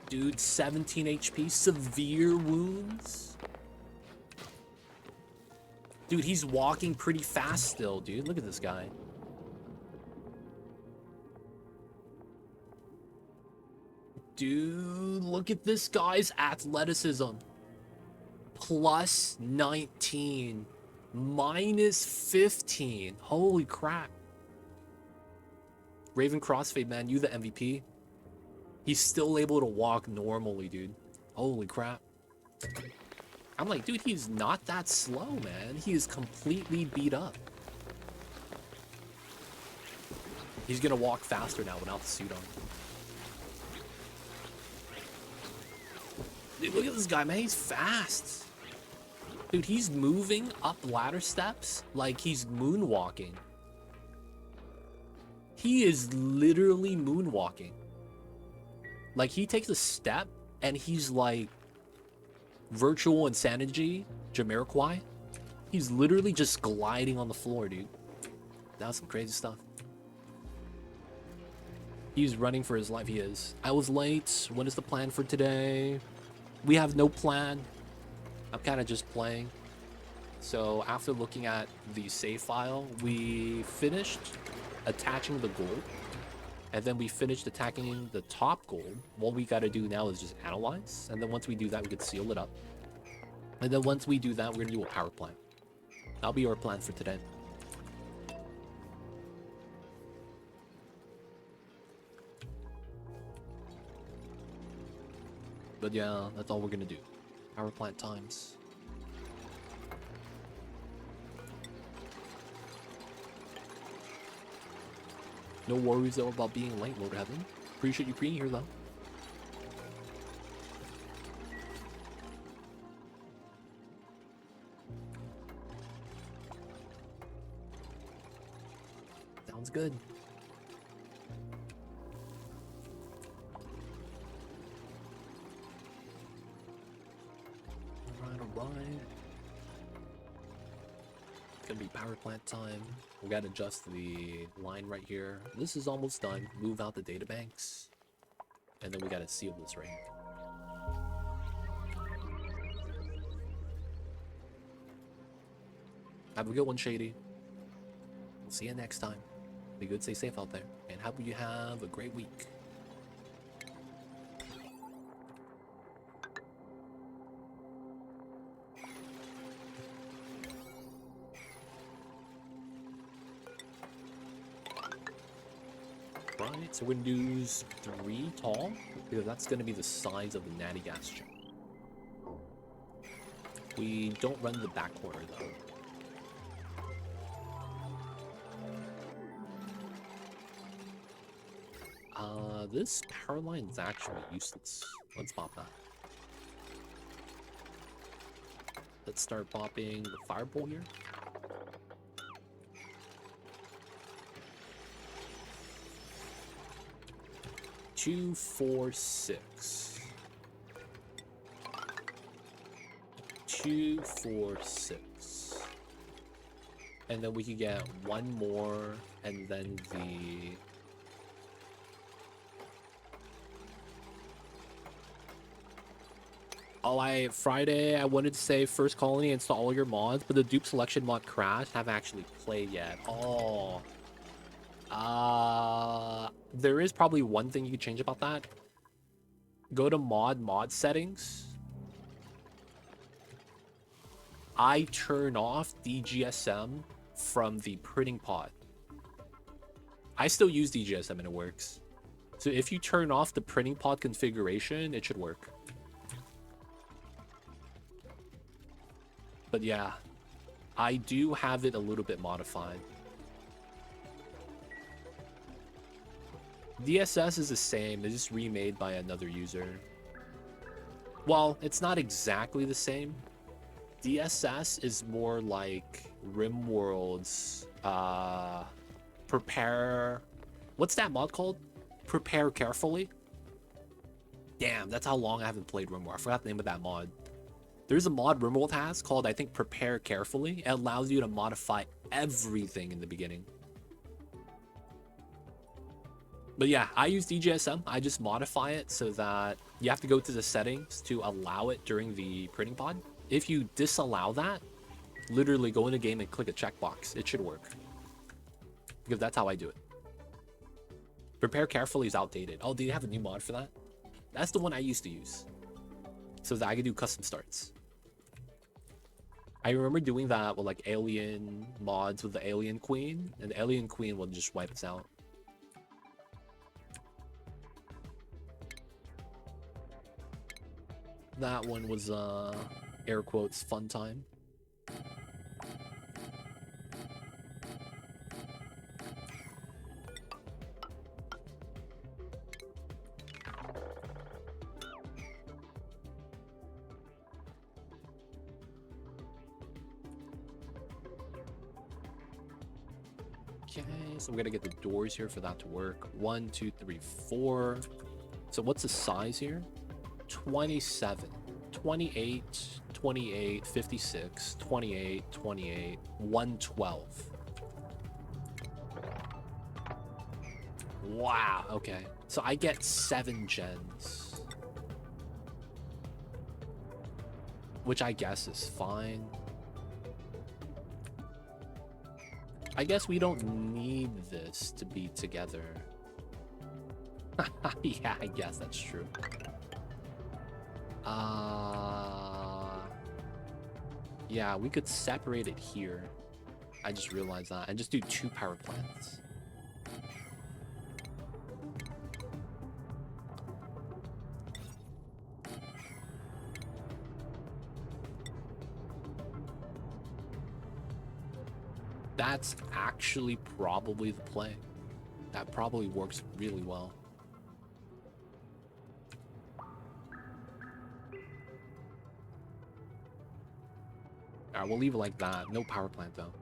Dude, 17 HP, severe wounds. Dude, he's walking pretty fast still, dude. Look at this guy. Dude, look at this guy's athleticism. Plus 19. Minus 15. Holy crap. Raven Crossfade, man, you the MVP. He's still able to walk normally, dude. Holy crap. I'm like, dude, he's not that slow, man. He is completely beat up. He's gonna walk faster now without the suit on. Dude, look at this guy, man. He's fast. Dude, he's moving up ladder steps like he's moonwalking. He is literally moonwalking. Like, he takes a step and he's like Virtual Insanity, Jamiroquai. He's literally just gliding on the floor, dude. That's some crazy stuff. He's running for his life. He is. I was late. What is the plan for today? We have no plan. I'm kind of just playing. So after looking at the save file, we finished attaching the gold. And then we finished attacking the top gold. What we got to do now is just analyze. And then once we do that, we can seal it up. And then once we do that, we're going to do a power plant. That'll be our plan for today. But yeah, that's all we're going to do. Power plant times. No worries though about being late, Lord Heaven. Appreciate you being here though. Sounds good. Alright. It's gonna be power plant time. We gotta adjust the line right here. This is almost done. Move out the data banks. And then we gotta seal this right here. Have a good one, Shady. We'll see you next time. Be good, stay safe out there. And hope you have a great week. Right, so we're gonna use 3 tall, because that's gonna be the size of the natty gas chip. We don't run the back corner though. This power line is actually useless. Let's pop that. Let's start popping the fireball here. Two, 4, 6. 2, 4, 6. And then we can get one more, and then the... Friday, I wanted to say first colony, install all your mods, but the dupe selection mod crashed. Haven't actually played yet. Oh. There is probably one thing you could change about that. Go to mod settings. I turn off DGSM from the printing pod. I still use DGSM and it works. So if you turn off the printing pod configuration, it should work. But yeah, I do have it a little bit modified. DSS is the same, it's just remade by another user. Well, it's not exactly the same. DSS is more like RimWorld's prepare... What's that mod called? Prepare Carefully? Damn, that's how long I haven't played RimWorld. I forgot the name of that mod. There's a mod RimWorld has called, I think, Prepare Carefully. It allows you to modify everything in the beginning. But yeah, I use DGSM. I just modify it so that you have to go to the settings to allow it during the printing pod. If you disallow that, Literally go in a game and click a checkbox. It should work. Because that's how I do it. Prepare carefully is outdated. Oh, do you have a new mod for that? That's the one I used to use. So that I could do custom starts. I remember doing that with like alien mods with the alien queen. And the alien queen will just wipe us out. That one was air quotes fun time. Okay, so we're gonna get the doors here for that to work. 1, 2, 3, 4. So what's the size here? 27, 28, 28, 56, 28, 28, 112. Wow, okay. So I get 7 gens. Which I guess is fine. I guess we don't need this to be together. Yeah, I guess that's true. Yeah, we could separate it here. I just realized that. And just do 2 power plants. That's actually probably the play. That probably works really well. Alright, we'll leave it like that. No power plant though.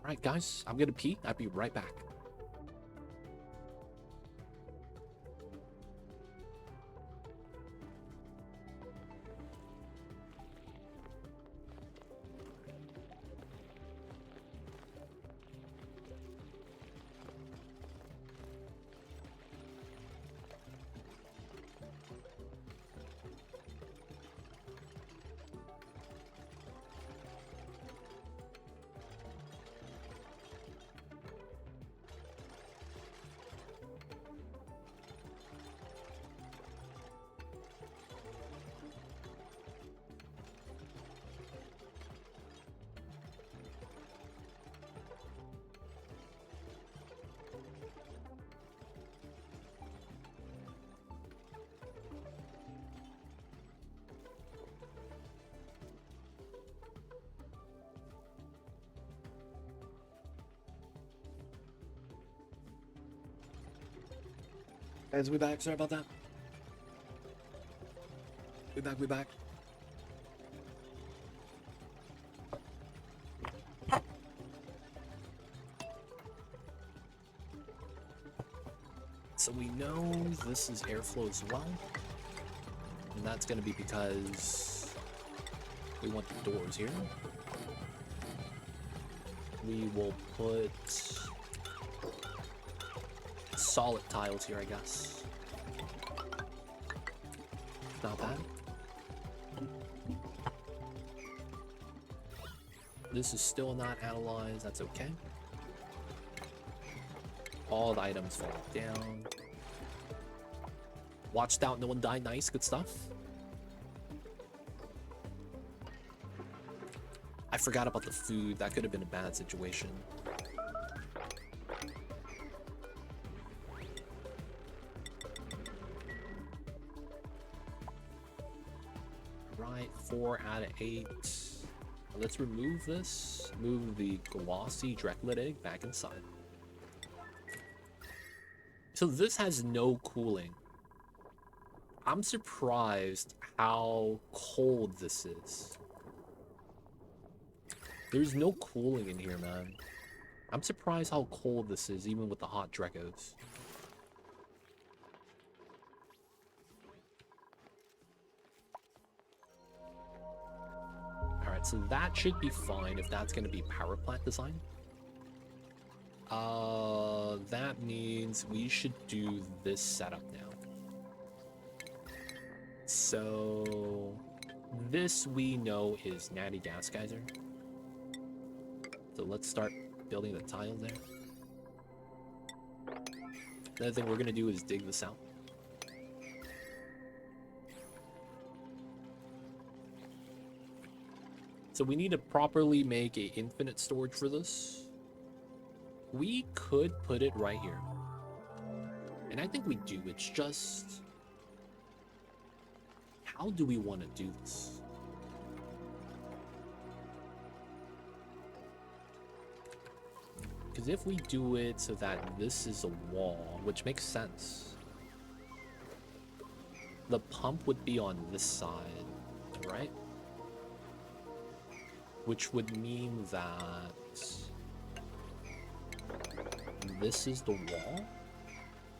Alright guys, I'm gonna pee. I'll be right back. Guys, we back. Sorry about that. We back. So we know this is airflow as well. And that's going to be because we want the doors here. We will put solid tiles here, I guess. Not bad. This is still not analyzed, that's okay. All the items fall down. Watched out, no one died, nice, good stuff. I forgot about the food, that could have been a bad situation. Right, 4 out of 8. Let's remove this. Move the glossy Dreklet egg back inside. So this has no cooling. I'm surprised how cold this is. There's no cooling in here, man. I'm surprised how cold this is, even with the hot Drekos. Alright, so that should be fine if that's going to be power plant design. That means we should do this setup now. So This we know is Natty Gas Geyser. So let's start building the tiles there. Another thing we're gonna do is dig this out. So we need to properly make a infinite storage for this. We could put it right here. And I think we do. It's just... how do we want to do this? Because if we do it so that this is a wall, which makes sense. The pump would be on this side, right? Which would mean that this is the wall.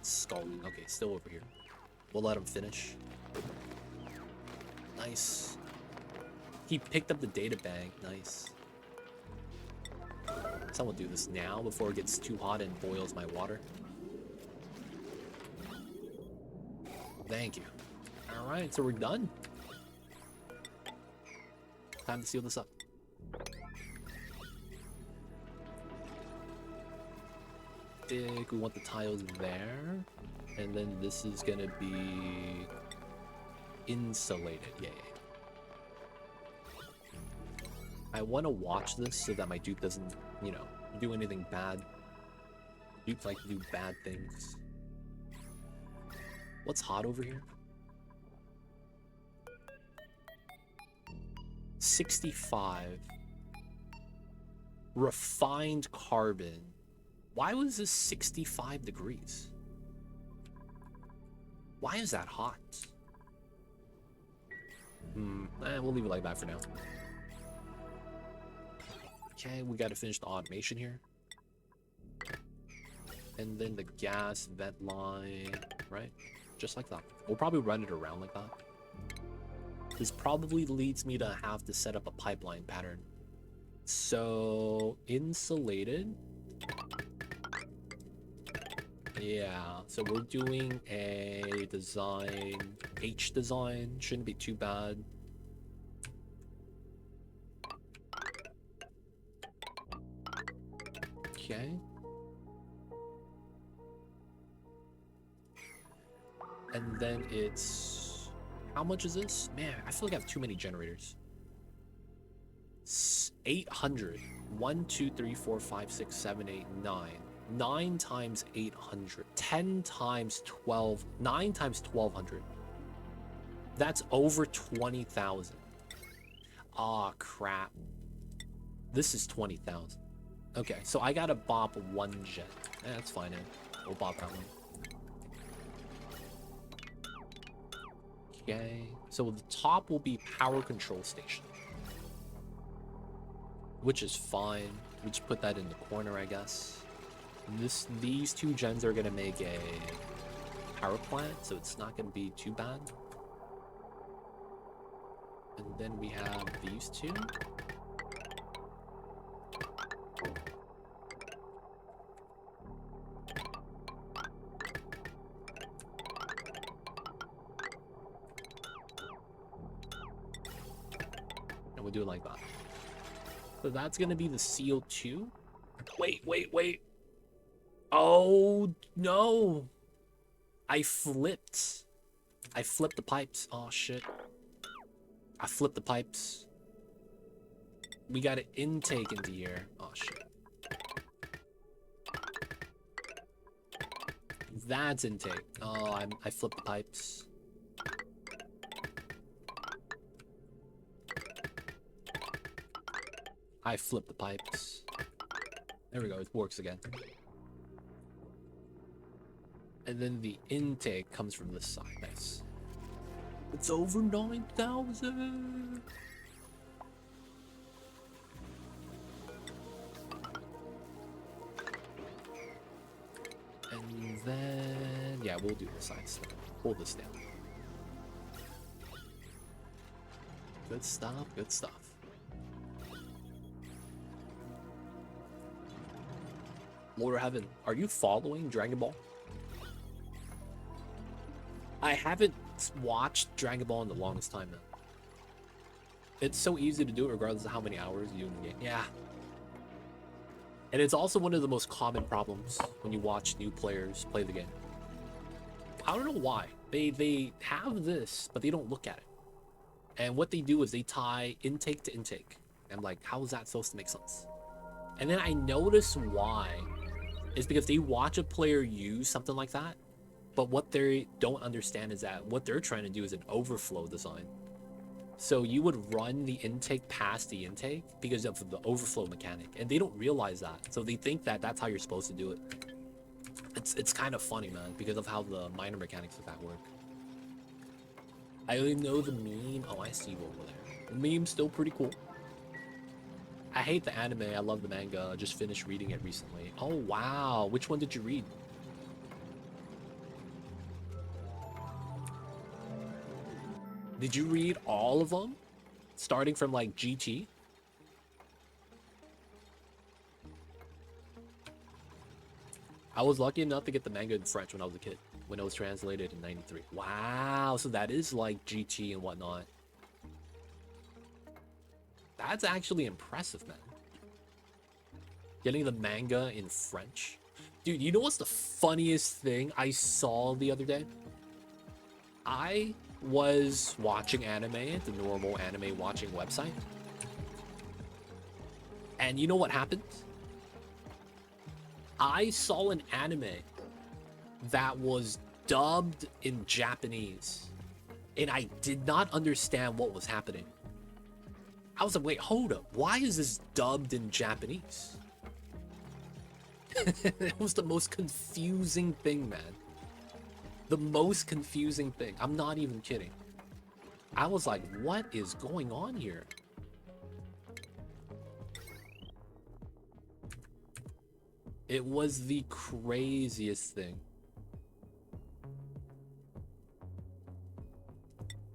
Sculling. Okay, still over here. We'll let him finish. Nice. He picked up the data bank. Nice. So we'll do this now before it gets too hot and boils my water. Thank you. Alright, so we're done. Time to seal this up. We want the tiles there, and then this is gonna be insulated. Yay. I want to watch this so that my dupe doesn't, you know, do anything bad. Dupes like to do bad things. What's hot over here? 65. Refined carbon. Why was this 65 degrees? Why is that hot? We'll leave it like that for now. Okay, we gotta finish the automation here. And then the gas vent line, right? Just like that. We'll probably run it around like that. This probably leads me to have to set up a pipeline pattern. So, insulated. Yeah, so we're doing a design, H design, shouldn't be too bad. Okay. And then it's, how much is this? Man, I feel like I have too many generators. 800. 1, 2, 3, 4, 5, 6, 7, 8, 9. 9 times 800. 10 times 12. 9 times 1200. That's over 20,000. Aw, crap. This is 20,000. Okay, so I gotta bop one gen. That's fine, we'll bop that one. Okay, so the top will be power control station. Which is fine. We just put that in the corner, I guess. These two gens are gonna make a power plant, so it's not gonna be too bad. And then we have these two. And we'll do it like that. So that's gonna be the CO2. Wait. Oh, no. I flipped the pipes. Oh, shit. I flipped the pipes. We got an intake into here. Oh, shit. That's intake. Oh, I flipped the pipes. I flipped the pipes. There we go, it works again. And then the intake comes from this side. Nice. It's over 9,000. And then, yeah, we'll do the side stuff. Pull this down. Good stuff, good stuff. Lord of Heaven, are you following Dragon Ball? I haven't watched Dragon Ball in the longest time now. It's so easy to do it regardless of how many hours you in the game. Yeah. And it's also one of the most common problems when you watch new players play the game. I don't know why. They have this, but they don't look at it. And what they do is they tie intake to intake. I'm like, how is that supposed to make sense? And then I notice why is because they watch a player use something like that, but what they don't understand is that what they're trying to do is an overflow design. So you would run the intake past the intake because of the overflow mechanic, and they don't realize that. So they think that that's how you're supposed to do it. It's kind of funny, man, because of how the minor mechanics of that work. I only know the meme. Oh, I see over there. The meme's still pretty cool. I hate the anime. I love the manga. I just finished reading it recently. Oh, wow. Which one did you read? Did you read all of them? Starting from, like, GT? I was lucky enough to get the manga in French when I was a kid, when it was translated in '93. Wow, so that is like GT and whatnot. That's actually impressive, man. Getting the manga in French. Dude, you know what's the funniest thing I saw the other day? I was watching anime at the normal anime watching website. And you know what happened? I saw an anime that was dubbed in Japanese, and I did not understand what was happening. I was like, wait, hold up. Why is this dubbed in Japanese? It was the most confusing thing, man. The most confusing thing. I'm not even kidding. I was like, what is going on here? It was the craziest thing.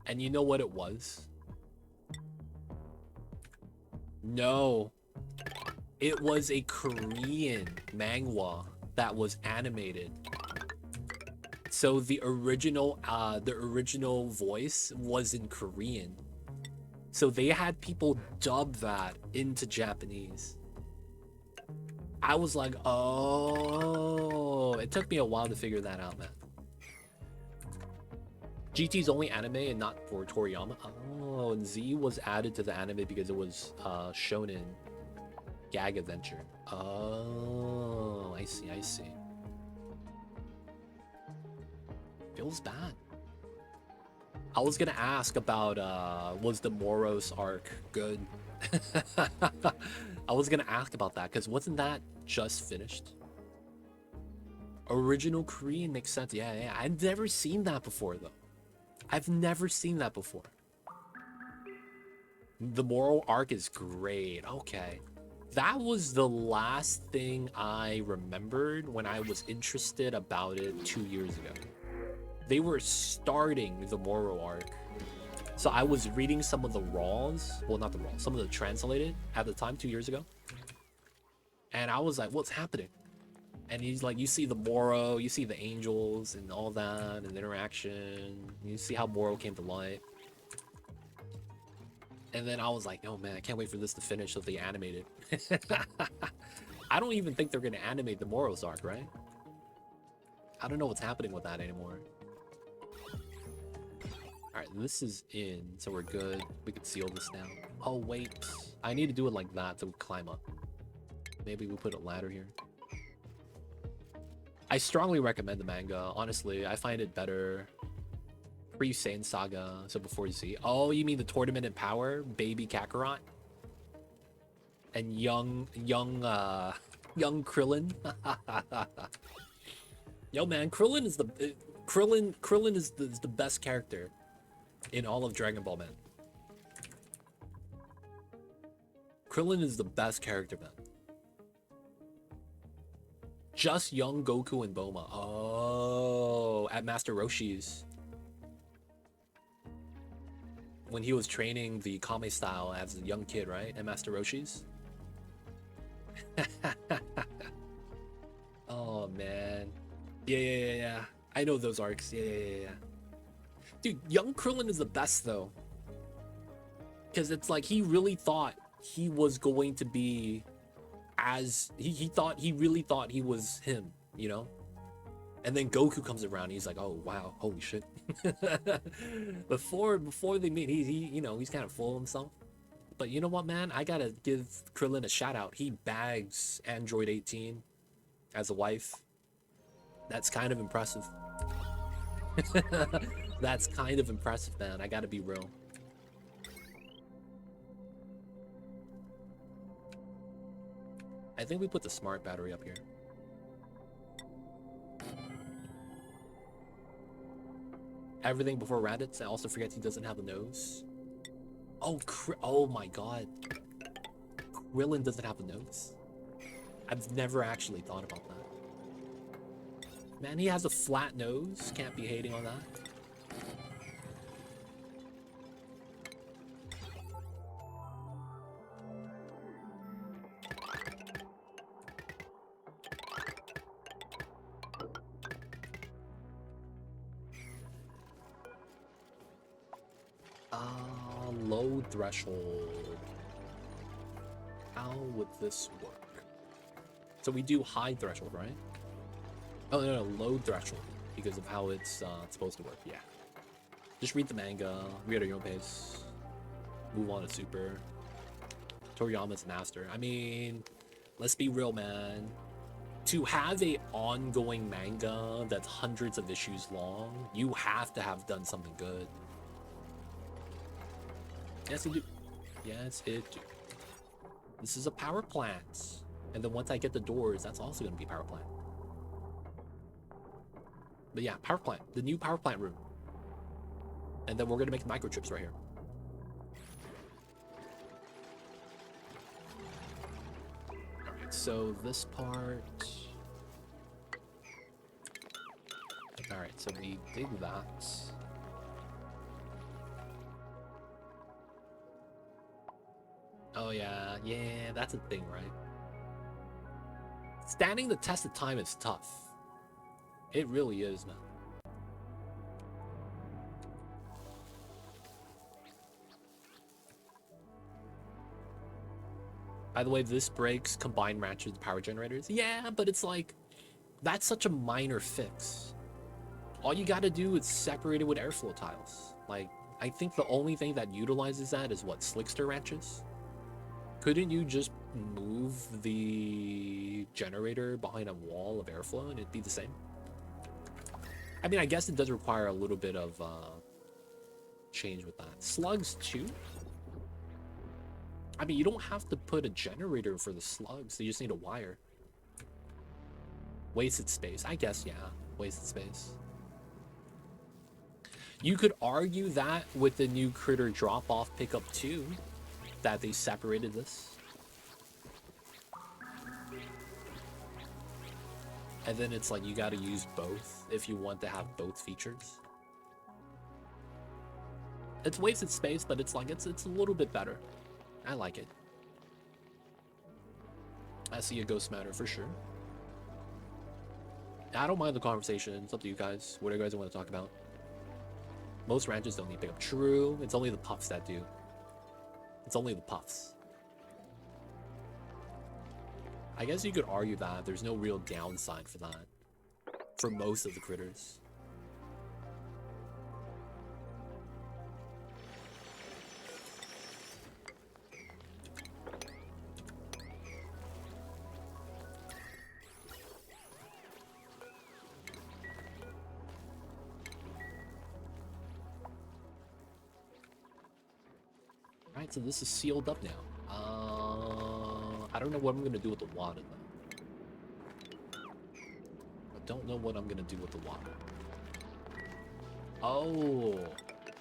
And you know what it was? No. It was a Korean manhwa that was animated. So the original voice was in Korean. So they had people dub that into Japanese. I was like, oh, it took me a while to figure that out, man. GT's only anime and not for Toriyama. Oh, and Z was added to the anime because it was shonen gag adventure. Oh, I see, I see. Feels bad. I was gonna ask about was the Moros arc good? I was gonna ask about that because wasn't that just finished? Original Korean makes sense. Yeah, yeah. I've never seen that before though. I've never seen that before. The Moro arc is great. Okay. That was the last thing I remembered when I was interested about it 2 years ago. They were starting the Moro arc. So I was reading some of the raws. Well, not the raws. Some of the translated at the time 2 years ago. And I was like, what's happening? And he's like, you see the Moro, you see the angels and all that, and the interaction. You see how Moro came to light. And then I was like, oh man, I can't wait for this to finish so they animate it. I don't even think they're going to animate the Moros arc, right? I don't know what's happening with that anymore. Alright, this is in, so we're good. We can seal this now. Oh, wait. I need to do it like that to climb up. Maybe we put a ladder here. I strongly recommend the manga. Honestly, I find it better pre-Saiyan Saga, so before Z. Oh, you mean the Tournament in Power? Baby Kakarot? And young Krillin? Yo, man, Krillin is the best character in all of Dragon Ball, man. Krillin is the best character, man. Just young Goku and Bulma. Oh, at Master Roshi's. When he was training the Kame style as a young kid, right? At Master Roshi's. Oh, man. Yeah. I know those arcs. Yeah. Dude, young Krillin is the best, though. Because it's like he really thought he was going to be as he really thought he was him, you know? And then Goku comes around, he's like, oh wow, holy shit. before they meet, he you know, he's kind of full of himself. But you know what, man? I gotta give Krillin a shout out. He bags Android 18 as a wife. That's kind of impressive. That's kind of impressive, man. I gotta be real. I think we put the smart battery up here. Everything before Raditz. I also forget he doesn't have a nose. Oh, oh my god. Krillin doesn't have a nose. I've never actually thought about that. Man, he has a flat nose. Can't be hating on that. Load threshold. How would this work? So we do high threshold, right? Oh no, load threshold because of how it's supposed to work. Yeah. Just read the manga, read at your own pace, move on to Super. Toriyama's master. I mean, let's be real, man. To have a ongoing manga that's hundreds of issues long, you have to have done something good. Yes, it do. Yes, it do. This is a power plant. And then once I get the doors, that's also going to be power plant. But yeah, power plant. The new power plant room. And then we're going to make microchips right here. Alright, so this part... Alright, so we dig that. Oh yeah, that's a thing, right? Standing the test of time is tough. It really is, man. By the way, this breaks combined match with power generators. Yeah, but it's like, that's such a minor fix. All you gotta do is separate it with airflow tiles. Like, I think the only thing that utilizes that is what, Slickster wrenches? Couldn't you just move the generator behind a wall of airflow and it'd be the same? I mean, I guess it does require a little bit of change with that. Slugs too? I mean, you don't have to put a generator for the slugs. You just need a wire. Wasted space. I guess, yeah. Wasted space. You could argue that with the new critter drop-off pickup too, that they separated this. And then it's like you gotta use both if you want to have both features. It's wasted space, but it's like it's a little bit better. I like it. I see a ghost matter for sure. I don't mind the conversation. It's up to you guys. What do you guys want to talk about? Most ranches don't need pickup. True. It's only the puffs that do. It's only the puffs. I guess you could argue that there's no real downside for that. For most of the critters. Alright, so this is sealed up now. I don't know what I'm gonna do with the water though. I don't know what I'm gonna do with the water. Oh,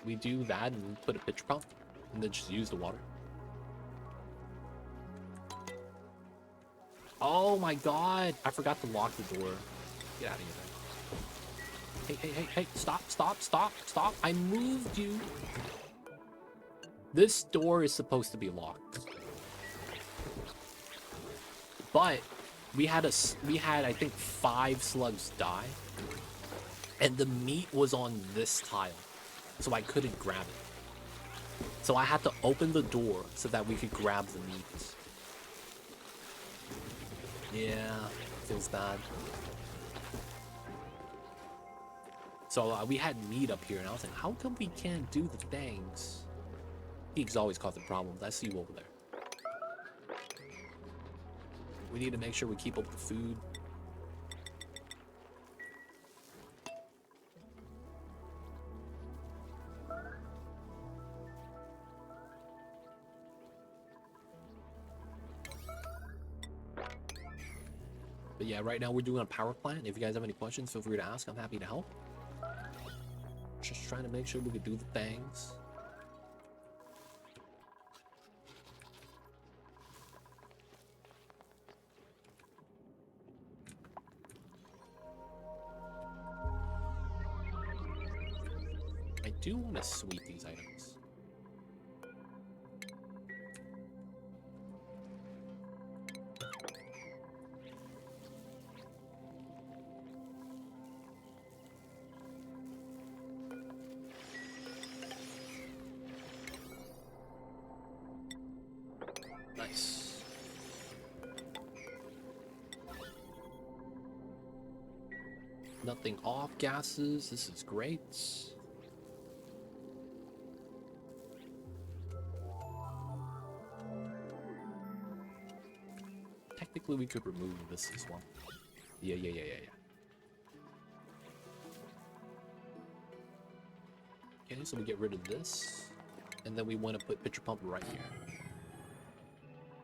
we do that and put a pitch pump and then just use the water. Oh my god, I forgot to lock the door. Get out of here. Hey, stop. I moved you. This door is supposed to be locked. But we had I think 5 slugs die. And the meat was on this tile. So I couldn't grab it. So I had to open the door so that we could grab the meat. Yeah, feels bad. So we had meat up here, and I was like, how come we can't do the things? He's always causing problems. I see you over there. We need to make sure we keep up with the food. But yeah, right now we're doing a power plant. If you guys have any questions, feel free to ask. I'm happy to help. Just trying to make sure we can do the things. I do want to sweep these items. Nice. Nothing off gases. This is great. Technically, we could remove this as well. Yeah. Okay, so we get rid of this. And then we want to put pitcher pump right here.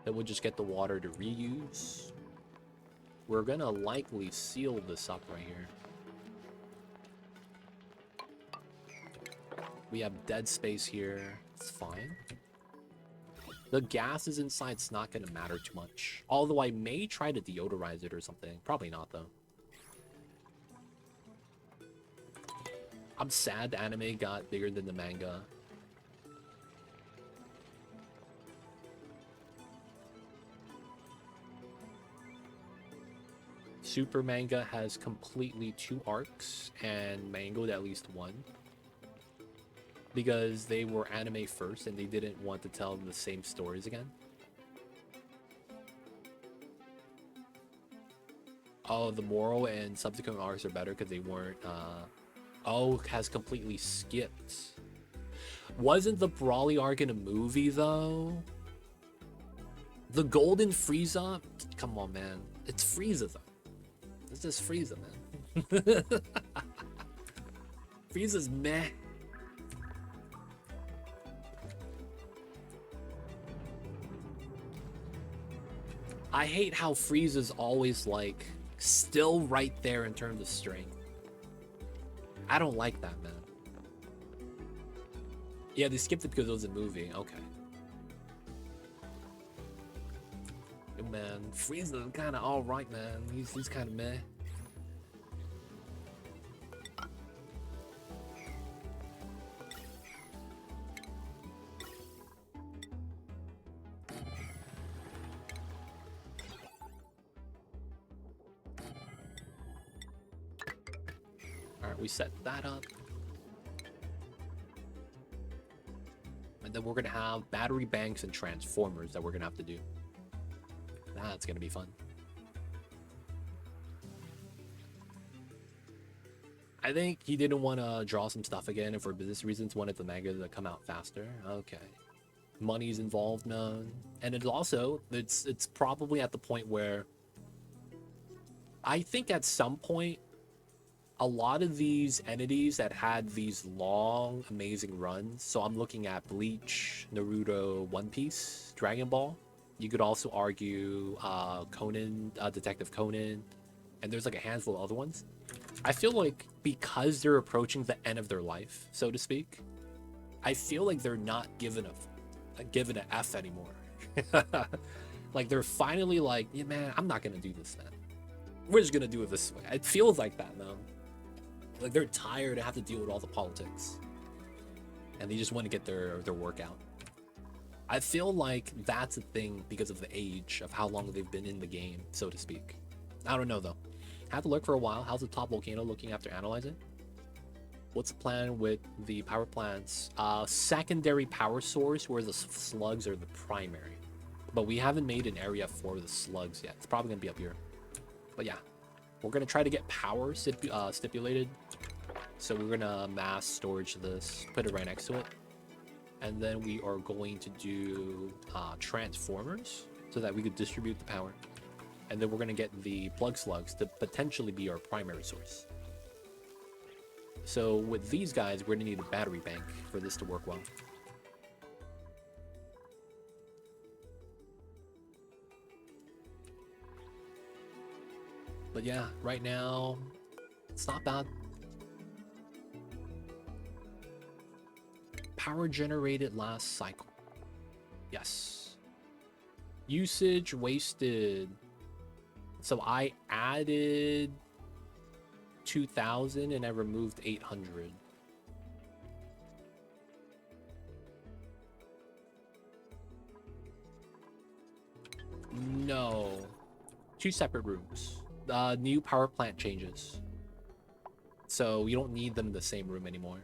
Then we'll just get the water to reuse. We're gonna likely seal this up right here. We have dead space here. It's fine. The gas is inside. It's not gonna matter too much. Although I may try to deodorize it or something. Probably not though. I'm sad the anime got bigger than the manga. Super manga has completely 2 arcs and mangoed at least 1. Because they were anime first and they didn't want to tell the same stories again. Oh, the moral and subsequent arcs are better because they weren't, Oh, has completely skipped. Wasn't the Brawly arc in a movie, though? The Golden Frieza? Come on, man. It's Frieza, though. It's just Frieza, man. Frieza's meh. I hate how Frieza's always, like, still right there in terms of strength. I don't like that, man. Yeah, they skipped it because it was a movie. Okay. Man, Frieza's kind of all right, man. He's kind of meh. All right, we set that up. And then we're gonna have battery banks and transformers that we're gonna have to do. That's gonna be fun. I think he didn't want to draw some stuff again, and for business reasons wanted the manga to come out faster. Okay. Money's involved, man. And it's also, it's probably at the point where I think at some point a lot of these entities that had these long, amazing runs, so I'm looking at Bleach, Naruto, One Piece, Dragon Ball. You could also argue Conan, Detective Conan, and there's like a handful of other ones. I feel like because they're approaching the end of their life, so to speak, I feel like they're not given an F anymore. Like they're finally like, yeah, man, I'm not gonna do this, man. We're just gonna do it this way. It feels like that, man. Like they're tired to have to deal with all the politics, and they just want to get their work out. I feel like that's a thing because of the age of how long they've been in the game, so to speak. I don't know though. Have to look for a while. How's the top volcano looking after analyzing? what's the plan with the power plants? Secondary power source where the slugs are the primary. But we haven't made an area for the slugs yet. It's probably going to be up here. But yeah, we're going to try to get power stipulated. So we're going to mass storage this, put it right next to it. And then we are going to do transformers so that we could distribute the power. And then we're going to get the plug slugs to potentially be our primary source. So with these guys, we're going to need a battery bank for this to work well. But yeah, right now, it's not bad. Power generated last cycle. Yes. Usage wasted. So I added 2,000 and I removed 800. No. 2 separate rooms. New power plant changes. So you don't need them in the same room anymore.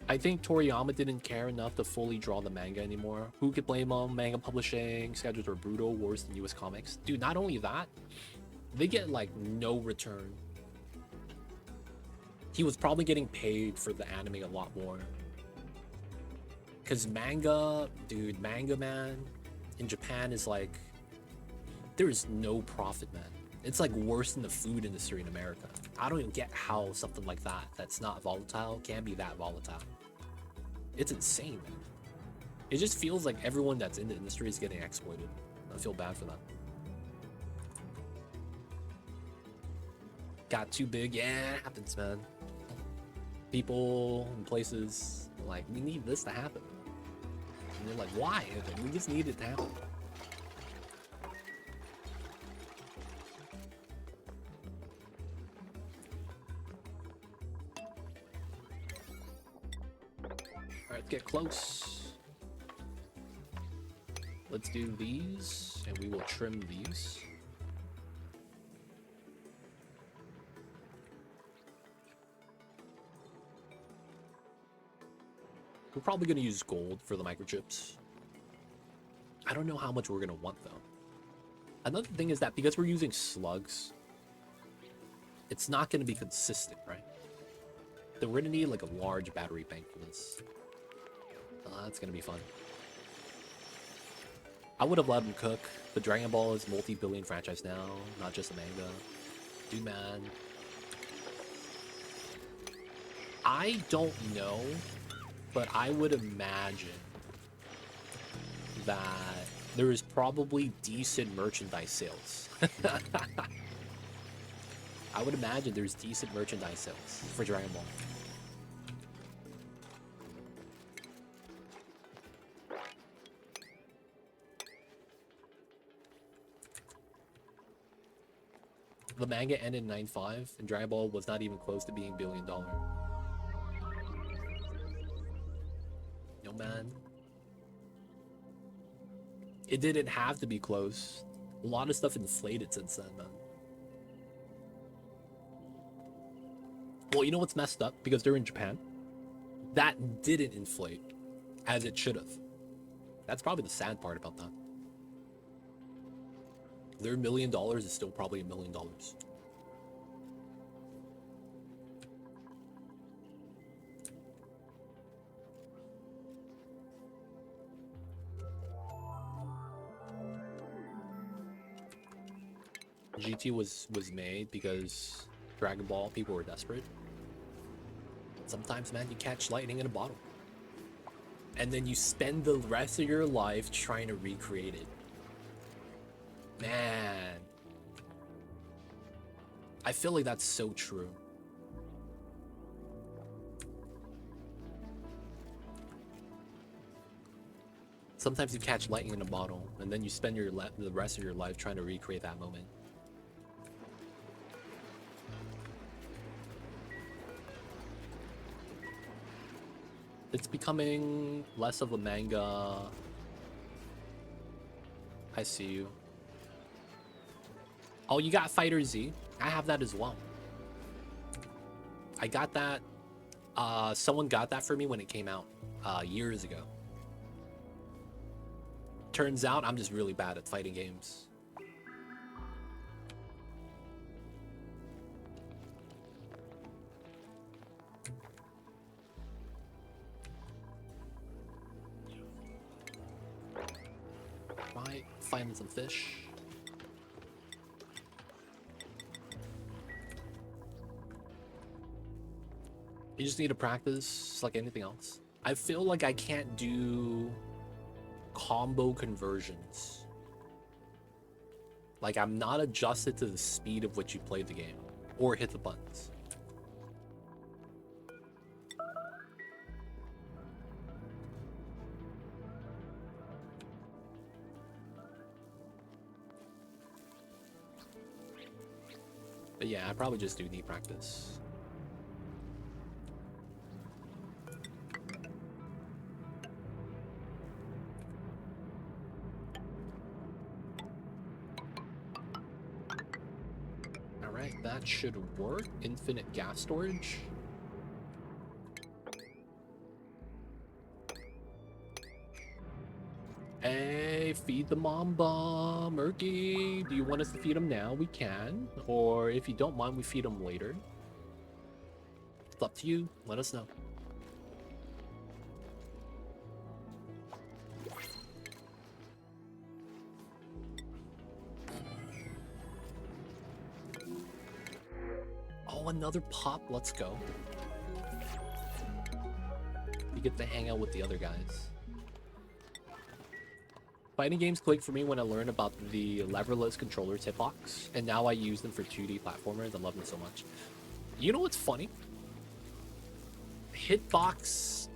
I think Toriyama didn't care enough to fully draw the manga anymore. Who could blame him? Manga publishing schedules were brutal, worse than US comics. Dude, not only that, they get like no return. He was probably getting paid for the anime a lot more. Because manga, dude, manga man in Japan is like, there is no profit, man. It's like worse than the food industry in America. I don't even get how something like that, that's not volatile, can be that volatile. It's insane, man. It just feels like everyone that's in the industry is getting exploited. I feel bad for them. Got too big, yeah, it happens, man. People and places, like, we need this to happen. And they're like, why? Like, we just need it to happen. Alright, get close. Let's do these, and we will trim these. We're probably going to use gold for the microchips. I don't know how much we're going to want, though. Another thing is that because we're using slugs, it's not going to be consistent, right? Then we're going to need like a large battery bank for this. That's going to be fun. I would have let him cook, but Dragon Ball is a multi-billion franchise now, not just a manga. Dude, man. I don't know, but I would imagine that there is probably decent merchandise sales. I would imagine there's decent merchandise sales for Dragon Ball. The manga ended in 9.5, and Dragon Ball was not even close to being $1 billion. Yo, man. It didn't have to be close. A lot of stuff inflated since then, man. Well, you know what's messed up? Because they're in Japan, that didn't inflate as it should have. That's probably the sad part about that. Their $1 million is still probably $1 million. GT was made because Dragon Ball people were desperate. Sometimes, man, you catch lightning in a bottle. And then you spend the rest of your life trying to recreate it. Man. I feel like that's so true. Sometimes you catch lightning in a bottle, and then you spend the rest of your life trying to recreate that moment. It's becoming less of a manga. I see you. Oh, you got Fighter Z. I have that as well. I got that. Someone got that for me when it came out years ago. Turns out I'm just really bad at fighting games. Right, finding some fish. You just need to practice like anything else. I feel like I can't do combo conversions. Like I'm not adjusted to the speed of which you play the game or hit the buttons. But yeah, I probably just do need practice. Alright, that should work. Infinite gas storage. Hey, feed the mamba, Murky. Do you want us to feed him now? We can. Or if you don't mind, we feed him later. It's up to you. Let us know. Oh, another pop. Let's go. You get to hang out with the other guys. Fighting games click for me when I learned about the leverless controllers hitbox, and now I use them for 2D platformers. I love them so much. You know what's funny? Hitbox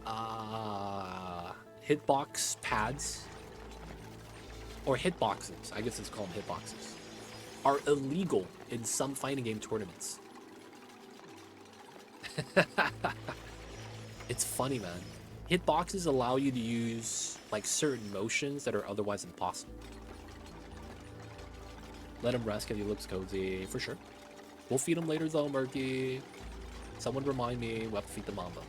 pads, or hitboxes, I guess it's called hitboxes, are illegal in some fighting game tournaments. It's funny, man. Hitboxes allow you to use like certain motions that are otherwise impossible. Let him rest because he looks cozy, for sure. We'll feed him later though, Murky. Someone remind me, we'll have to feed the mamba.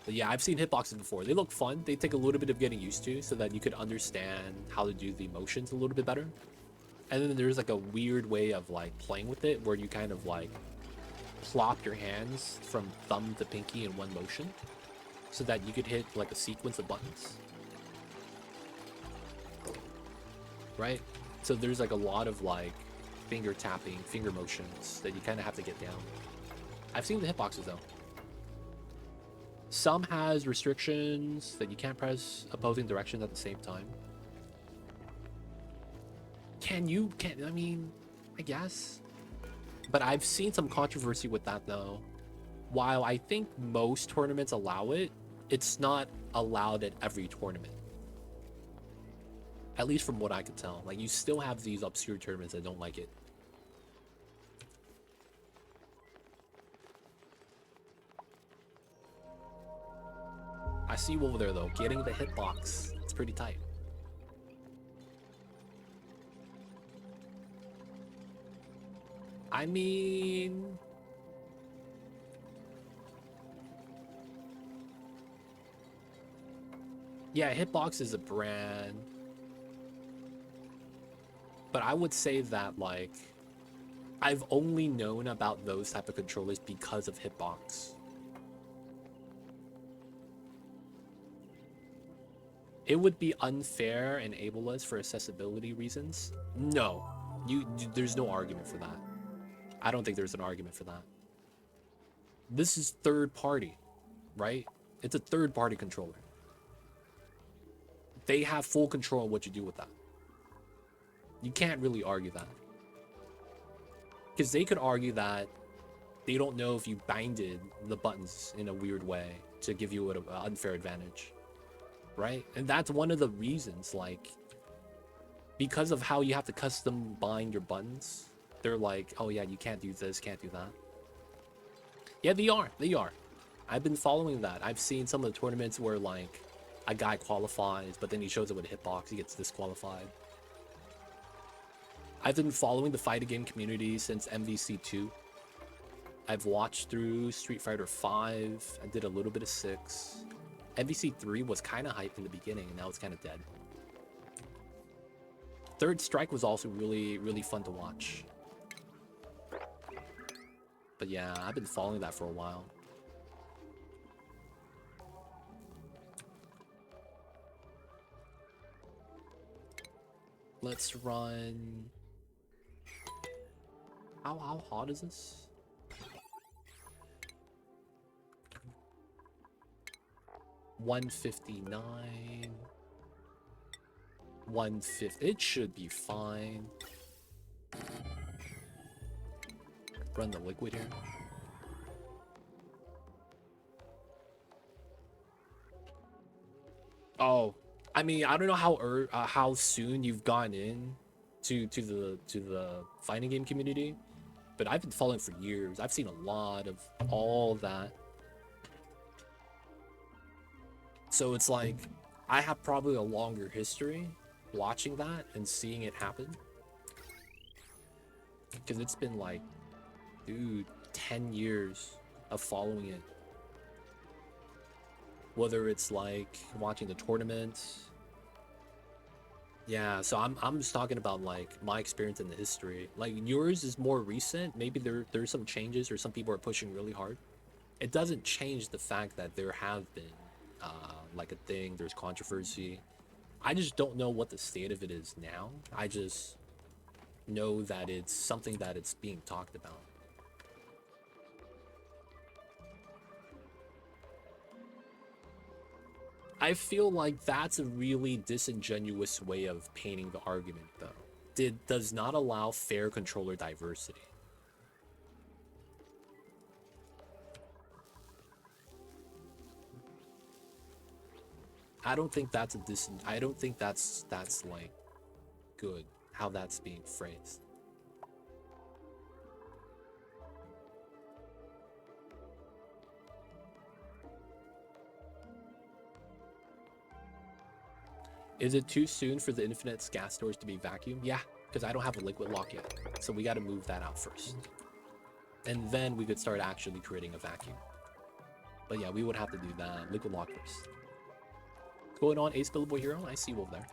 But yeah, I've seen hitboxes before. They look fun. They take a little bit of getting used to so that you could understand how to do the motions a little bit better. And then there's like a weird way of like playing with it where you kind of like plop your hands from thumb to pinky in one motion so that you could hit like a sequence of buttons, right? So there's like a lot of like finger tapping, finger motions that you kind of have to get down. I've seen the hitboxes though. Some has restrictions that you can't press opposing directions at the same time. I mean, I guess. But I've seen some controversy with that though. While I think most tournaments allow it, it's not allowed at every tournament. At least from what I could tell. Like you still have these obscure tournaments that don't like it. I see you over there though, getting the hitbox. It's pretty tight. I mean, yeah, Hitbox is a brand, but I would say that like I've only known about those type of controllers because of Hitbox. It would be unfair and ableist for accessibility reasons. No, there's no argument for that. I don't think there's an argument for that. This is third party, right? It's a third party controller. They have full control of what you do with that. You can't really argue that. Because they could argue that they don't know if you binded the buttons in a weird way to give you an unfair advantage, right? And that's one of the reasons, like, because of how you have to custom bind your buttons, they're like, oh yeah, you can't do this, can't do that. Yeah, they are. I've been following that. I've seen some of the tournaments where like a guy qualifies, but then he shows up with a hitbox, he gets disqualified. I've been following the fighting game community since MVC2. I've watched through Street Fighter 5. I did a little bit of 6. MVC3 was kind of hype in the beginning, and now it's kind of dead. Third Strike was also really, really fun to watch. But yeah, I've been following that for a while. Let's run... How hot is this? $159. 150. It should be fine. Run the liquid here. Oh, I mean, I don't know how soon you've gone in to the fighting game community, but I've been following for years. I've seen a lot of all that. So it's like I have probably a longer history watching that and seeing it happen. Because it's been like, dude, 10 years of following it. Whether it's like watching the tournaments. Yeah, so I'm just talking about like my experience in the history. Like yours is more recent. Maybe there's some changes or some people are pushing really hard. It doesn't change the fact that there have been like a thing, there's controversy. I just don't know what the state of it is now. I just know that it's something that it's being talked about. I feel like that's a really disingenuous way of painting the argument, though. It does not allow fair controller diversity. I don't think that's I don't think that's like good how that's being phrased. Is it too soon for the infinite gas storage to be vacuumed? Yeah, because I don't have a liquid lock yet. So we got to move that out first. And then we could start actually creating a vacuum. But yeah, we would have to do that. Liquid lock first. What's going on, Ace Billboy Hero? I see you over there.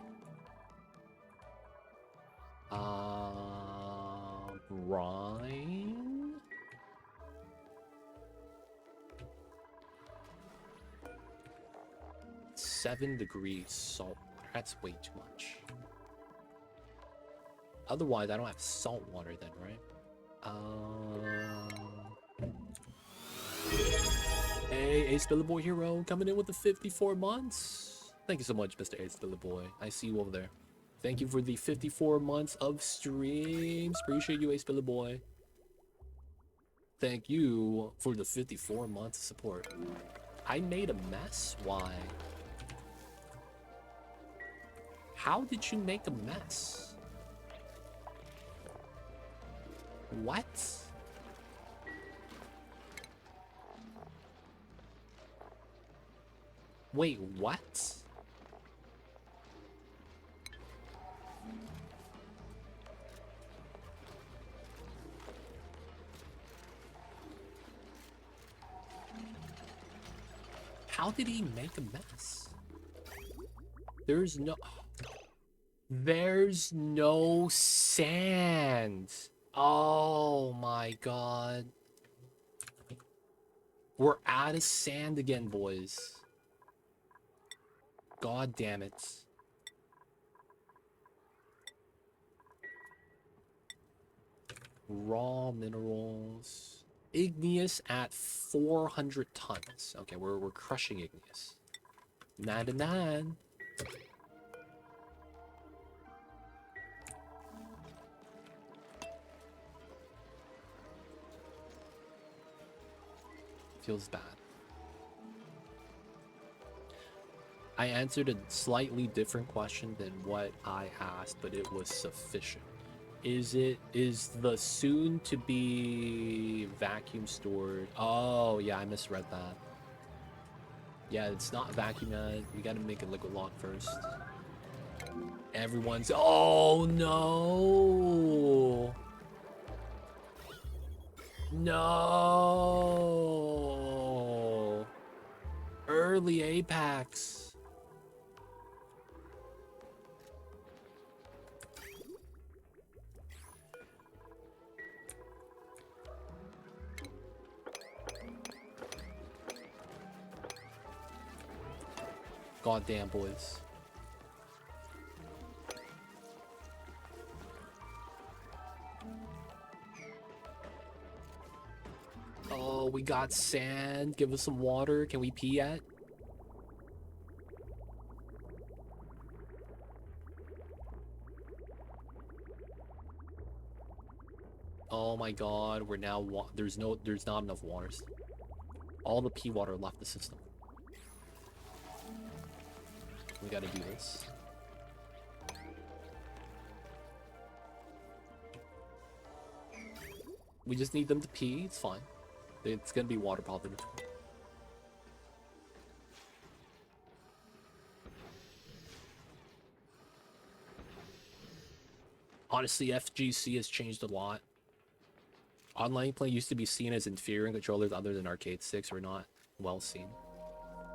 Ryan? $7 degrees salt. That's way too much. Otherwise, I don't have salt water then, right? Hey, Ace Billboy Hero coming in with the 54 months. Thank you so much, Mr. Ace Billboy. I see you over there. Thank you for the 54 months of streams. Appreciate you, Ace Billboy. Thank you for the 54 months of support. I made a mess? Why? How did you make a mess? What? Wait, what? How did he make a mess? There's no sand. Oh my god. We're out of sand again, boys. God damn it. Raw minerals. Igneous at 400 tons. Okay, we're crushing igneous. 99. Feels bad. I answered a slightly different question than what I asked, but it was sufficient. Is the soon to be vacuum stored? Oh yeah, I misread that. Yeah, it's not vacuum yet. We gotta make a liquid lock first. Everyone's... Oh, no! No! Early Apex. Goddamn, boys. Oh, we got sand. Give us some water. Can we pee yet? Oh my god, we're now there's not enough waters. All the pee water left the system. We gotta do this. We just need them to pee, it's fine. It's gonna be water positive. Honestly, FGC has changed a lot. Online play used to be seen as inferior in controllers other than arcade sticks, were not well seen.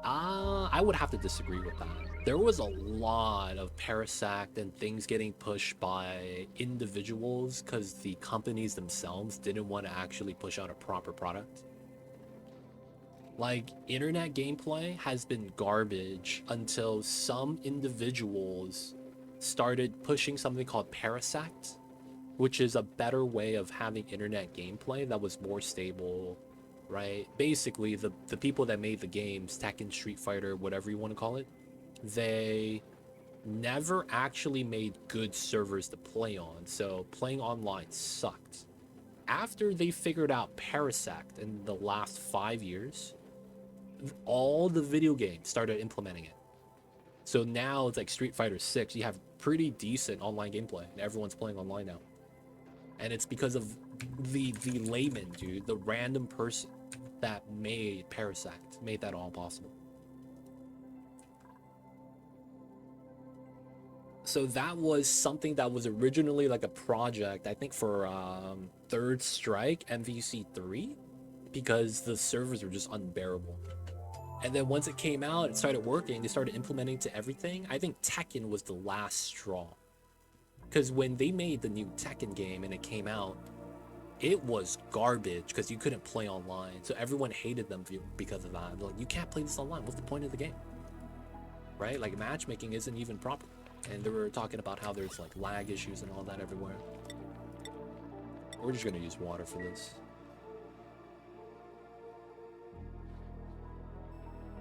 I would have to disagree with that. There was a lot of parasect and things getting pushed by individuals because the companies themselves didn't want to actually push out a proper product. Like, internet gameplay has been garbage until some individuals started pushing something called parasect, which is a better way of having internet gameplay that was more stable, right? Basically, the people that made the games, Tekken, Street Fighter, whatever you want to call it, they never actually made good servers to play on, so playing online sucked. After they figured out Parasect in the last 5 years, all the video games started implementing it. So now it's like Street Fighter 6, you have pretty decent online gameplay, and everyone's playing online now. And it's because of the layman, dude, the random person that made Parasect, made that all possible. So that was something that was originally like a project, I think for Third Strike MVC3, because the servers were just unbearable. And then once it came out, it started working, they started implementing to everything. I think Tekken was the last straw. Because when they made the new Tekken game and it came out, it was garbage because you couldn't play online. So everyone hated them because of that. They're like, you can't play this online. What's the point of the game? Right? Like, matchmaking isn't even proper. And they were talking about how there's like lag issues and all that everywhere. We're just gonna use water for this.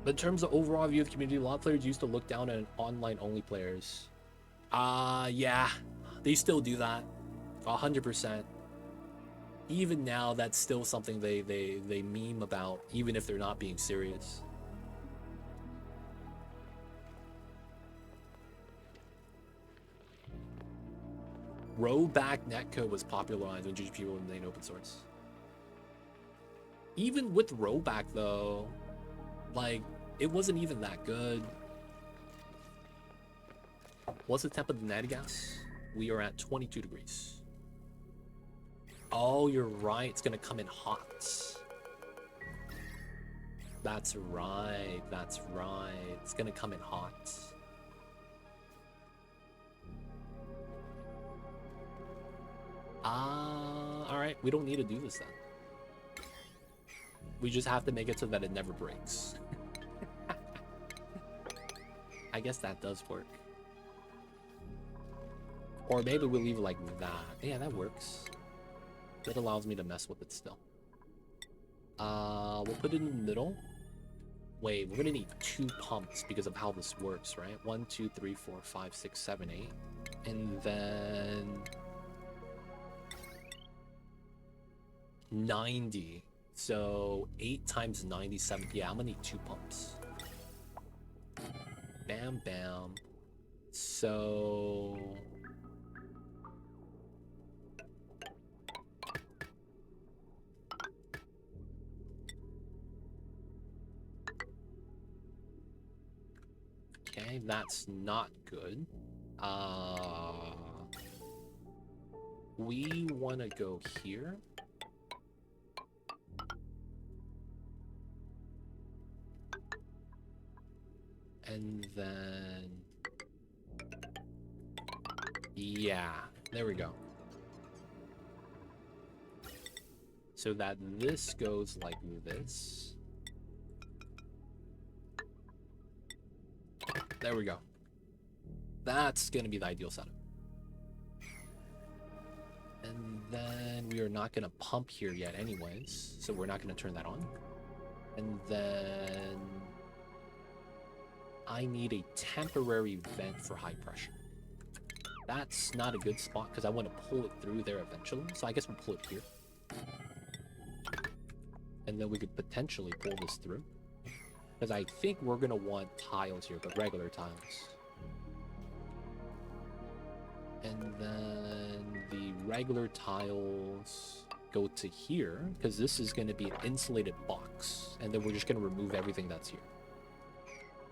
But in terms of overall view of the community, a lot of players used to look down on online only players. Yeah, they still do that. 100%. Even now, that's still something they meme about, even if they're not being serious. Rollback netcode was popularized when GGP were made open source. Even with rollback though, like, it wasn't even that good. What's the temp of the natty gas? We are at 22 degrees. Oh, you're right. It's gonna come in hot. That's right. That's right. It's gonna come in hot. Alright. We don't need to do this then. We just have to make it so that it never breaks. I guess that does work. Or maybe we'll leave it like that. Yeah, that works. That allows me to mess with it still. We'll put it in the middle. Wait, we're gonna need 2 pumps because of how this works, right? 1, 2, 3, 4, 5, 6, 7, 8. And then 90. So 8 times 97. Yeah, I'm gonna need 2 pumps. Bam, bam. So... okay, that's not good. We want to go here. And then... yeah, there we go. So that this goes like this. There we go. That's going to be the ideal setup. And then we are not going to pump here yet anyways, so we're not going to turn that on. And then I need a temporary vent for high pressure. That's not a good spot because I want to pull it through there eventually, so I guess we'll pull it here. And then we could potentially pull this through. Because I think we're going to want tiles here, but regular tiles. And then the regular tiles go to here, because this is going to be an insulated box. And then we're just going to remove everything that's here.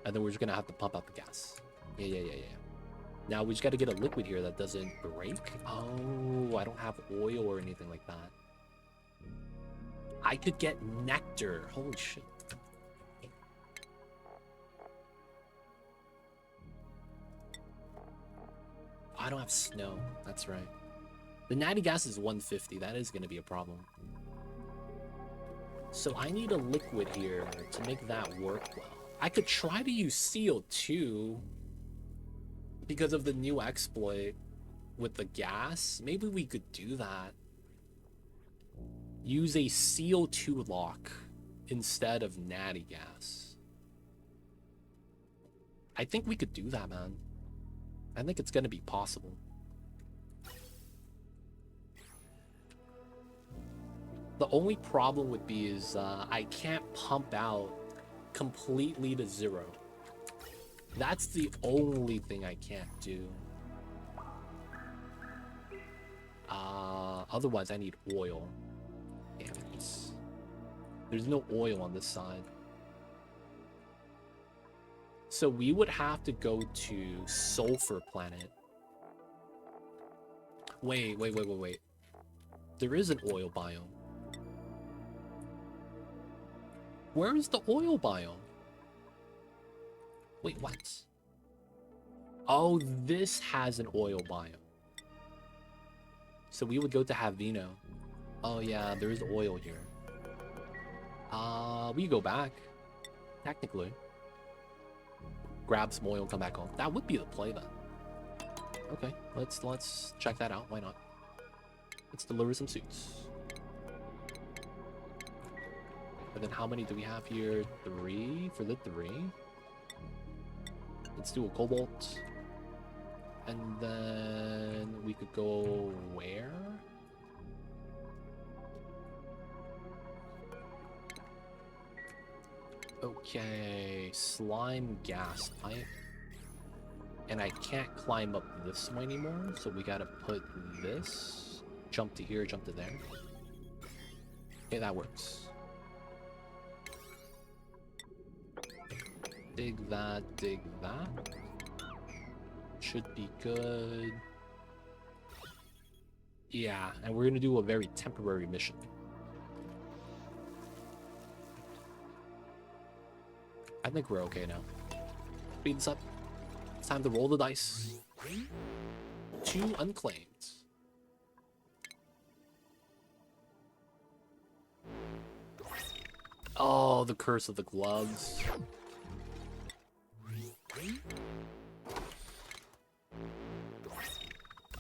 And then we're just going to have to pump out the gas. Yeah. Now we just got to get a liquid here that doesn't break. Oh, I don't have oil or anything like that. I could get nectar. Holy shit. I don't have snow. That's right. The natty gas is 150. That is going to be a problem. So I need a liquid here to make that work well. I could try to use CO2 because of the new exploit with the gas. Maybe we could do that. Use a CO2 lock instead of natty gas. I think we could do that, man. I think it's going to be possible. The only problem would be is I can't pump out completely to 0. That's the only thing I can't do. Otherwise, I need oil. Damn it. There's no oil on this side. So we would have to go to Sulfur Planet. Wait. There is an oil biome. Where is the oil biome? Wait, what? Oh, this has an oil biome. So we would go to Havino. Oh yeah, there is oil here. We go back. Technically. Grab some oil and come back home. That would be the play then. Okay, let's check that out. Why not? Let's deliver some suits. And then how many do we have here? 3 for the 3. Let's do a cobalt. And then we could go where? Okay, slime gas pipe. And I can't climb up this way anymore, so we gotta put this. Jump to here, jump to there. Okay, that works. Dig that, dig that. Should be good. Yeah, and we're gonna do a very temporary mission. I think we're okay now. Speed this up. It's time to roll the dice. 2 unclaimed. Oh, the curse of the gloves.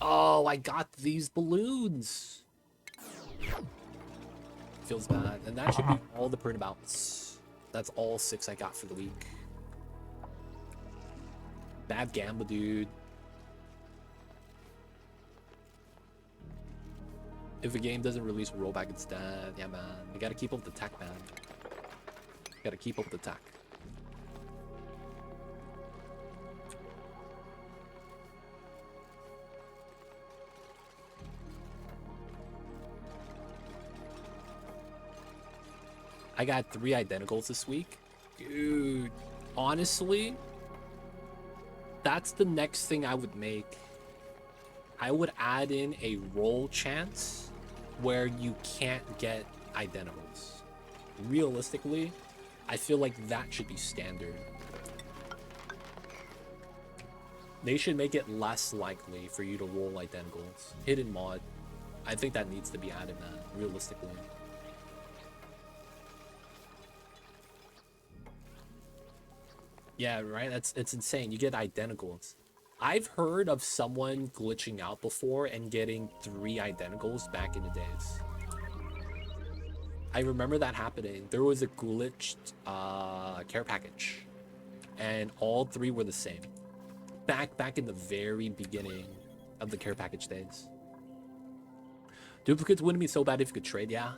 Oh, I got these balloons. Feels bad. And that should be all the printouts. That's all 6 I got for the week. Bad gamble, dude. If a game doesn't release a rollback, it's dead. Yeah, man. You gotta keep up the tech, man. You gotta keep up the tech. I got 3 identicals this week. Dude, honestly, That's the next thing I would make. I would add in a roll chance where you can't get identicals. Realistically, I feel like that should be standard. They should make it less likely for you to roll identicals. Hidden mod. I think that needs to be added, man, realistically. Yeah, right? It's insane. You get identicals. I've heard of someone glitching out before and getting 3 identicals back in the days. I remember that happening. There was a glitched care package, and all 3 were the same. Back in the very beginning of the care package days. Duplicates wouldn't be so bad if you could trade, yeah.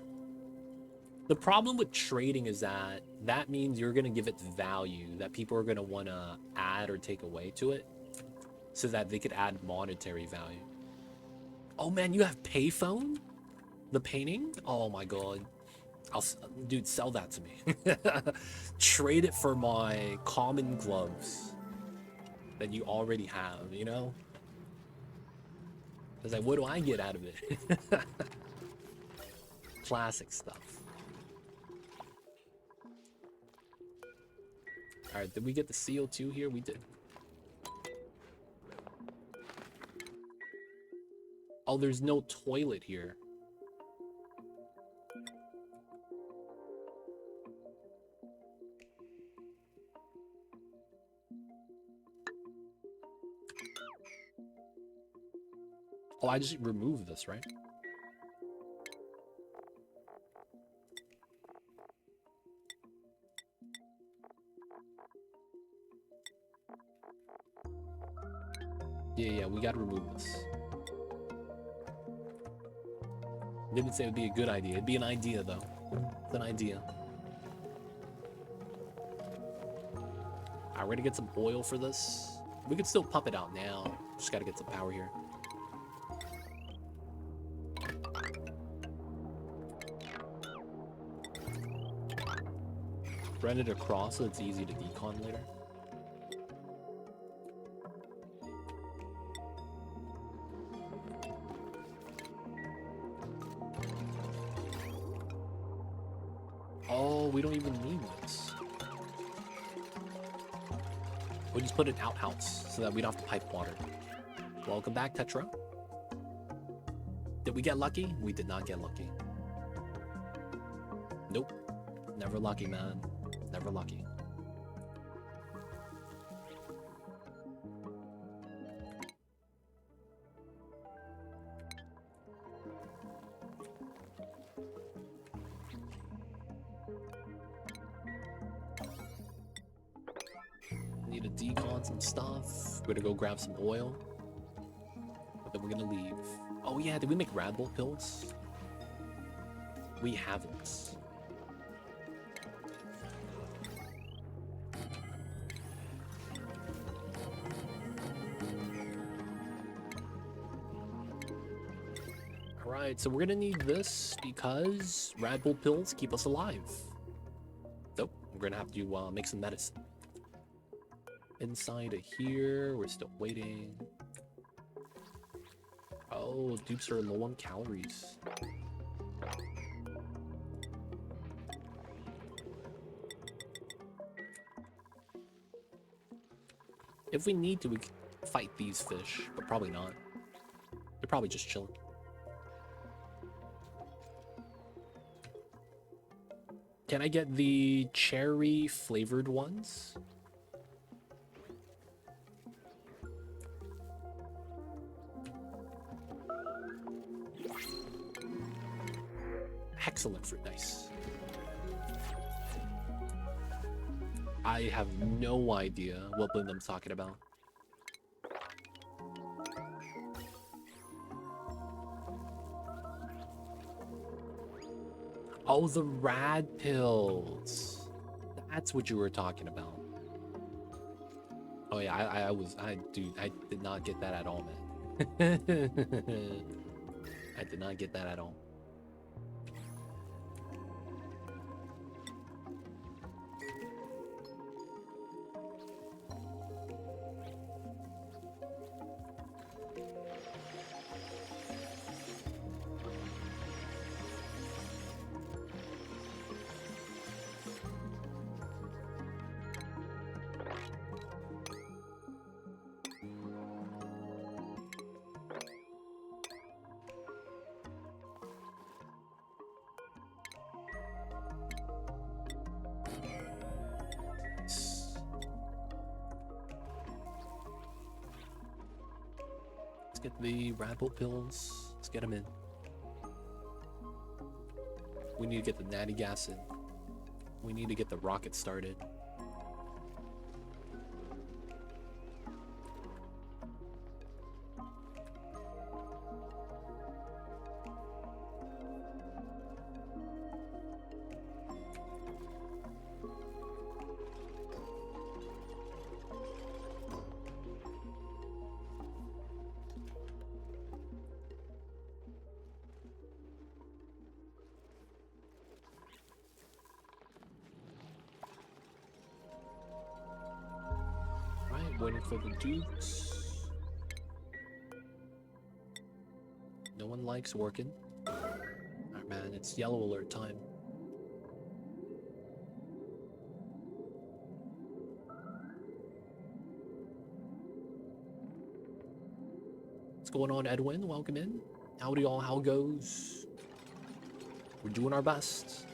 The problem with trading is that means you're gonna give it value that people are gonna wanna add or take away to it, so that they could add monetary value. Oh man, you have payphone? The painting? Oh my god. Dude, sell that to me. Trade it for my common gloves that you already have, you know? It's like, what do I get out of it? Classic stuff. Alright, did we get the CO2 here? We did. Oh, there's no toilet here. Oh, I just removed this, right? Yeah, we gotta remove this. Didn't say it would be a good idea. It'd be an idea, though. It's an idea. Alright, we're gonna get some oil for this. We could still pump it out now. Just gotta get some power here. Run it across so it's easy to decon later. Oh, we don't even need this. We'll just put an outhouse so that we don't have to pipe water. Welcome back, Tetra. Did we get lucky? We did not get lucky. Nope. Never lucky, man. Never lucky. Need to decon some stuff. We're gonna go grab some oil. But then we're gonna leave. Oh yeah, did we make Red Bull pills? We haven't. Alright, so we're gonna need this because Red Bull pills keep us alive. Nope, we're gonna have to make some medicine. Inside of here, we're still waiting. Oh, dupes are low on calories. If we need to, we can fight these fish, but probably not. They're probably just chilling. Can I get the cherry flavored ones? Excellent fruit, nice. I have no idea what blend I'm talking about. Oh, the rad pills. That's what you were talking about. Oh yeah, I did not get that at all, man. I did not get that at all. get the Radbolt pills. Let's get them in. We need to get the natty gas in. We need to get the rocket started. Waiting for the dukes. No one likes working. Alright, man, it's yellow alert time. What's going on, Edwin? Welcome in. Howdy all, how goes? We're doing our best.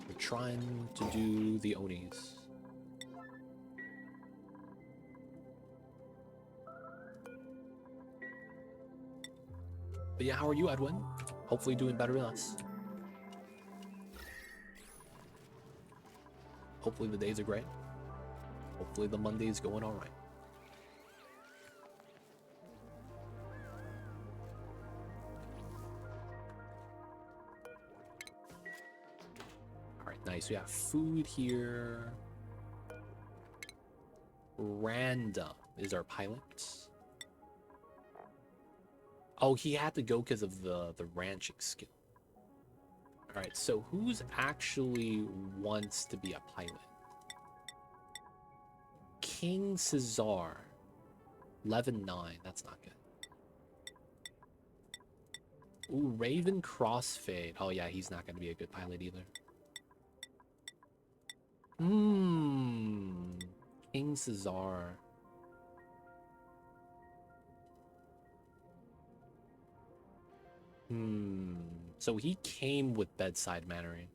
We're trying to do the Onis. But yeah, how are you, Edwin? Hopefully doing better than us. Hopefully the days are great. Hopefully the Monday is going all right. All right, nice. We have food here. Randa is our pilot. Oh, he had to go because of the ranching skill. All right, so who's actually wants to be a pilot? King Caesar. 11-9. That's not good. Ooh, Raven Crossfade. Oh, yeah, he's not going to be a good pilot either. King Caesar. So he came with bedside mannering.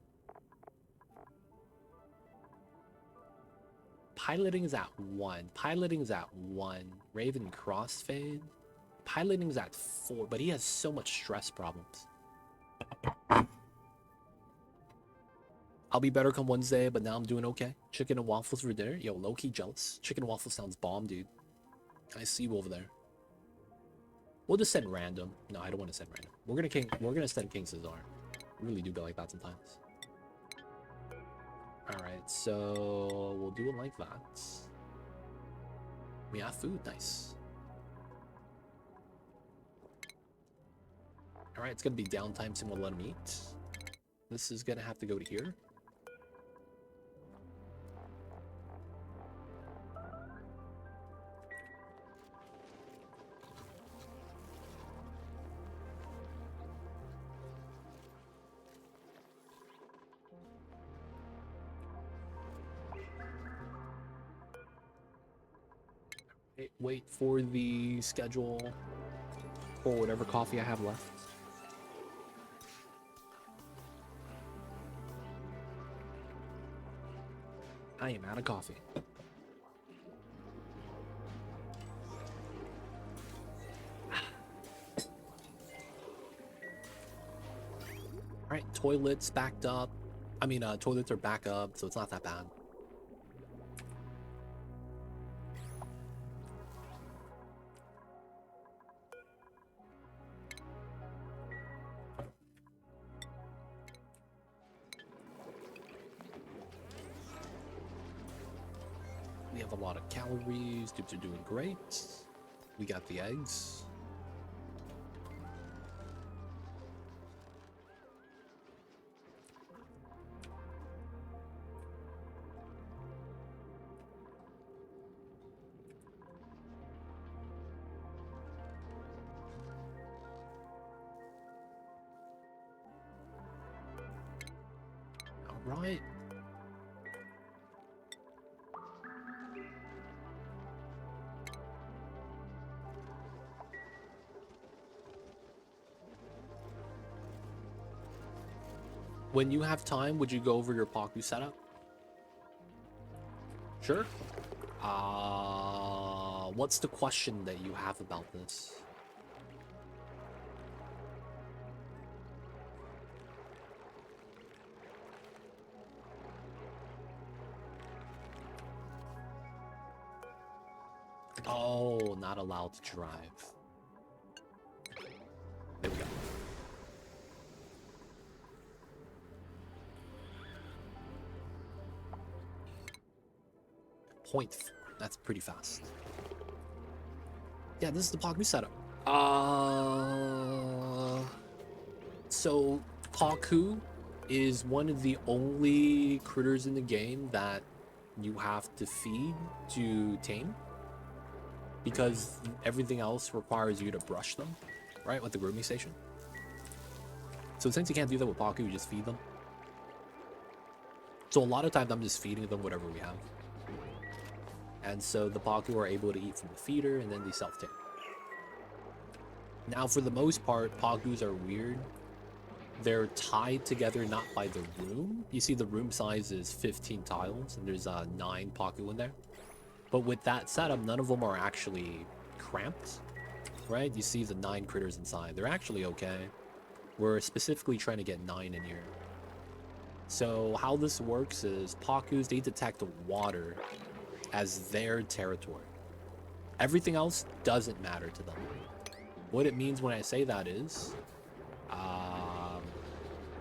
Piloting is at 1. Piloting is at 1. Raven Crossfade. Piloting is at 4, but he has so much stress problems. I'll be better come Wednesday, but now I'm doing okay. Chicken and waffles for dinner. Yo, low-key jealous. Chicken and waffles sounds bomb, dude. I see you over there. We'll just send random. No, I don't want to send random. We're gonna send King Caesar. I really do go like that sometimes. Alright, so we'll do it like that. We have food, nice. Alright, it's gonna be downtime, so we'll let him eat. This is gonna have to go to here. Wait for the schedule for whatever coffee I have left. I am out of coffee. Alright, toilets backed up. I mean, toilets are back up, so it's not that bad. We have a lot of calories. Dupes are doing great. We got the eggs. All right. When you have time, would you go over your Pacus setup? Sure. What's the question that you have about this? Oh, not allowed to drive. There we go. .4. That's pretty fast. Yeah, this is the Pacu setup. So Pacu is one of the only critters in the game that you have to feed to tame, because everything else requires you to brush them, right, with the grooming station. So since you can't do that with Pacu, you just feed them. So a lot of times I'm just feeding them whatever we have. And so the Pacu are able to eat from the feeder, and then they self-tame. Now, for the most part, Pacus are weird. They're tied together not by the room. You see the room size is 15 tiles, and there's 9 Pacu in there. But with that setup, none of them are actually cramped, right? You see the 9 critters inside. They're actually okay. We're specifically trying to get 9 in here. So how this works is Pacus, they detect water as their territory. Everything else doesn't matter to them. What it means when I say that is,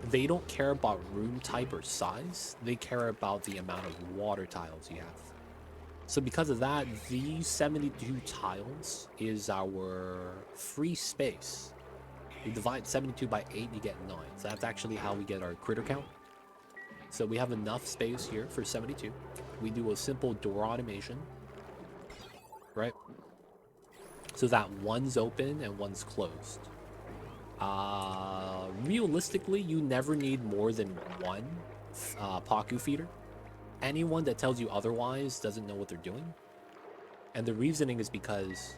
they don't care about room type or size. They care about the amount of water tiles you have. So because of that, these 72 tiles is our free space. We divide 72 by 8, you get 9. So that's actually how we get our critter count. So we have enough space here for 72. We do a simple door automation, right? So that one's open and one's closed. Realistically, you never need more than one Pacu feeder. Anyone that tells you otherwise doesn't know what they're doing. And the reasoning is because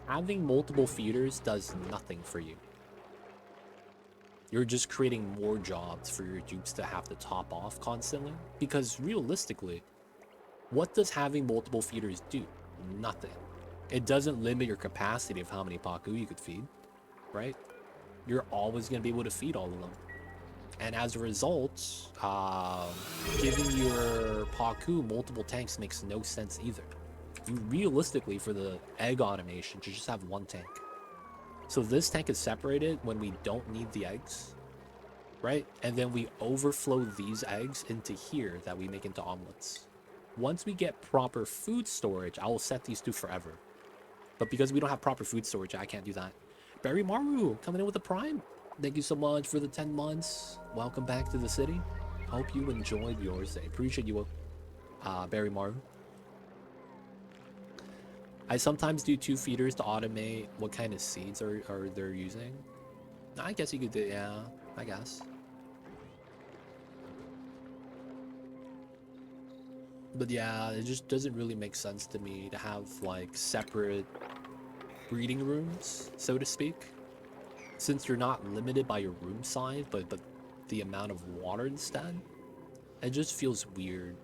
having multiple feeders does nothing for you. You're just creating more jobs for your dupes to have to top off constantly. Because realistically, what does having multiple feeders do? Nothing. It doesn't limit your capacity of how many Pacu you could feed, right? You're always going to be able to feed all of them. And as a result, giving your Pacu multiple tanks makes no sense either. You realistically, for the egg automation, should just have one tank. So this tank is separated when we don't need the eggs, right? And then we overflow these eggs into here that we make into omelets. Once we get proper food storage, I will set these two forever. But because we don't have proper food storage, I can't do that. Barry Maru coming in with a prime. Thank you so much for the 10 months. Welcome back to the city. Hope you enjoyed yours day. Appreciate you, Barry Maru. I sometimes do 2 feeders to automate what kind of seeds are they're using. I guess you could do, yeah, I guess. But yeah, it just doesn't really make sense to me to have like separate breeding rooms, so to speak. Since you're not limited by your room size, but the amount of water instead, it just feels weird.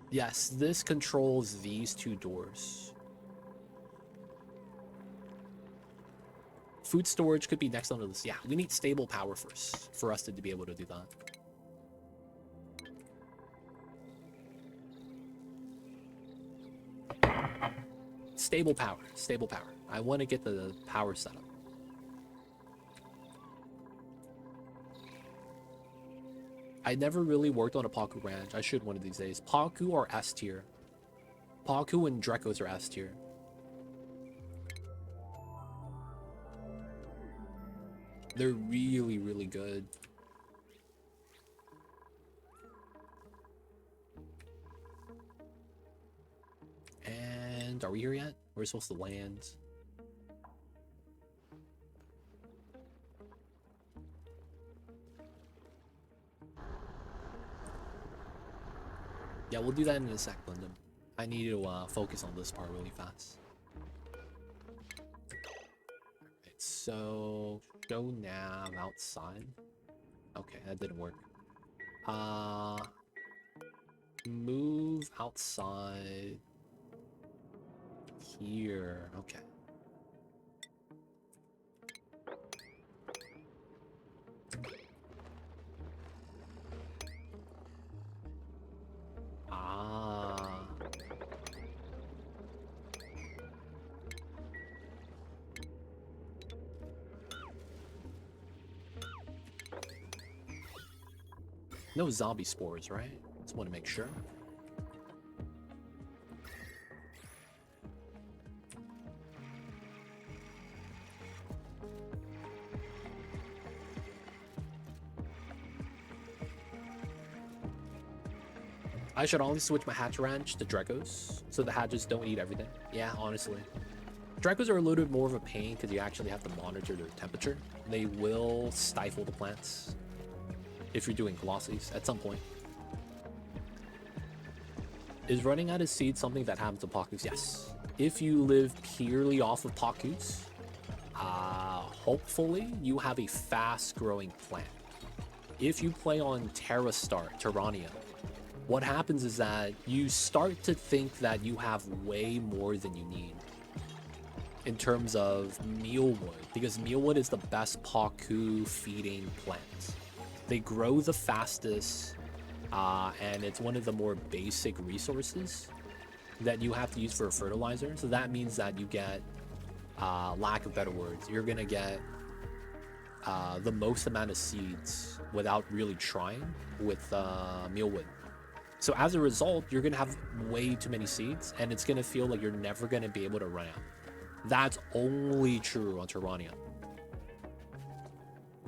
Yes, this controls these 2 doors. Food storage could be next on the list. Yeah, we need stable power first for us to be able to do that. Stable power, stable power. I want to get the power setup. I never really worked on a Pacu ranch. I should one of these days. Pacu are S tier. Pacu and Drekos are S tier. They're really, really good. And are we here yet? We're supposed to land. Yeah, we'll do that in a sec, Lyndon. I need to focus on this part really fast. Alright, so show nav outside. Okay, that didn't work. Move outside here. Okay. No zombie spores, right? Just want to make sure. I should only switch my hatch ranch to Dracos, so the hatches don't eat everything. Yeah, honestly. Dracos are a little bit more of a pain because you actually have to monitor their temperature. They will stifle the plants if you're doing glossies at some point. Is running out of seeds something that happens to Pacus? Yes. If you live purely off of Pacus, hopefully you have a fast-growing plant. If you play on Terrania, what happens is that you start to think that you have way more than you need in terms of mealwood, because mealwood is the best Pacus feeding plant. They grow the fastest, and it's one of the more basic resources that you have to use for a fertilizer. So that means that you get, lack of better words, you're gonna get the most amount of seeds without really trying with mealwood. So as a result, you're gonna have way too many seeds, and it's gonna feel like you're never gonna be able to run out. That's only true on Terrania.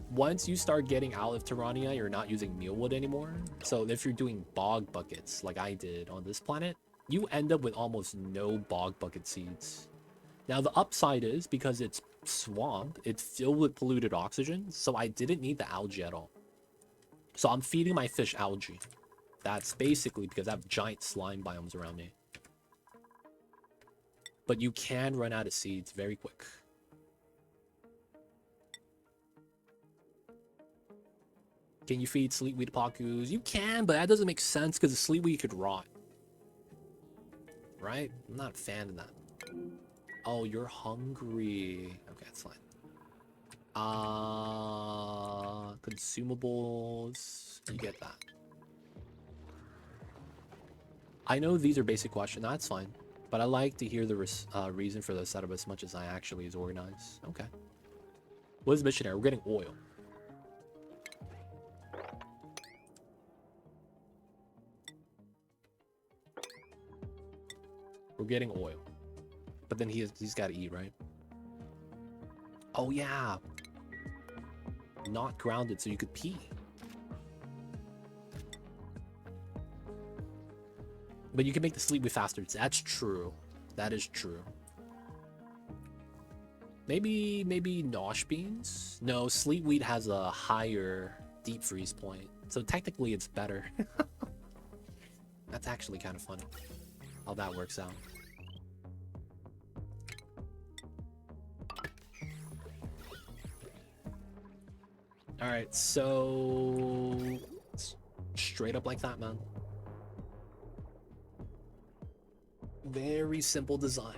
Once you start getting out of Terrania, you're not using mealwood anymore. So if you're doing bog buckets like I did on this planet, you end up with almost no bog bucket seeds. Now the upside is, because it's swamp, it's filled with polluted oxygen, so I didn't need the algae at all. So I'm feeding my fish algae. That's basically because I have giant slime biomes around me. But you can run out of seeds very quick. Can you feed sleetweed Pacus? You can, but that doesn't make sense because the sleetweed could rot. Right? I'm not a fan of that. Oh, you're hungry. Okay, that's fine. Consumables. You get that. I know these are basic questions. That's fine. But I like to hear the reason for the setup as much as I actually is organized. Okay. What is missionary? We're getting oil. We're getting oil. But then he's got to eat, right? Oh, yeah. Not grounded so you could pee. But you can make the sleetweed faster. That's true. That is true. Maybe nosh beans? No, sleetweed has a higher deep freeze point. So technically it's better. That's actually kind of funny how that works out. Alright, so straight up like that, man. Very simple design.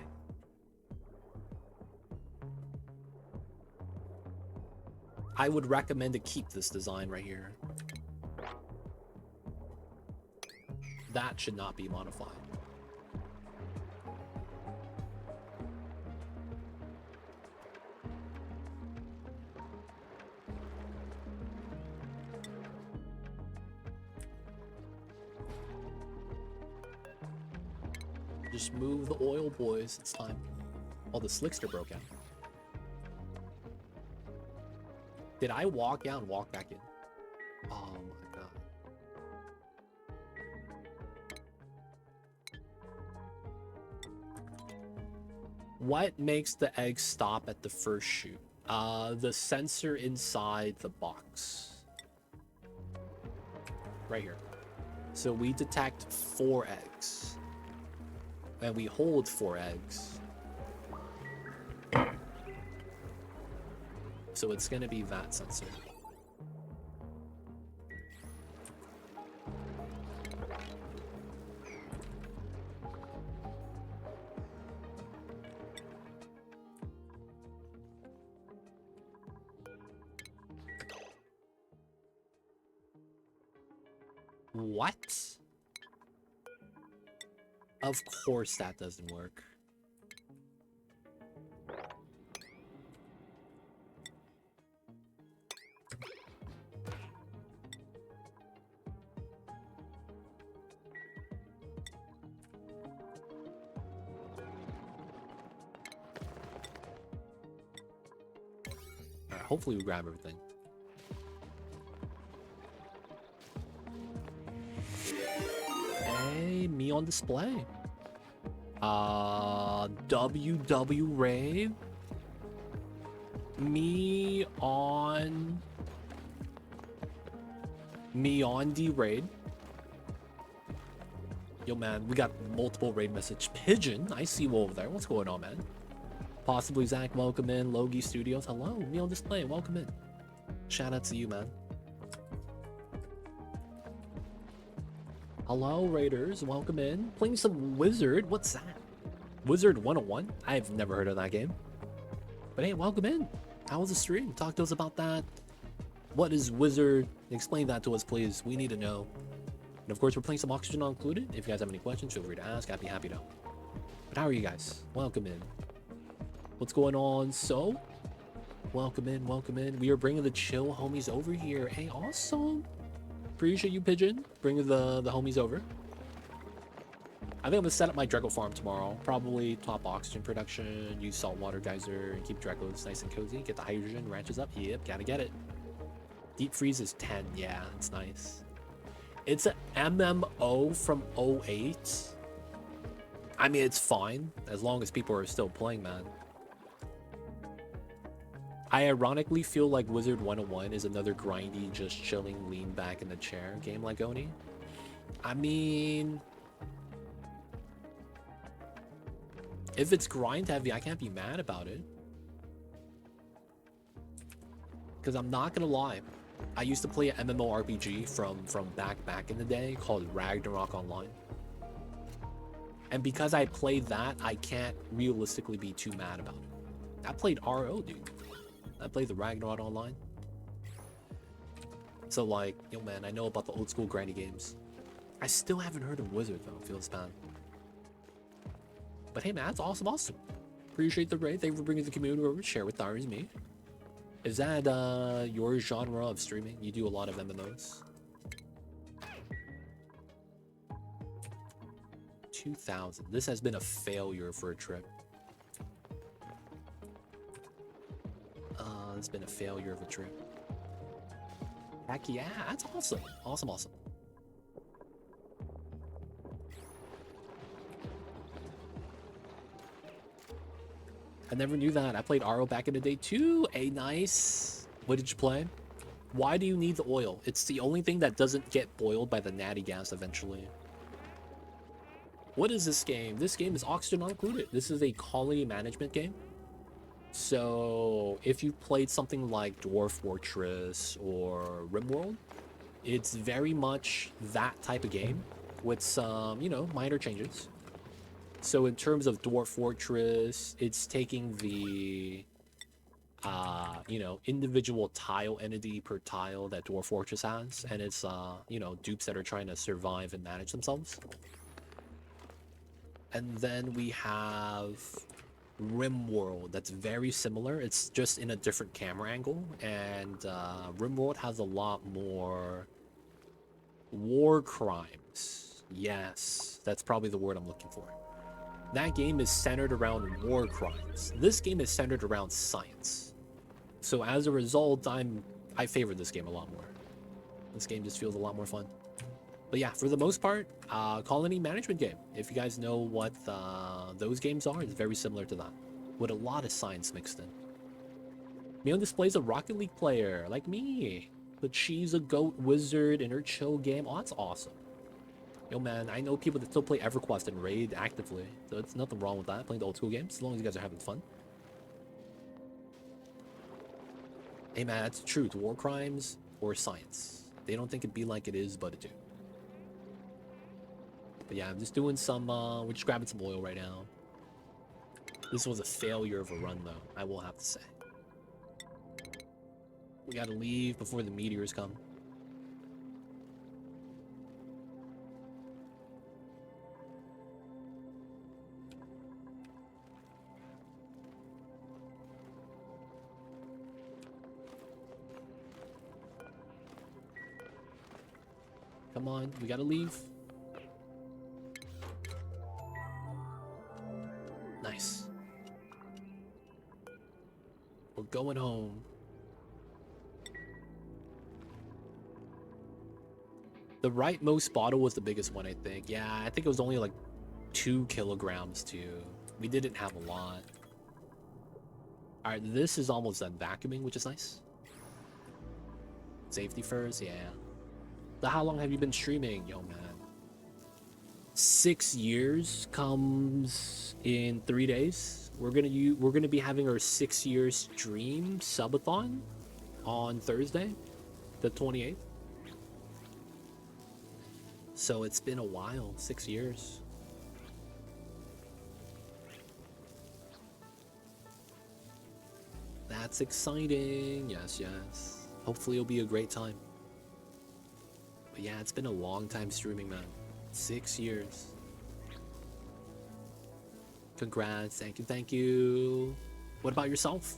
I would recommend to keep this design right here. That should not be modified. Just move the oil, boys. It's time. Oh, the slickster broke out. Did I walk out and walk back in? Oh my god. What makes the egg stop at the first shoot? The sensor inside the box. Right here. So we detect 4 eggs. And we hold 4 eggs. So it's gonna be that sensor. What? Of course that doesn't work. Hopefully we grab everything. Hey, me on display. WW Rave. Me on D raid. Yo man, we got multiple raid message. Pigeon, I see you over there. What's going on, man? Possibly Zach, welcome in. Logie Studios, hello. Me on display, welcome in. Shout out to you, man. Hello, Raiders, welcome in. Playing some Wizard, what's that? Wizard 101? I've never heard of that game. But hey, welcome in. How was the stream? Talk to us about that. What is Wizard? Explain that to us, please. We need to know. And of course, we're playing some Oxygen Not Included. If you guys have any questions, feel free to ask. I'd be happy to. But how are you guys? Welcome in. What's going on? So, welcome in, welcome in. We are bringing the chill homies over here. Hey, awesome. Appreciate you, Pigeon. Bringing the homies over. I think I'm gonna set up my Dreckle farm tomorrow. Probably top oxygen production, use saltwater geyser, and keep Dreckles nice and cozy. Get the hydrogen, ranches up. Yep, gotta get it. Deep freeze is 10. Yeah, it's nice. It's an MMO from 08. I mean, it's fine as long as people are still playing, man. I ironically feel like Wizard 101 is another grindy, just chilling, lean back in the chair game like Oni. I mean, if it's grind heavy, I can't be mad about it. Because I'm not gonna lie, I used to play an MMORPG from back in the day called Ragnarok Online. And because I played that, I can't realistically be too mad about it. I played RO, dude. I played the Ragnarok Online. So like, yo man, I know about the old school grindy games. I still haven't heard of Wizard though, feels bad. But hey man, that's awesome, awesome. Appreciate the raid. Thank you for bringing the community over. Share with Tyrus me. Is that your genre of streaming? You do a lot of MMOs? 2,000. This has been a failure for a trip. It's been a failure of a trip. Heck yeah, that's awesome. Awesome, awesome. I never knew that. I played RO back in the day too. A nice. What did you play? Why do you need the oil? It's the only thing that doesn't get boiled by the natty gas eventually. What is this game? This game is Oxygen Not Included. This is a colony management game. So if you played something like Dwarf Fortress or RimWorld, it's very much that type of game with some, you know, minor changes. So in terms of Dwarf Fortress, it's taking the, you know, individual tile entity per tile that Dwarf Fortress has, and it's, you know, dupes that are trying to survive and manage themselves. And then we have RimWorld, that's very similar. It's just in a different camera angle, and RimWorld has a lot more war crimes. Yes, that's probably the word I'm looking for. That game is centered around war crimes. This game is centered around science. So as a result, I favor this game a lot more. This game just feels a lot more fun. But yeah, for the most part, colony management game. If you guys know what those games are, it's very similar to that, with a lot of science mixed in. Me on display's a Rocket League player, like me. But she's a goat wizard in her chill game. Oh, that's awesome. Yo man, I know people that still play EverQuest and Raid actively, so it's nothing wrong with that, playing the old school games, as long as you guys are having fun. Hey man, that's the truth. War crimes or science. They don't think it'd be like it is, but it do. But yeah, I'm just doing some, we're just grabbing some oil right now. This was a failure of a run though, I will have to say. We gotta leave before the meteors come. Come on, we gotta leave. Nice. We're going home. The rightmost bottle was the biggest one, I think. Yeah, I think it was only like 2 kilograms too. We didn't have a lot. All right, this is almost done vacuuming, which is nice. Safety first, yeah. So how long have you been streaming, yo man? 6 years comes in 3 days. We're gonna be having our 6-year stream subathon on Thursday, the 28th. So it's been a while, 6 years. That's exciting. Yes, yes. Hopefully it'll be a great time. But yeah, it's been a long time streaming, man. 6 years. Congrats. Thank you. Thank you. What about yourself?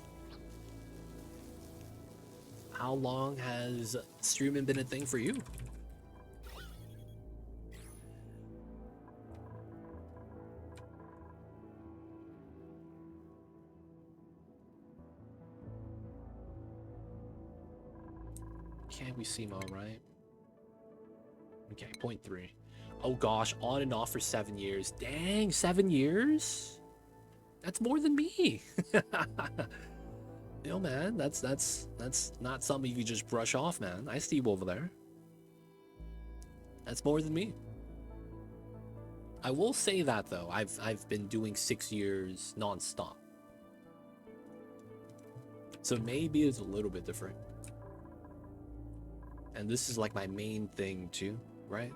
How long has streaming been a thing for you? Okay, we seem all right. Okay, 0.3. Oh gosh, on and off for 7 years. Dang, 7 years? That's more than me. Yo, man, that's not something you can just brush off, man. I see you over there. That's more than me. I will say that though, I've been doing 6 years non-stop. So maybe it's a little bit different. And this is like my main thing too, right?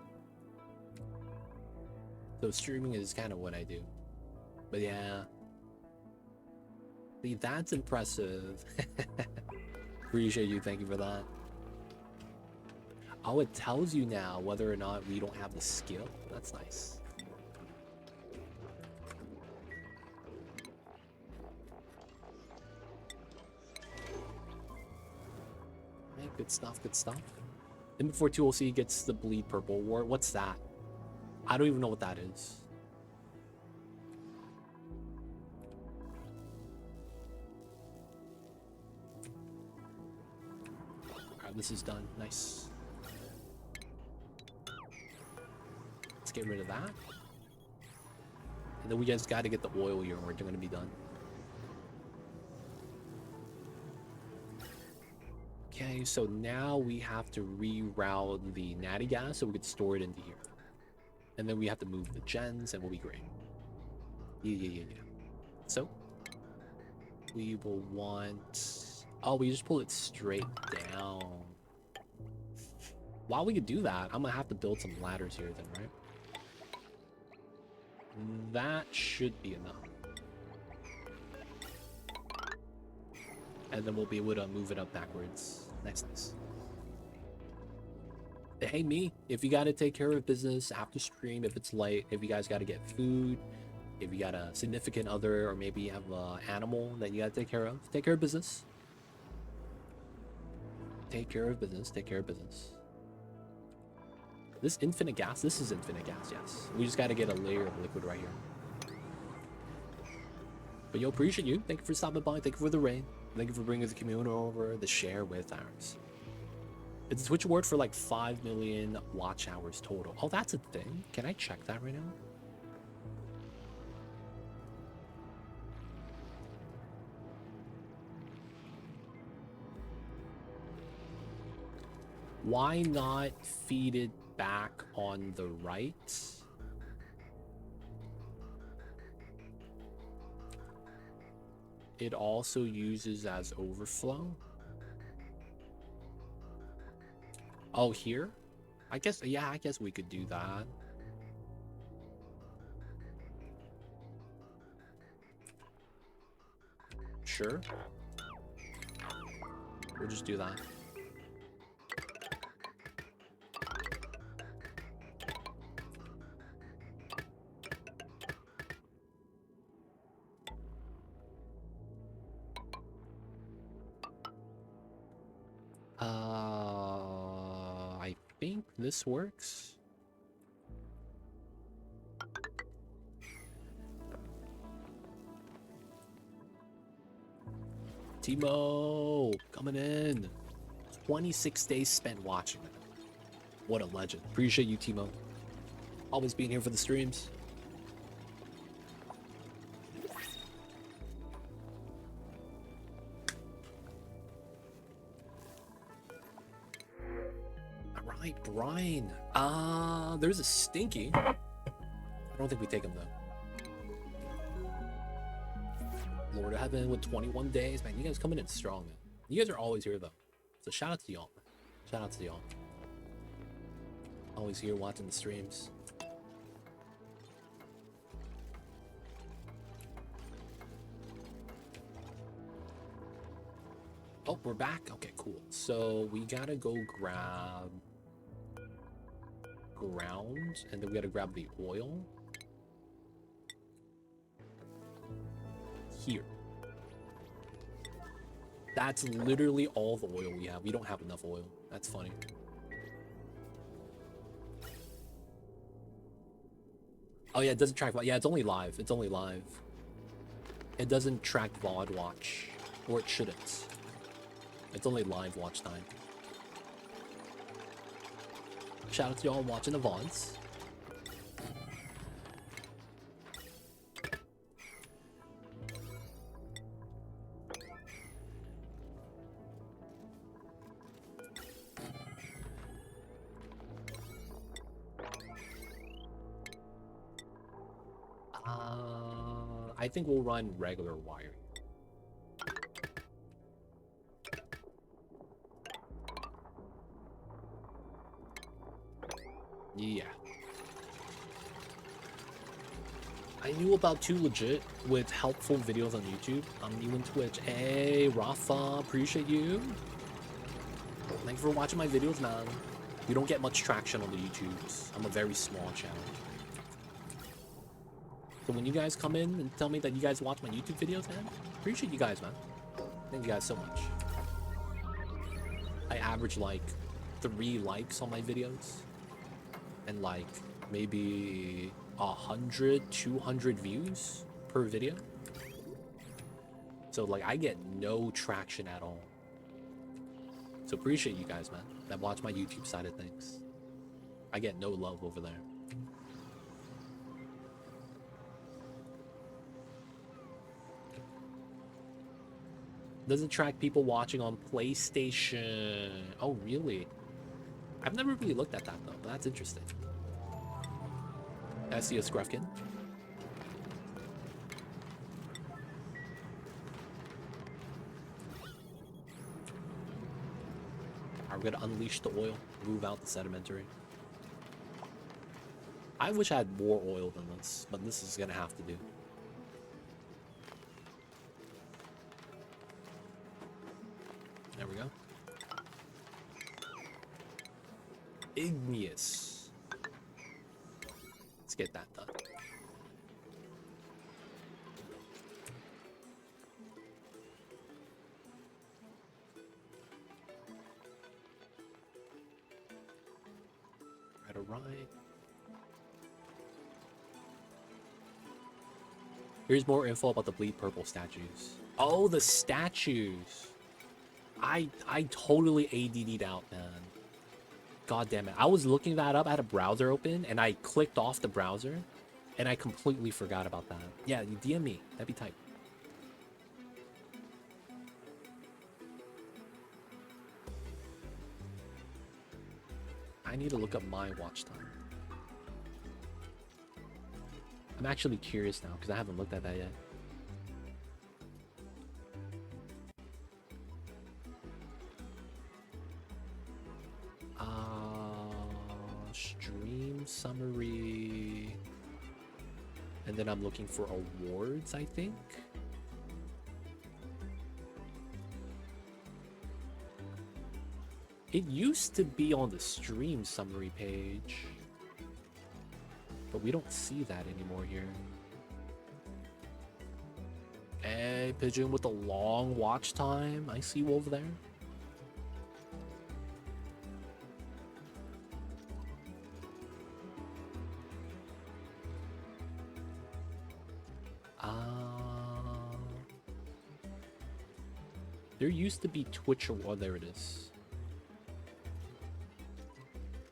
So streaming is kind of what I do. But yeah. See, that's impressive. Appreciate you, thank you for that. Oh, it tells you now whether or not we don't have the skill. That's nice. Hey, good stuff, good stuff. Then before 2OC gets the bleed purple war. What's that? I don't even know what that is. Alright, this is done. Nice. Let's get rid of that. And then we just gotta get the oil here and we're gonna be done. Okay, so now we have to reroute the natty gas so we could store it into here. And then we have to move the gens and we'll be great. Yeah. So, we will want... Oh, we just pull it straight down. While we could do that, I'm gonna have to build some ladders here then, right? That should be enough. And then we'll be able to move it up backwards. Nice. Hey, me, if you gotta take care of business after stream, if it's late, if you guys gotta get food, if you got a significant other, or maybe you have an animal that you gotta take care of business. Take care of business. This infinite gas, this is infinite gas, yes. We just gotta get a layer of liquid right here. But yo, appreciate you. Thank you for stopping by. Thank you for the raid. Thank you for bringing the community over, the share with ours. It's a Twitch award for like 5 million watch hours total. Oh, that's a thing. Can I check that right now? Why not feed it back on the right? It also uses as overflow. Oh, here? I guess, yeah, I guess we could do that. Sure. We'll just do that. I think this works. Timo, coming in. 26 days spent watching it. What a legend. Appreciate you, Timo. Always being here for the streams. Alright, Brian. There's a Stinky. I don't think we take him, though. Lord of Heaven with 21 days. Man, you guys coming in strong, man. You guys are always here, though. So shout out to y'all. Shout out to y'all. Always here watching the streams. Oh, we're back? Okay, cool. So we gotta go grab ground, and then we gotta grab the oil. Here. That's literally all the oil we have. We don't have enough oil. That's funny. Oh yeah, it doesn't track. Yeah, it's only live. It's only live. It doesn't track VOD watch, or it shouldn't. It's only live watch time. Shout out to y'all watching the VODs. I think we'll run regular wiring. Yeah. I knew about Too Legit with helpful videos on YouTube. I'm new in Twitch. Hey, Rafa, appreciate you. Thanks for watching my videos, man. We don't get much traction on the YouTubes. I'm a very small channel. So when you guys come in and tell me that you guys watch my YouTube videos, man, appreciate you guys, man. Thank you guys so much. I average like 3 likes on my videos and like maybe 100, 200 views per video. So like I get no traction at all. So appreciate you guys, man, that watch my YouTube side of things. I get no love over there. Doesn't track people watching on PlayStation. Oh, really? I've never really looked at that, though, but that's interesting. I see a Scruffkin. Alright, we're gonna unleash the oil, move out the sedimentary. I wish I had more oil than this, but this is gonna have to do. There we go. Igneous. Let's get that done. Alright. Here's more info about the bleed purple statues. Oh, the statues. I totally ADD'd out, man. God damn it. I was looking that up. I had a browser open and I clicked off the browser and I completely forgot about that. Yeah, you DM me. That'd be tight. I need to look up my watch time. I'm actually curious now because I haven't looked at that yet. Stream summary. And then I'm looking for awards, I think. It used to be on the stream summary page, but we don't see that anymore here. Hey, Pigeon with a long watch time. I see you over there. There used to be Twitch. Oh, there it is.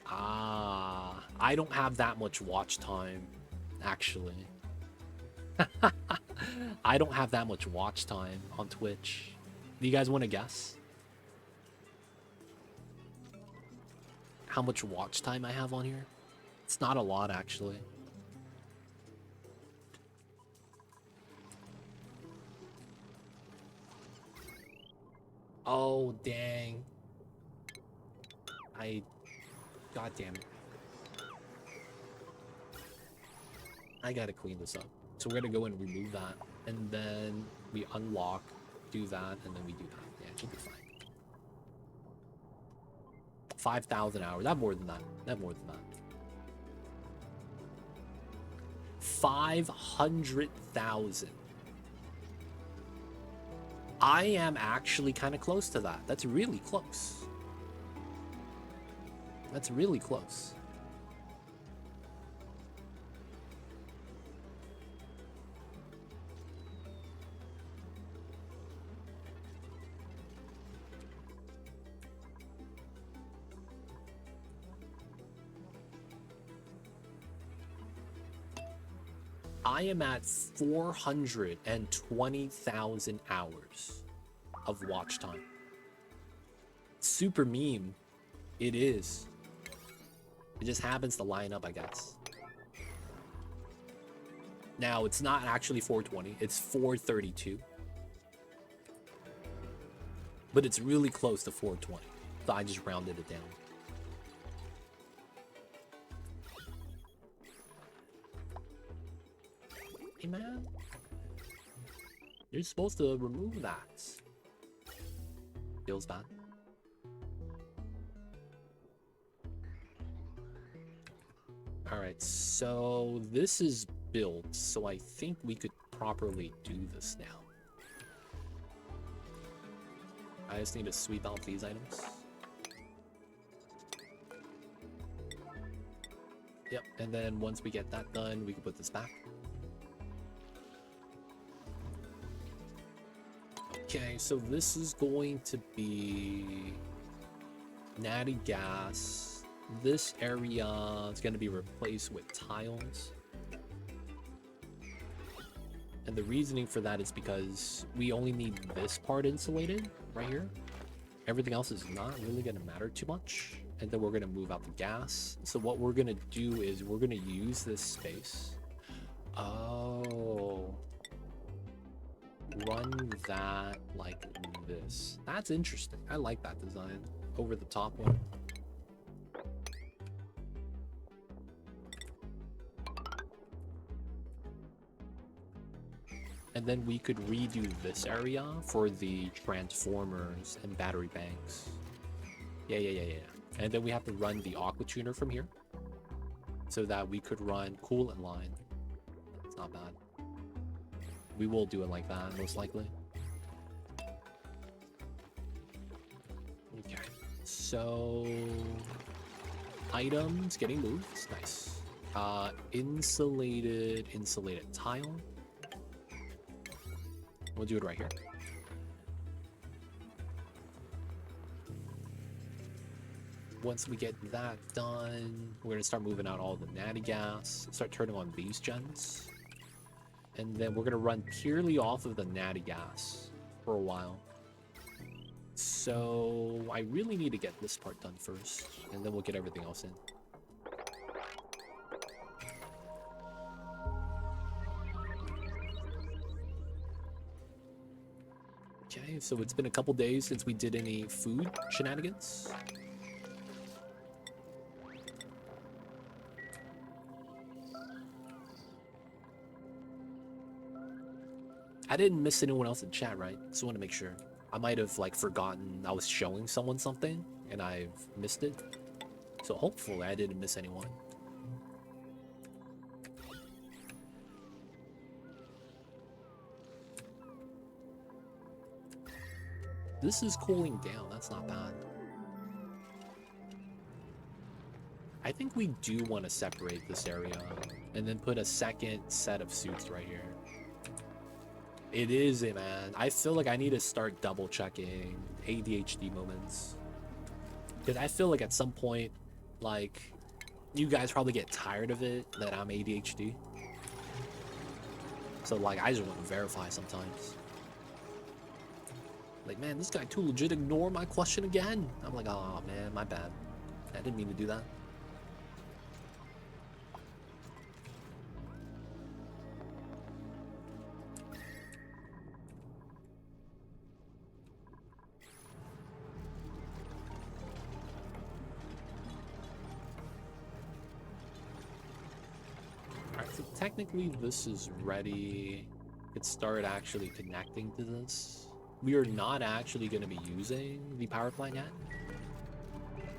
Ah, I don't have that much watch time, actually. I don't have that much watch time on Twitch. Do you guys want to guess how much watch time I have on here? It's not a lot, actually. Oh, dang. God damn it. I gotta clean this up. So we're gonna go and remove that. And then we unlock, do that, and then we do that. Yeah, it should be fine. 5,000 hours. Not more than that. Not more than that. 500,000. I am actually kind of close to that. That's really close. That's really close. I am at 420,000 hours of watch time. Super meme. It is. It just happens to line up, I guess. Now, it's not actually 420. It's 432. But it's really close to 420. So I just rounded it down. Hey, man. You're supposed to remove that. Feels bad. Alright, so this is built, so I think we could properly do this now. I just need to sweep out these items. Yep, and then once we get that done, we can put this back. Okay, so this is going to be natty gas. This area is going to be replaced with tiles. And the reasoning for that is because we only need this part insulated right here. Everything else is not really going to matter too much. And then we're going to move out the gas. So what we're going to do is we're going to use this space. Oh. Run that like this. That's interesting. I like that design. Over the top one. And then we could redo this area for the transformers and battery banks. Yeah. And then we have to run the aqua tuner from here. So that we could run coolant line. It's not bad. We will do it like that, most likely. Okay. So... items getting moved. Nice. Insulated tile. We'll do it right here. Once we get that done, we're going to start moving out all the natty gas, start turning on these gens. And then we're going to run purely off of the natty gas for a while. So I really need to get this part done first, and then we'll get everything else in. Okay, so it's been a couple days since we did any food shenanigans. I didn't miss anyone else in chat, right? Just want to make sure. I might have like forgotten I was showing someone something and I've missed it. So hopefully I didn't miss anyone. This is cooling down. That's not bad. I think we do want to separate this area and then put a second set of suits right here. It is, man. I feel like I need to start double checking ADHD moments. Because I feel like at some point Like, you guys probably get tired of it that I'm ADHD. So, like, I just want to verify sometimes. Like, man, this guy too legit ignore my question again. I'm like, oh, man, my bad. I didn't mean to do that. Alright, so technically this is ready. Could start actually connecting to this. We are not actually going to be using the power plant yet.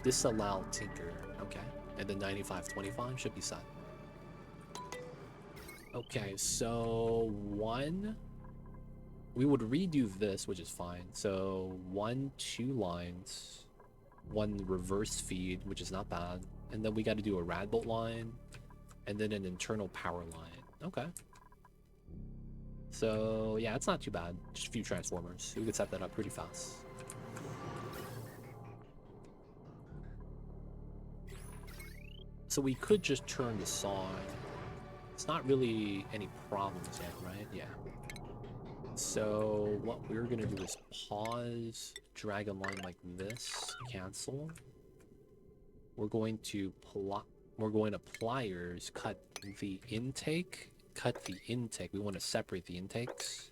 Disallow tinker. Okay. And then 9525 should be set. Okay, so we would redo this, which is fine. So 2 lines, 1 reverse feed, which is not bad. And then we got to do a radbolt line and then an internal power line. Okay. So yeah, it's not too bad. Just a few transformers. We could set that up pretty fast. So we could just turn this on. It's not really any problems yet, right? Yeah. So what we're gonna do is pause, drag a line like this, cancel. We're going to pliers, cut the intake. We want to separate the intakes,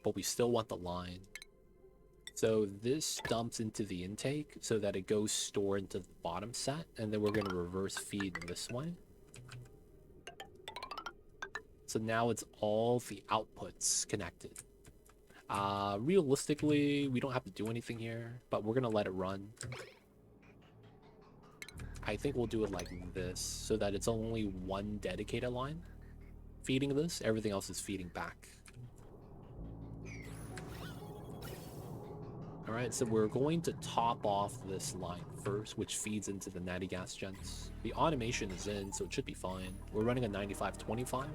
but we still want the line. So this dumps into the intake so that it goes stored into the bottom set, and then we're going to reverse feed this way. So now it's all the outputs connected. Realistically, we don't have to do anything here, but we're going to let it run. I think we'll do it like this, so that it's only 1 dedicated line feeding this. Everything else is feeding back. Alright, so we're going to top off this line first, which feeds into the natty gas gens. The automation is in, so it should be fine. We're running a 9525.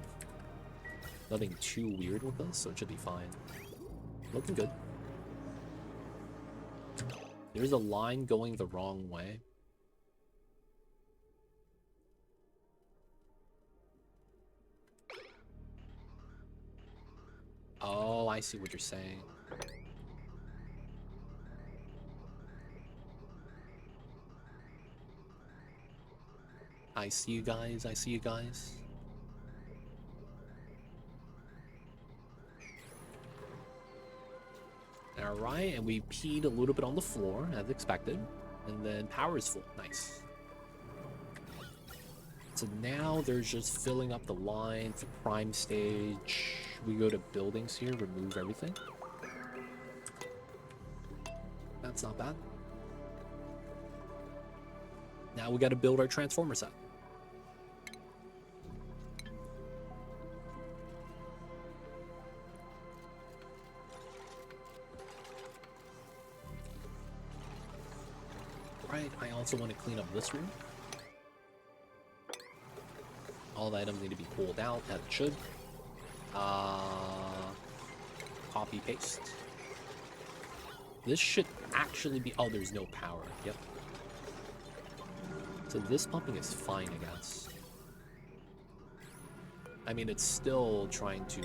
Nothing too weird with this, so it should be fine. Looking good. There's a line going the wrong way. Oh, I see what you're saying. I see you guys, I see you guys. Alright, and we peed a little bit on the floor, as expected. And then power is full. Nice. So now there's just filling up the line for prime stage. We go to buildings here, remove everything. That's not bad. Now we got to build our transformer set. Right, I also want to clean up this room. All the items need to be pulled out, as it should. Copy, paste. This should actually be... Oh, there's no power. Yep. So this pumping is fine, I guess. I mean, it's still trying to...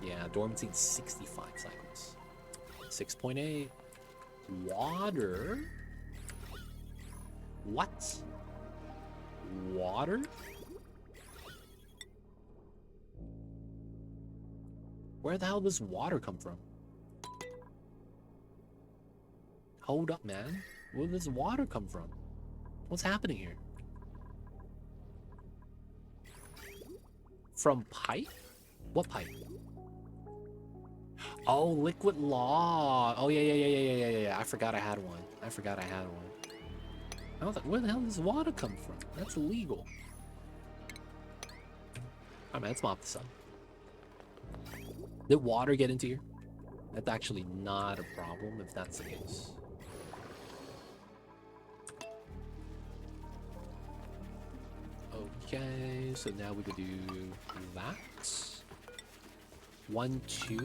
yeah, dormancy 65 cycles. 6.8. Water? What? Water? Where the hell does water come from? Hold up, man. Where does water come from? What's happening here? From pipe? What pipe? Oh, liquid law. Oh, yeah. I forgot I had one. I was like, where the hell does water come from? That's illegal. Alright, man, let's mop this up. Did water get into here? That's actually not a problem if that's the case. Okay, so now we could do that. 1, 2.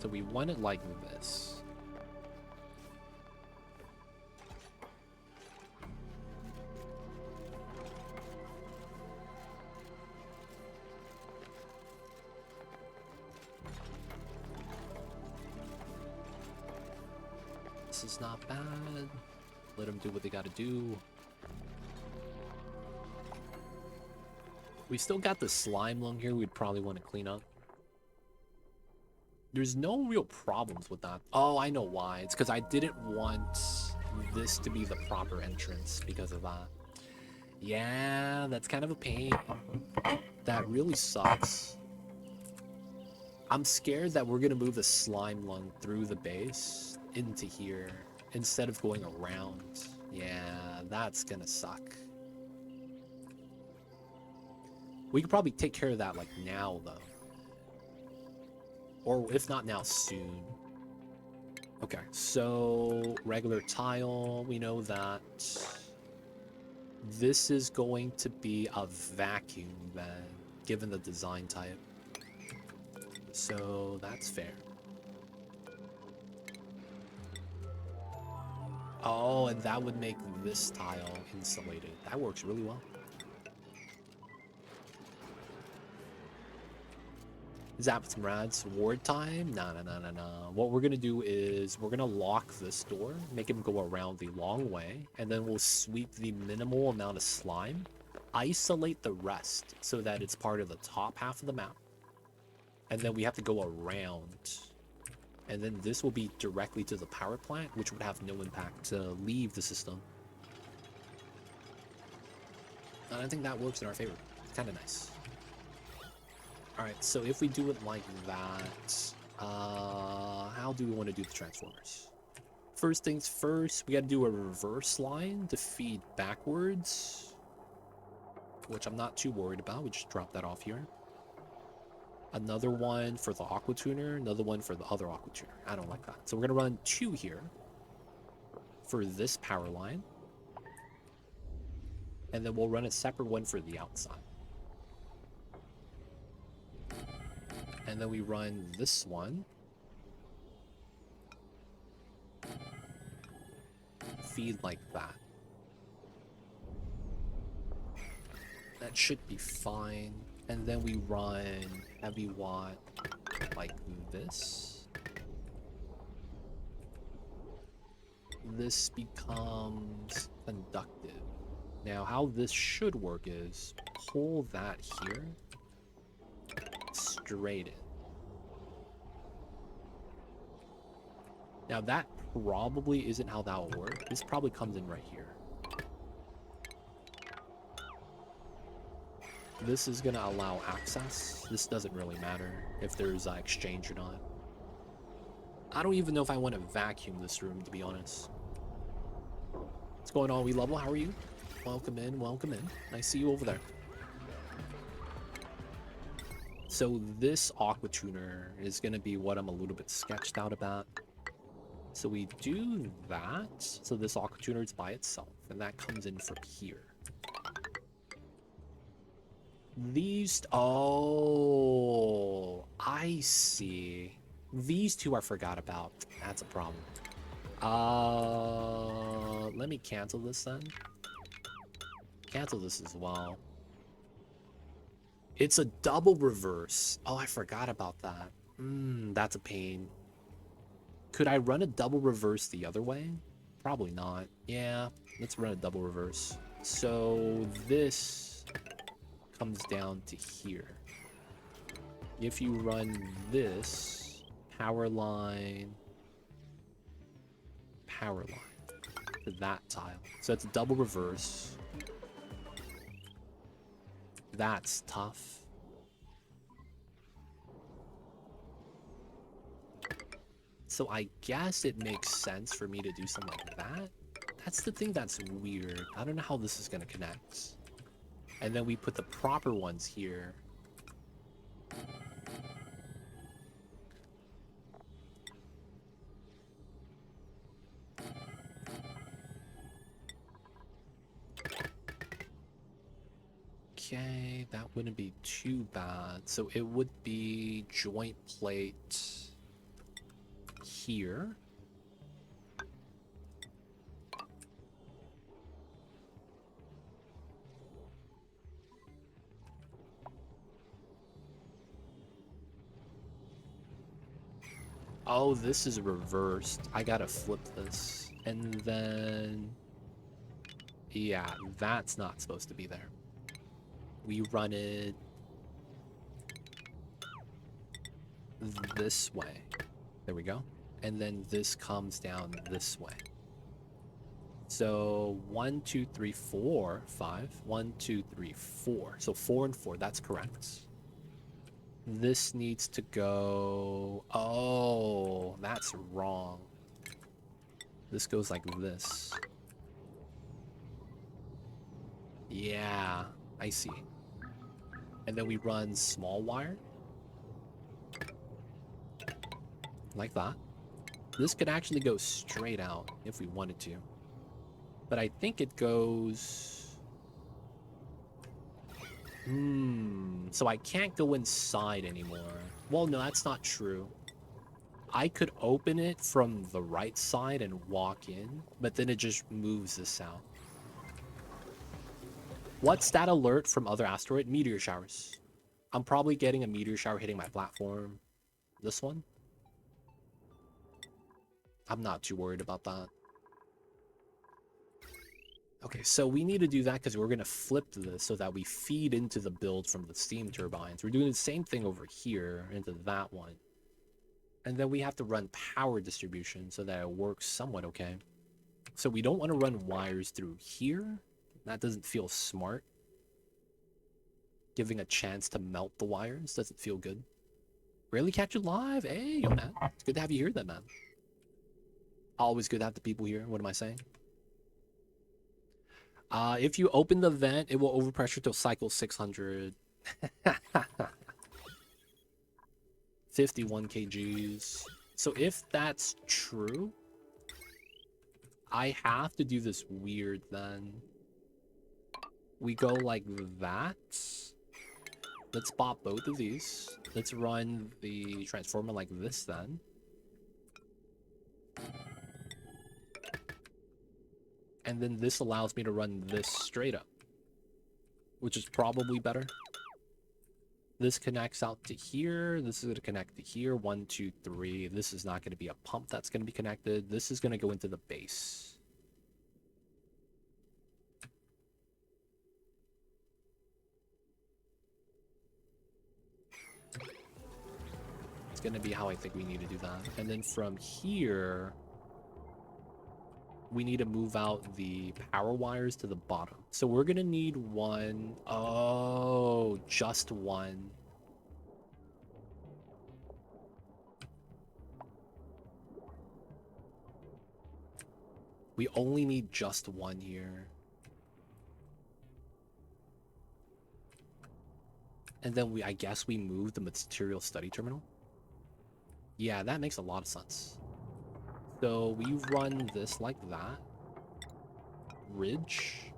So we want it like this. This is not bad. Let them do what they gotta do. We still got the Slimelung here we'd probably want to clean up. There's no real problems with that. Oh, I know why. It's because I didn't want this to be the proper entrance because of that. Yeah, that's kind of a pain. That really sucks. I'm scared that we're going to move the Slimelung through the base into here instead of going around. Yeah, that's going to suck. We could probably take care of that like now, though. Or if not now, soon. Okay, so regular tile, we know that. This is going to be a vacuum then, given the design type. So that's fair. Oh, and that would make this tile insulated. That works really well. Zap some rads. Ward time? Nah. What we're gonna do is we're gonna lock this door, make him go around the long way, and then we'll sweep the minimal amount of slime, isolate the rest so that it's part of the top half of the map, and then we have to go around. And then this will be directly to the power plant, which would have no impact to leave the system. And I think that works in our favor. It's kind of nice. Alright, so if we do it like that, how do we want to do the transformers? First things first, we got to do a reverse line to feed backwards, which I'm not too worried about. We just drop that off here. Another one for the aqua tuner, another one for the other aqua tuner. I don't like that. So we're going to run 2 here for this power line. And then we'll run a separate one for the outside. And then we run this one. Feed like that. That should be fine. And then we run heavy watt like this. This becomes conductive. Now how this should work is pull that here straight in. Now that probably isn't how that will work. This probably comes in right here. This is gonna allow access. This doesn't really matter if there's exchange or not. I don't even know if I want to vacuum this room, to be honest. What's going on, We Level? How are you? Welcome in, welcome in. I see you over there. So this aqua tuner is going to be what I'm a little bit sketched out about. So we do that. So this aqua tuner is by itself, and that comes in from here. These, oh, I see. These two I forgot about. That's a problem. Let me cancel this then. Cancel this as well. It's a double reverse. Oh, I forgot about that. That's a pain. Could I run a double reverse the other way? Probably not. Yeah, let's run a double reverse. So this comes down to here. If you run this power line to that tile. So it's a double reverse. That's tough. So I guess it makes sense for me to do something like that. That's the thing that's weird. I don't know how this is going to connect. And then we put the proper ones here. Okay, that wouldn't be too bad. So it would be joint plate here. Oh, this is reversed. I gotta flip this. And then... yeah, that's not supposed to be there. We run it... this way. There we go. And then this comes down this way. So 1, 2, 3, 4, 5. 1, 2, 3, 4. So 4 and 4, that's correct. This needs to go... oh, that's wrong. This goes like this. Yeah, I see. And then we run small wire. Like that. This could actually go straight out if we wanted to. But I think it goes... so I can't go inside anymore. Well, no, that's not true. I could open it from the right side and walk in, but then it just moves this out. What's that alert from other asteroid? Meteor showers. I'm probably getting a meteor shower hitting my platform. This one? I'm not too worried about that. Okay, so we need to do that because we're going to flip this so that we feed into the build from the steam turbines. We're doing the same thing over here into that one. And then we have to run power distribution so that it works somewhat okay. So we don't want to run wires through here. That doesn't feel smart. Giving a chance to melt the wires doesn't feel good. Rarely catch you live. Hey, yo, man. It's good to have you here then, man. Always good to have the people here. What am I saying? If you open the vent, it will overpressure till cycle 600. 51 kgs. So if that's true, I have to do this weird then. We go like that. Let's pop both of these. Let's run the transformer like this then. And then this allows me to run this straight up, which is probably better. This connects out to here. This is going to connect to here. 1, 2, 3. This is not going to be a pump that's going to be connected. This is going to go into the base. It's going to be how I think we need to do that. And then from here... we need to move out the power wires to the bottom. So we're going to need one. Oh, just one. We only need just one here. And then I guess we move the material study terminal. Yeah, that makes a lot of sense. So we run this like that. Ridge.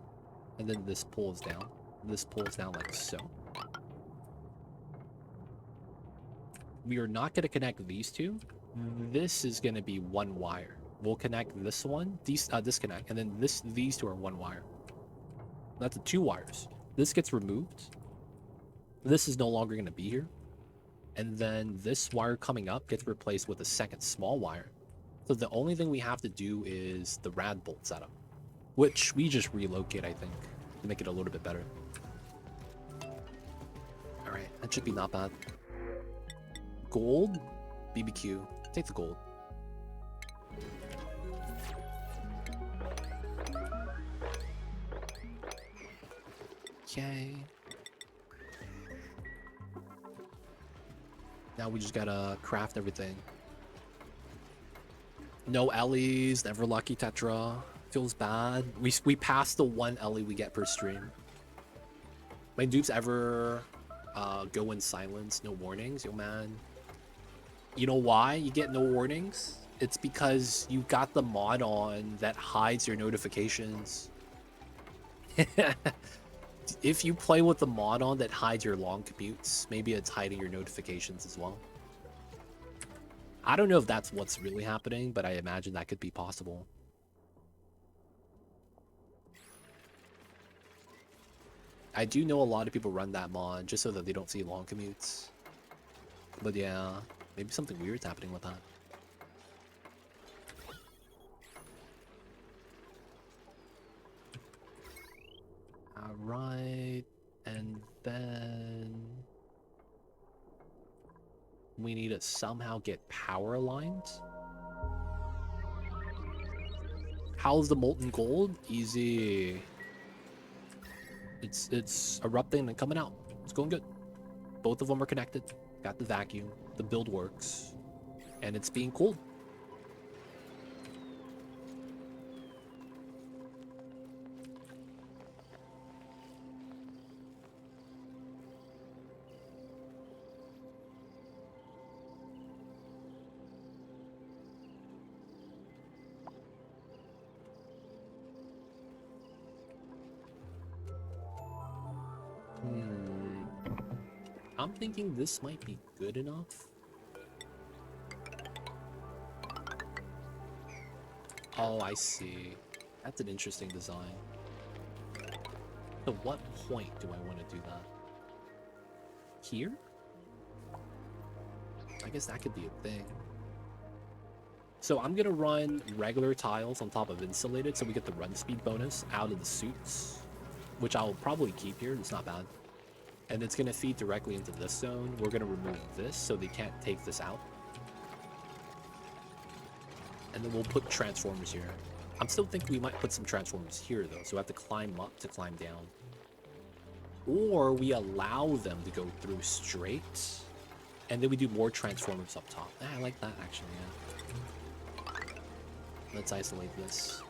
And then this pulls down. This pulls down like so. We are not going to connect these two. This is going to be one wire. We'll connect this one, disconnect, and then these two are one wire. That's the 2 wires. This gets removed. This is no longer going to be here. And then this wire coming up gets replaced with a second small wire. So the only thing we have to do is the rad bolt setup, which we just relocate, I think, to make it a little bit better. All right, that should be not bad. Gold, BBQ, take the gold. Okay. Now we just gotta craft everything. No Ellies, never lucky Tetra. Feels bad. We passed the 1 Ellie we get per stream. When dupes ever go in silence, no warnings, yo man. You know why you get no warnings? It's because you got the mod on that hides your notifications. If you play with the mod on that hides your long commutes, maybe it's hiding your notifications as well. I don't know if that's what's really happening, but I imagine that could be possible. I do know a lot of people run that mod just so that they don't see long commutes. But yeah, maybe something weird's happening with that. Alright, and then we need to somehow get power aligned. How's the molten gold? Easy. It's erupting and coming out. It's going good. Both of them are connected. Got the vacuum. The build works. And it's being cooled. I'm thinking this might be good enough. Oh, I see. That's an interesting design. At what point do I want to do that? Here? I guess that could be a thing. So I'm gonna run regular tiles on top of insulated so we get the run speed bonus out of the suits, which I'll probably keep here. It's not bad. And it's going to feed directly into this zone. We're going to remove this so they can't take this out. And then we'll put transformers here. I'm still thinking we might put some transformers here, though. So we have to climb up to climb down. Or we allow them to go through straight. And then we do more transformers up top. I like that, actually, yeah. Let's isolate this.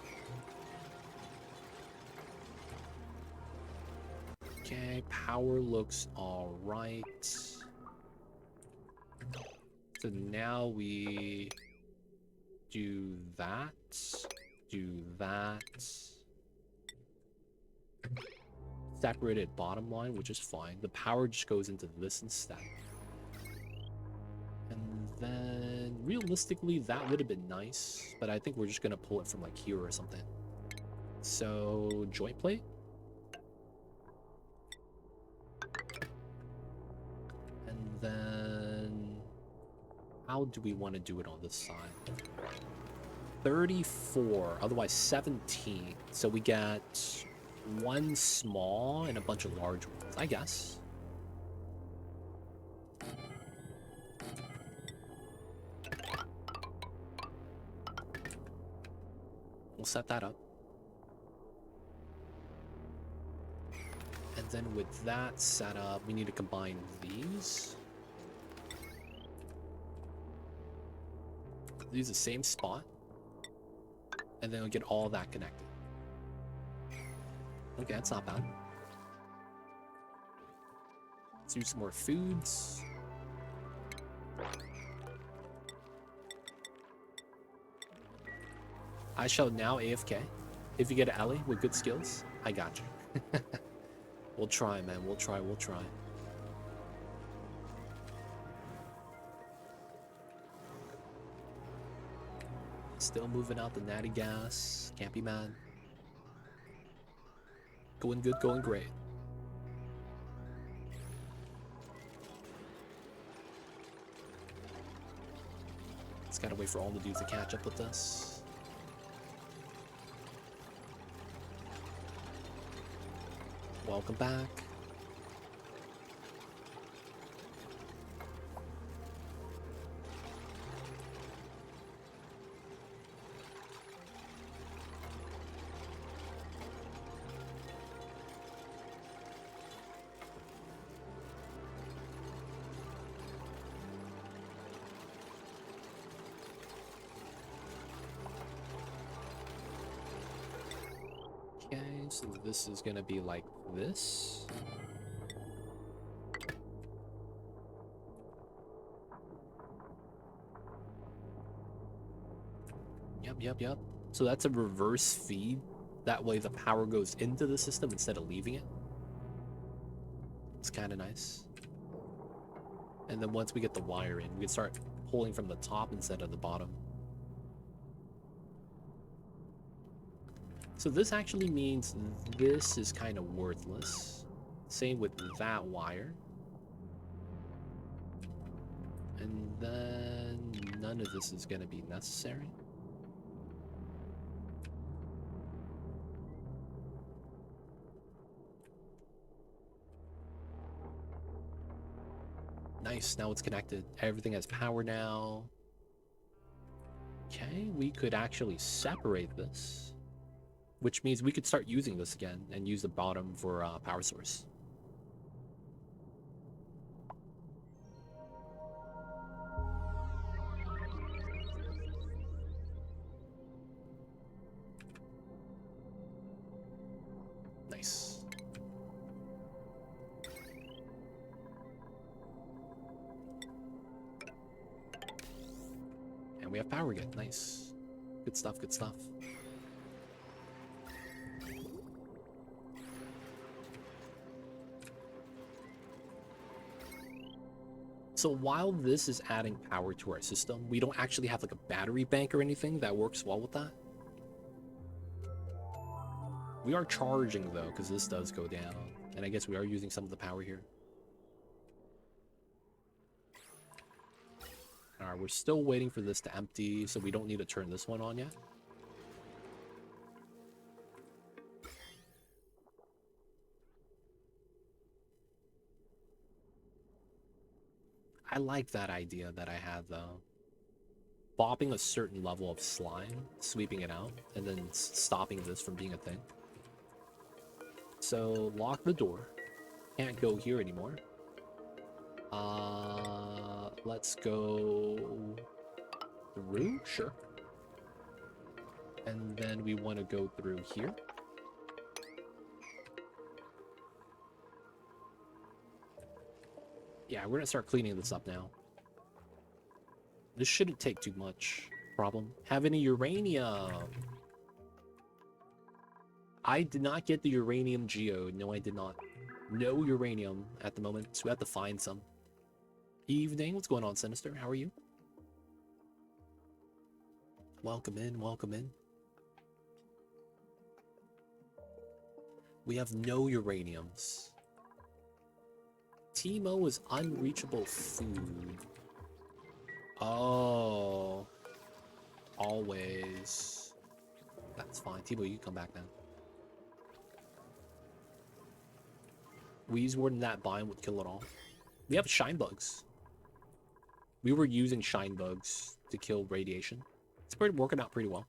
Okay, power looks all right. So now we do that, separated bottom line, which is fine. The power just goes into this instead. And then realistically, that would have been nice, but I think we're just gonna pull it from like here or something. So joint plate. Then how do we want to do it on this side? 34, otherwise 17. So we get one small and a bunch of large ones, I guess. We'll set that up. And then with that set up, we need to combine these. Use the same spot. And then we'll get all that connected. Okay, that's not bad. Let's do some more foods. I shall now AFK. If you get an Ellie with good skills, I got you. We'll try, man. We'll try. Still moving out the natty gas. Can't be mad. Going good, going great. Just gotta wait for all the dudes to catch up with us. Welcome back. Okay, so this is gonna be like this. Yep. So that's a reverse feed. That way the power goes into the system instead of leaving it. It's kind of nice. And then once we get the wire in, we can start pulling from the top instead of the bottom. So this actually means this is kind of worthless. Same with that wire. And then none of this is going to be necessary. Nice, now it's connected. Everything has power now. Okay, we could actually separate this, which means we could start using this again and use the bottom for power source. Nice. And we have power again. Nice. Good stuff, good stuff. So while this is adding power to our system, we don't actually have like a battery bank or anything that works well with that. We are charging though, because this does go down. And I guess we are using some of the power here. Alright, we're still waiting for this to empty, so we don't need to turn this one on yet. I like that idea that I had though. Bopping a certain level of slime, sweeping it out, and then stopping this from being a thing. So, lock the door. Can't go here anymore. Let's go through, sure. And then we want to go through here. Yeah, we're gonna start cleaning this up now. This shouldn't take too much. Problem. Have any uranium? I did not get the uranium geode. No, I did not. No uranium at the moment, so we have to find some. Evening, what's going on, Sinister? How are you? Welcome in, welcome in. We have no uraniums. Timo is unreachable food. Oh. Always. That's fine. Timo, you can come back now. Wheezeward in that biome would kill it all. We have shine bugs. We were using shine bugs to kill radiation. It's working out pretty well.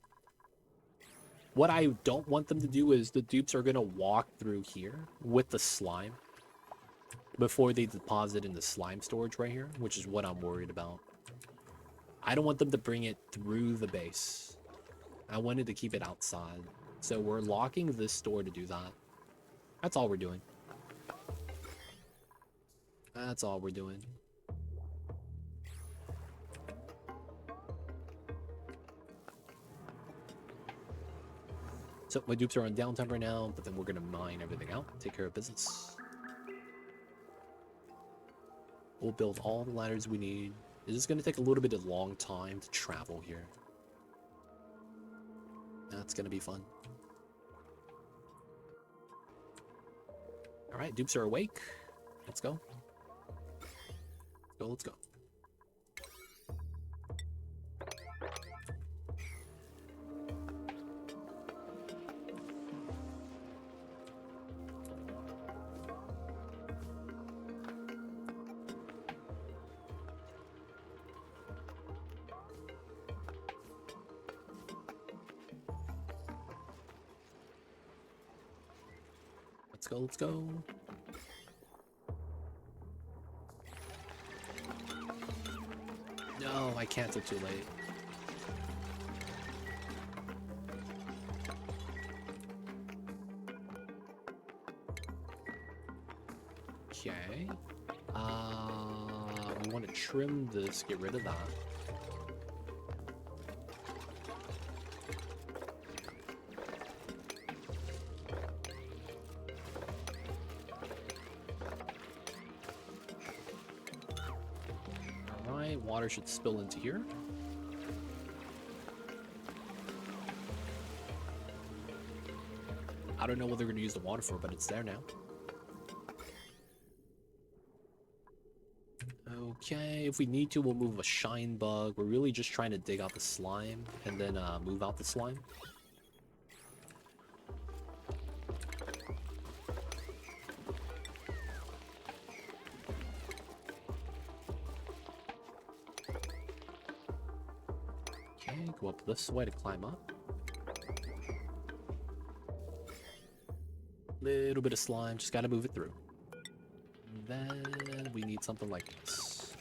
What I don't want them to do is the dupes are going to walk through here with the slime before they deposit in the slime storage right here, which is what I'm worried about. I don't want them to bring it through the base. I wanted to keep it outside. So we're locking this door to do that. That's all we're doing. That's all we're doing. So my dupes are on downtime right now, but then we're gonna mine everything out, take care of business. We'll build all the ladders we need. It's just gonna take a little bit of long time to travel here. That's gonna be fun. All right, dupes are awake. Let's go. Let's go. Let's go. No, I can't, it's too late. Okay. We want to trim this, get rid of that. Alright, water should spill into here. I don't know what they're going to use the water for, but it's there now. Okay, if we need to, we'll move a shine bug. We're really just trying to dig out the slime and then move out the slime. Okay, go up this way to climb up. Little bit of slime, just gotta move it through. And then we need something like this.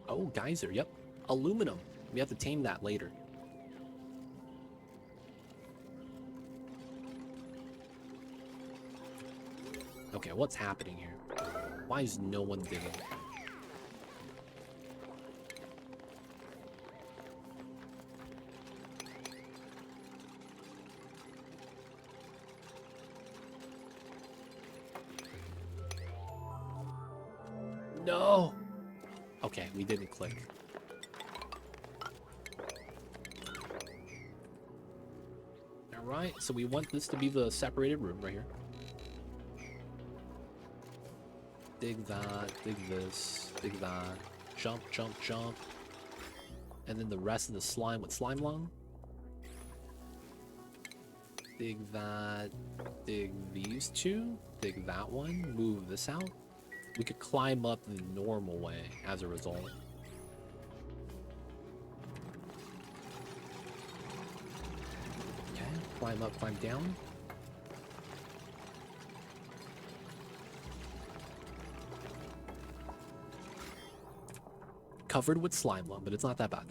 Oh, geyser, yep. Aluminum. We have to tame that later. Okay, what's happening here? Why is no one digging? No! Okay, we didn't click. Alright, so we want this to be the separated room right here. Dig that, dig this, dig that. Jump, jump, jump. And then the rest of the slime with Slimelung. Dig that, dig these two, dig that one, move this out. We could climb up the normal way as a result. Okay, climb up, climb down. Covered with Slimelung, but it's not that bad.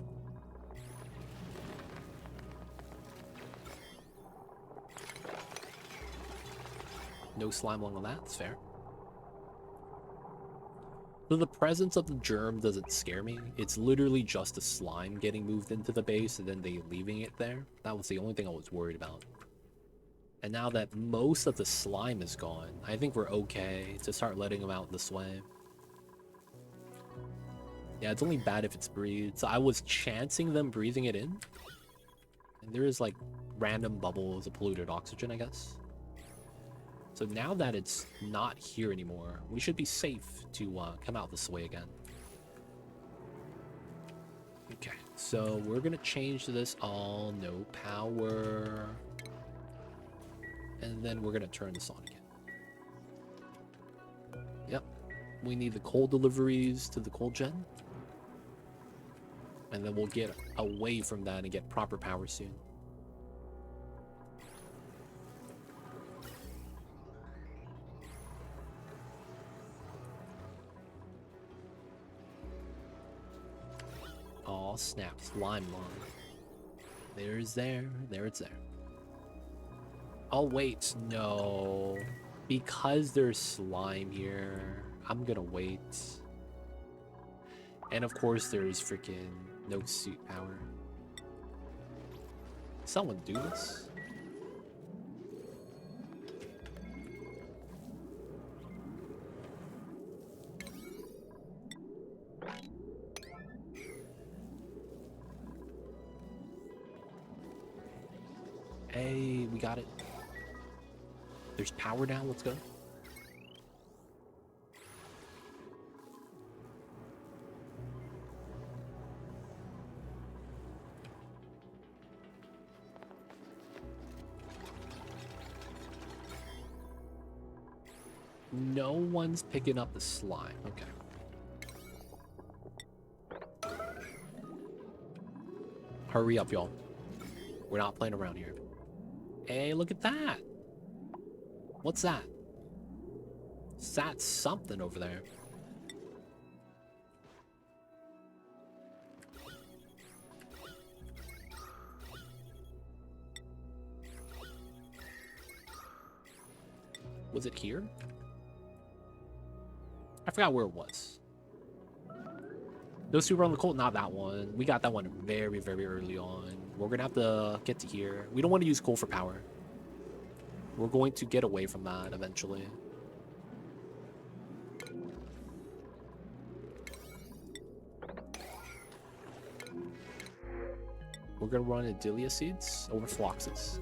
No Slimelung on that, it's fair. So the presence of the germ doesn't scare me. It's literally just a slime getting moved into the base and then they leaving it there. That was the only thing I was worried about. And now that most of the slime is gone, I think we're okay to start letting them out this way. Yeah, it's only bad if it's breathed. So I was chancing them breathing it in. And there is like random bubbles of polluted oxygen, I guess. So now that it's not here anymore, we should be safe to come out this way again. Okay, so we're gonna change this all, no power. And then we're gonna turn this on again. Yep, we need the coal deliveries to the coal gen. And then we'll get away from that and get proper power soon. Oh snap, Slimelung. There's there it's there. Oh wait, no. Because there's slime here, I'm gonna wait. And of course there's freaking no suit power. Someone do this? Hey, we got it. There's power now, let's go. No one's picking up the slime. Okay. Hurry up, y'all. We're not playing around here. Hey, look at that. What's that? That's something over there. Was it here? I forgot where it was. Those two were on the Colt, not that one. We got that one very, very early on. We're gonna have to get to here. We don't want to use coal for power. We're going to get away from that eventually. We're gonna run Adelia seeds over Phloxes.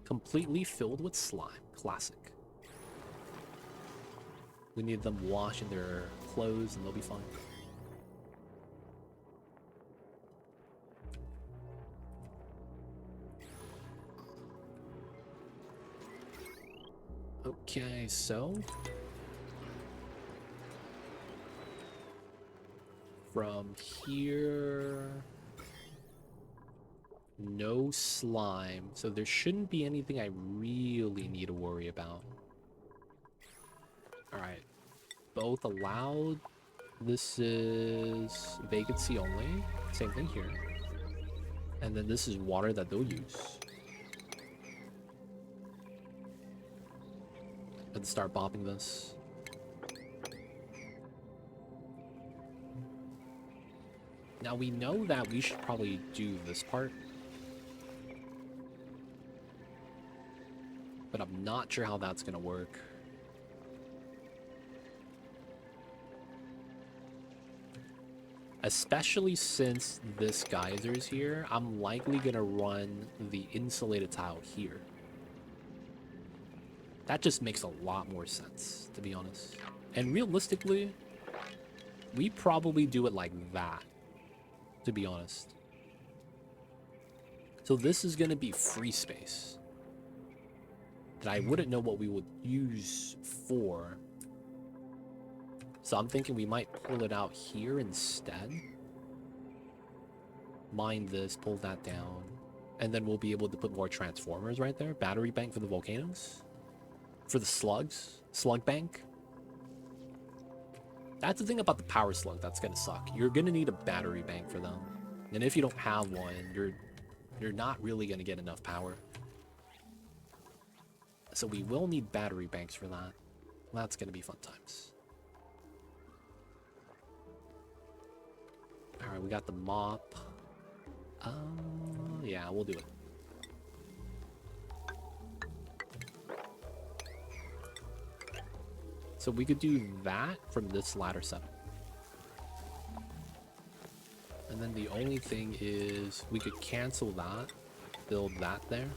Completely filled with slime. Classic. We need them washing their clothes and they'll be fine. Okay, so from here, no slime, so there shouldn't be anything I really need to worry about. All right, both allowed. This is vacancy only. Same thing here. And then this is water that they'll use. Let's start bopping this. Now we know that we should probably do this part. But I'm not sure how that's gonna work. Especially since this geyser is here, I'm likely gonna run the insulated tile here. That just makes a lot more sense, to be honest. And realistically, we probably do it like that, to be honest. So this is gonna be free space that I wouldn't know what we would use for. So I'm thinking we might pull it out here instead. Mine this, pull that down. And then we'll be able to put more transformers right there. Battery bank for the volcanoes. For the slugs. Slug bank. That's the thing about the power slug that's gonna suck. You're gonna need a battery bank for them. And if you don't have one, you're not really gonna get enough power. So we will need battery banks for that. That's gonna be fun times. Alright, we got the mop. Yeah, we'll do it. So we could do that from this ladder setup. And then the only thing is we could cancel that, build that there.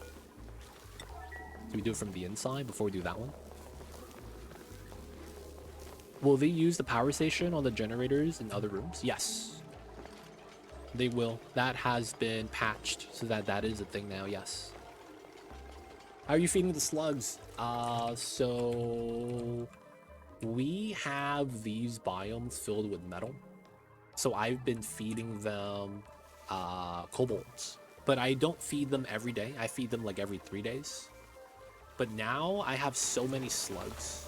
Do we do it from the inside before we do that one? Will they use the power station on the generators in other rooms? Yes. They will. That has been patched so that that is a thing now, yes. How are you feeding the slugs? So we have these biomes filled with metal. So I've been feeding them kobolds. But I don't feed them every day. I feed them like every 3 days. But now I have so many slugs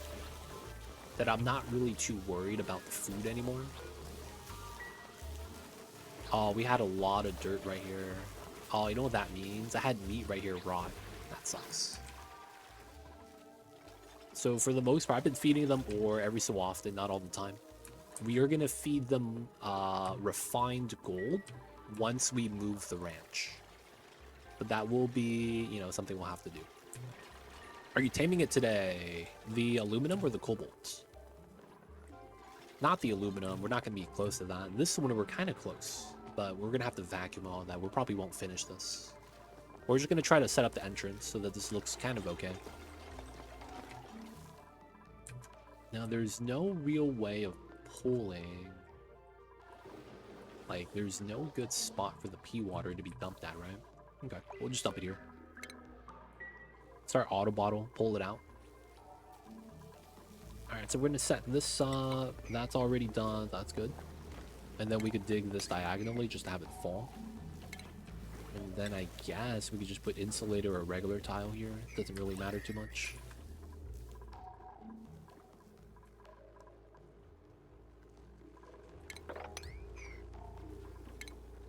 that I'm not really too worried about the food anymore. Oh, we had a lot of dirt right here. Oh, you know what that means? I had meat right here rot. That sucks. So for the most part, I've been feeding them ore every so often, not all the time. We are going to feed them refined gold once we move the ranch. But that will be, you know, something we'll have to do. Are you taming it today? The aluminum or the cobalt? Not the aluminum. We're not going to be close to that. This one, we're kind of close. But we're going to have to vacuum all that. We probably won't finish this. We're just going to try to set up the entrance so that this looks kind of okay. Now, there's no real way of pulling. Like, there's no good spot for the pea water to be dumped at, right? Okay, we'll just dump it here. Start auto bottle, pull it out. Alright, so we're gonna set this up. That's already done, that's good. And then we could dig this diagonally just to have it fall. And then I guess we could just put insulator or regular tile here. Doesn't really matter too much.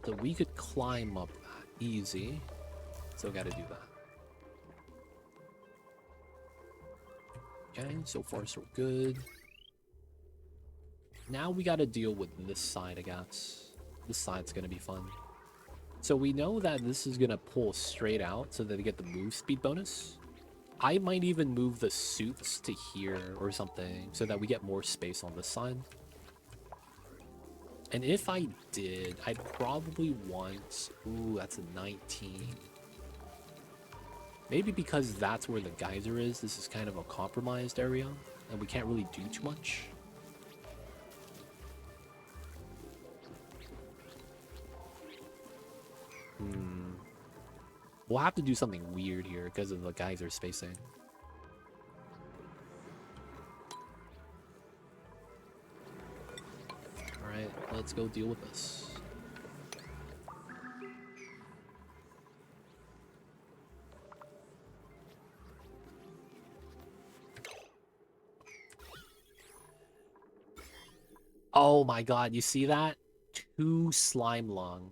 So we could climb up that easy. So gotta do that. Okay, so far so good. Now we gotta deal with this side, I guess. This side's gonna be fun. So we know that this is gonna pull straight out so that they get the move speed bonus. I might even move the suits to here or something so that we get more space on this side. And if I did, I'd probably want... Ooh, that's a 19. Maybe because that's where the geyser is, this is kind of a compromised area, and we can't really do too much. We'll have to do something weird here because of the geyser spacing. Alright, let's go deal with this. Oh my god, you see that? 2 Slimelung.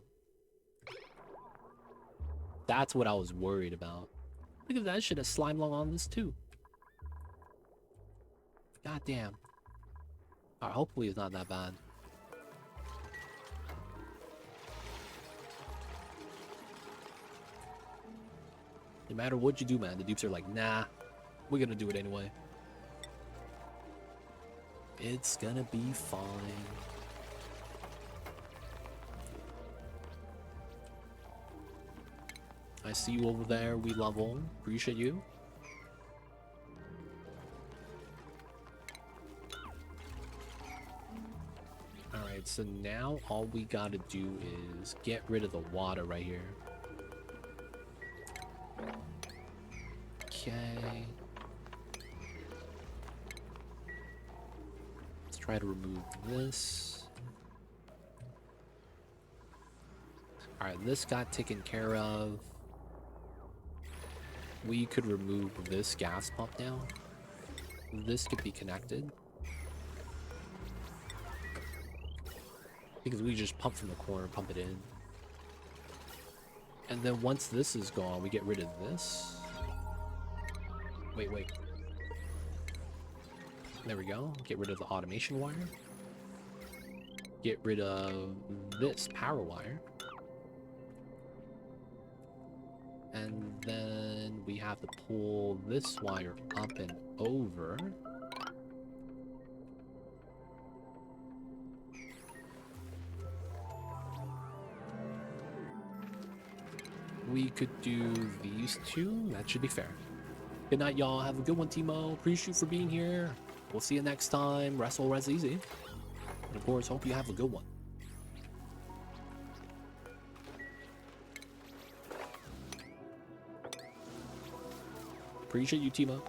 That's what I was worried about. Look at that, I should have Slimelung on this too. God damn. Alright, hopefully it's not that bad. No matter what you do, man, the dupes are like, nah, we're gonna do it anyway. It's gonna be fine. I see you over there, we level. Appreciate you. Alright, so now all we gotta do is get rid of the water right here. Okay. Let's try to remove this. Alright, this got taken care of. We could remove this gas pump now. This could be connected. Because we just pump from the corner, pump it in. And then once this is gone, we get rid of this. Wait. There we go. Get rid of the automation wire. Get rid of this power wire. And then we have to pull this wire up and over. We could do these two. That should be fair. Good night, y'all. Have a good one, Timo. Appreciate you for being here. We'll see you next time. Wrestle res easy. And of course, hope you have a good one. Appreciate you, Timo.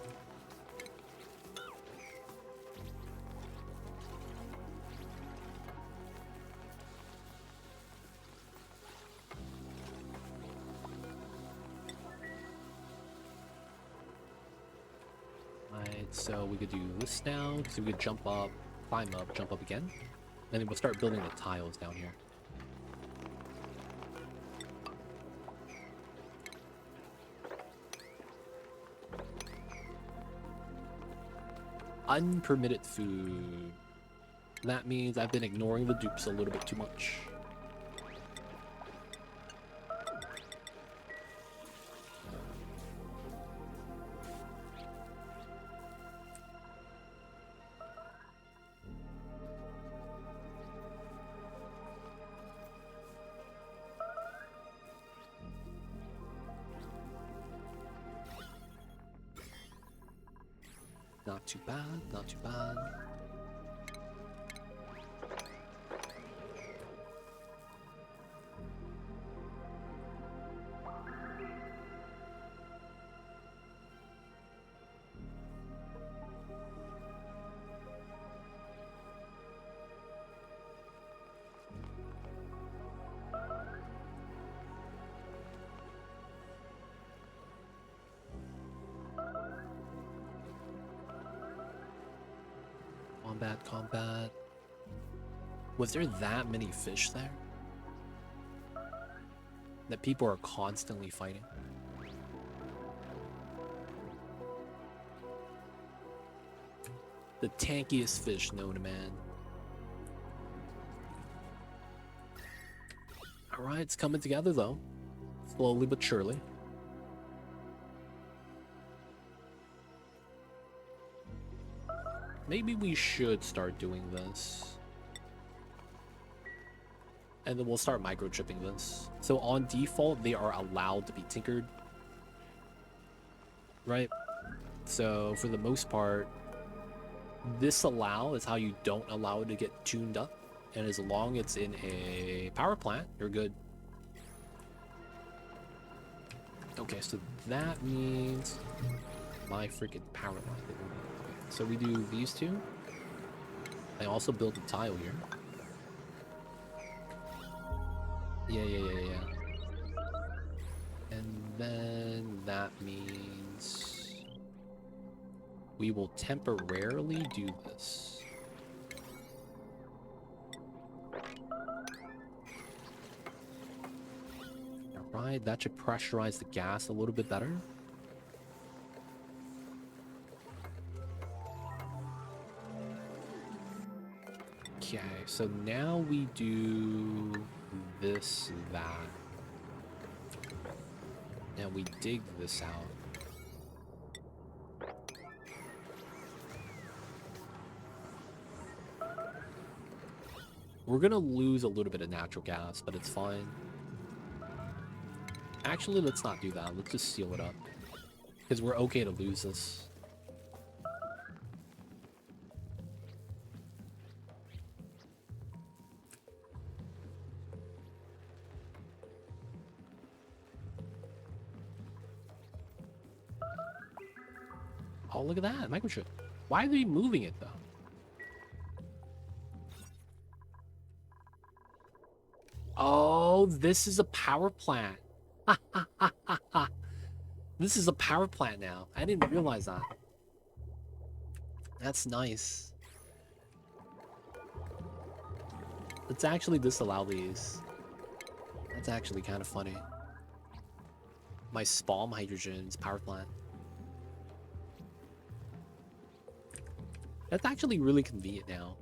So we could do this now, so we could jump up, climb up, jump up again. And then we'll start building the tiles down here. Unpermitted food. That means I've been ignoring the dupes a little bit too much. Not too bad, not too bad. Combat. Was there that many fish there? That people are constantly fighting? The tankiest fish known to man. Alright, it's coming together though. Slowly but surely. Maybe we should start doing this. And then we'll start microchipping this. So on default, they are allowed to be tinkered. Right? So for the most part, disallow is how you don't allow it to get tuned up. And as long as it's in a power plant, you're good. Okay, so that means my freaking power line. So we do these two. I also built a tile here. Yeah. And then that means we will temporarily do this. Alright, that should pressurize the gas a little bit better. Okay, so now we do this, that. Now we dig this out. We're gonna lose a little bit of natural gas, but it's fine. Actually, let's not do that. Let's just seal it up. Because we're okay to lose this. Oh, look at that. Microchip. Why are they moving it, though? Oh, this is a power plant. This is a power plant now. I didn't realize that. That's nice. Let's actually disallow these. That's actually kind of funny. My Spalm Hydrogen's power plant. That's actually really convenient now.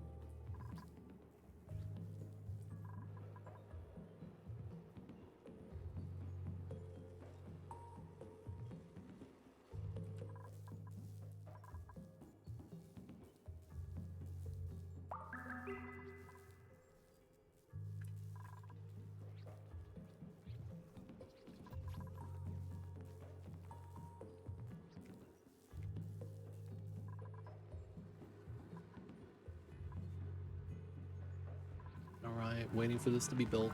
Alright, waiting for this to be built.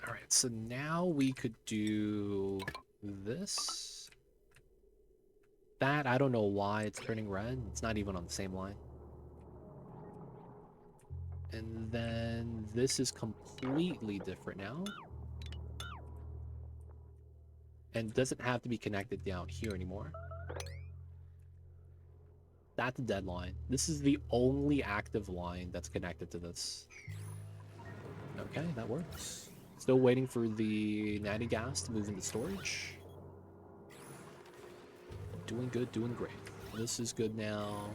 Alright, so now we could do this. That, I don't know why it's turning red. It's not even on the same line. And then this is completely different now. And doesn't have to be connected down here anymore. That's a dead line. This is the only active line that's connected to this. Okay, that works. Still waiting for the natty gas to move into storage. Doing good, doing great. This is good now.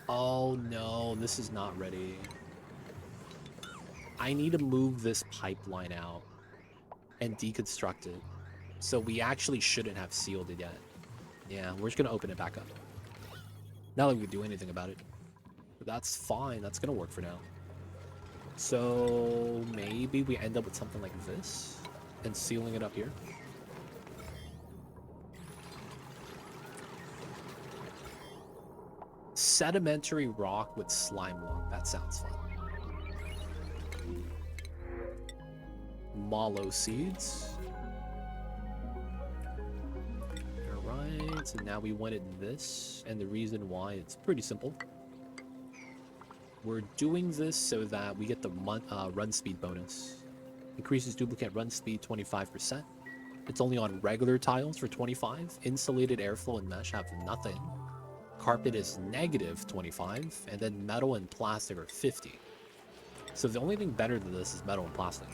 Oh no, this is not ready. I need to move this pipeline out and deconstruct it. So we actually shouldn't have sealed it yet. Yeah, we're just gonna open it back up. Not like we do anything about it. But that's fine, that's gonna work for now. So maybe we end up with something like this and sealing it up here. Sedimentary rock with Slimelung. That sounds fun. Mallow seeds. Alright, so now we wanted this, and the reason why, it's pretty simple. We're doing this so that we get the run speed bonus. Increases duplicate run speed 25%. It's only on regular tiles for 25. Insulated airflow and mesh have nothing. Carpet is negative 25, and then metal and plastic are 50. So the only thing better than this is metal and plastic.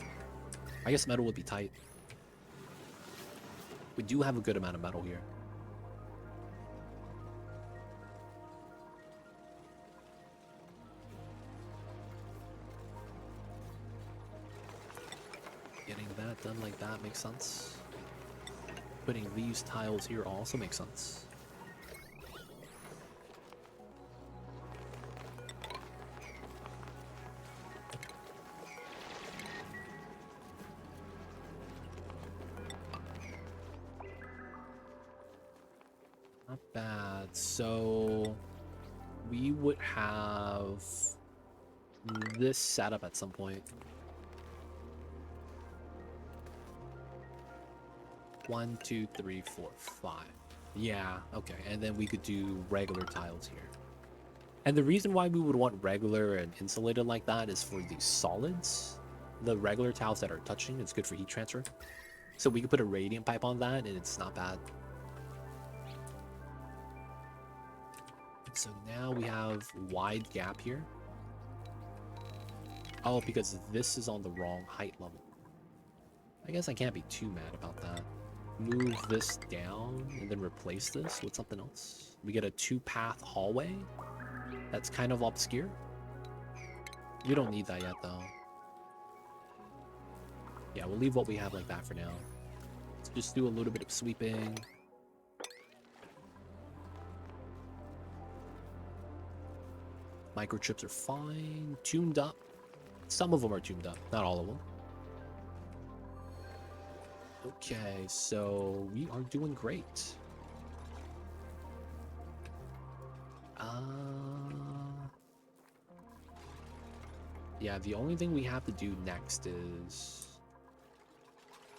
I guess metal would be tight. We do have a good amount of metal here. put them like that makes sense. Putting these tiles here also makes sense. Not bad. So we would have this setup at some point. 1, 2, 3, 4, 5. Yeah, okay. And then we could do regular tiles here. And the reason why we would want regular and insulated like that is for the solids. The regular tiles that are touching, it's good for heat transfer. So we could put a radiant pipe on that and it's not bad. So now we have wide gap here. Oh, because this is on the wrong height level. I guess I can't be too mad about that. Move this down and then replace this with something else. We get a 2-path hallway that's kind of obscure. We don't need that yet though. Yeah, we'll leave what we have like that for now. Let's just do a little bit of sweeping. Microchips are fine, tuned up. Some of them are tuned up, not all of them. Okay, so we are doing great. Yeah, the only thing we have to do next is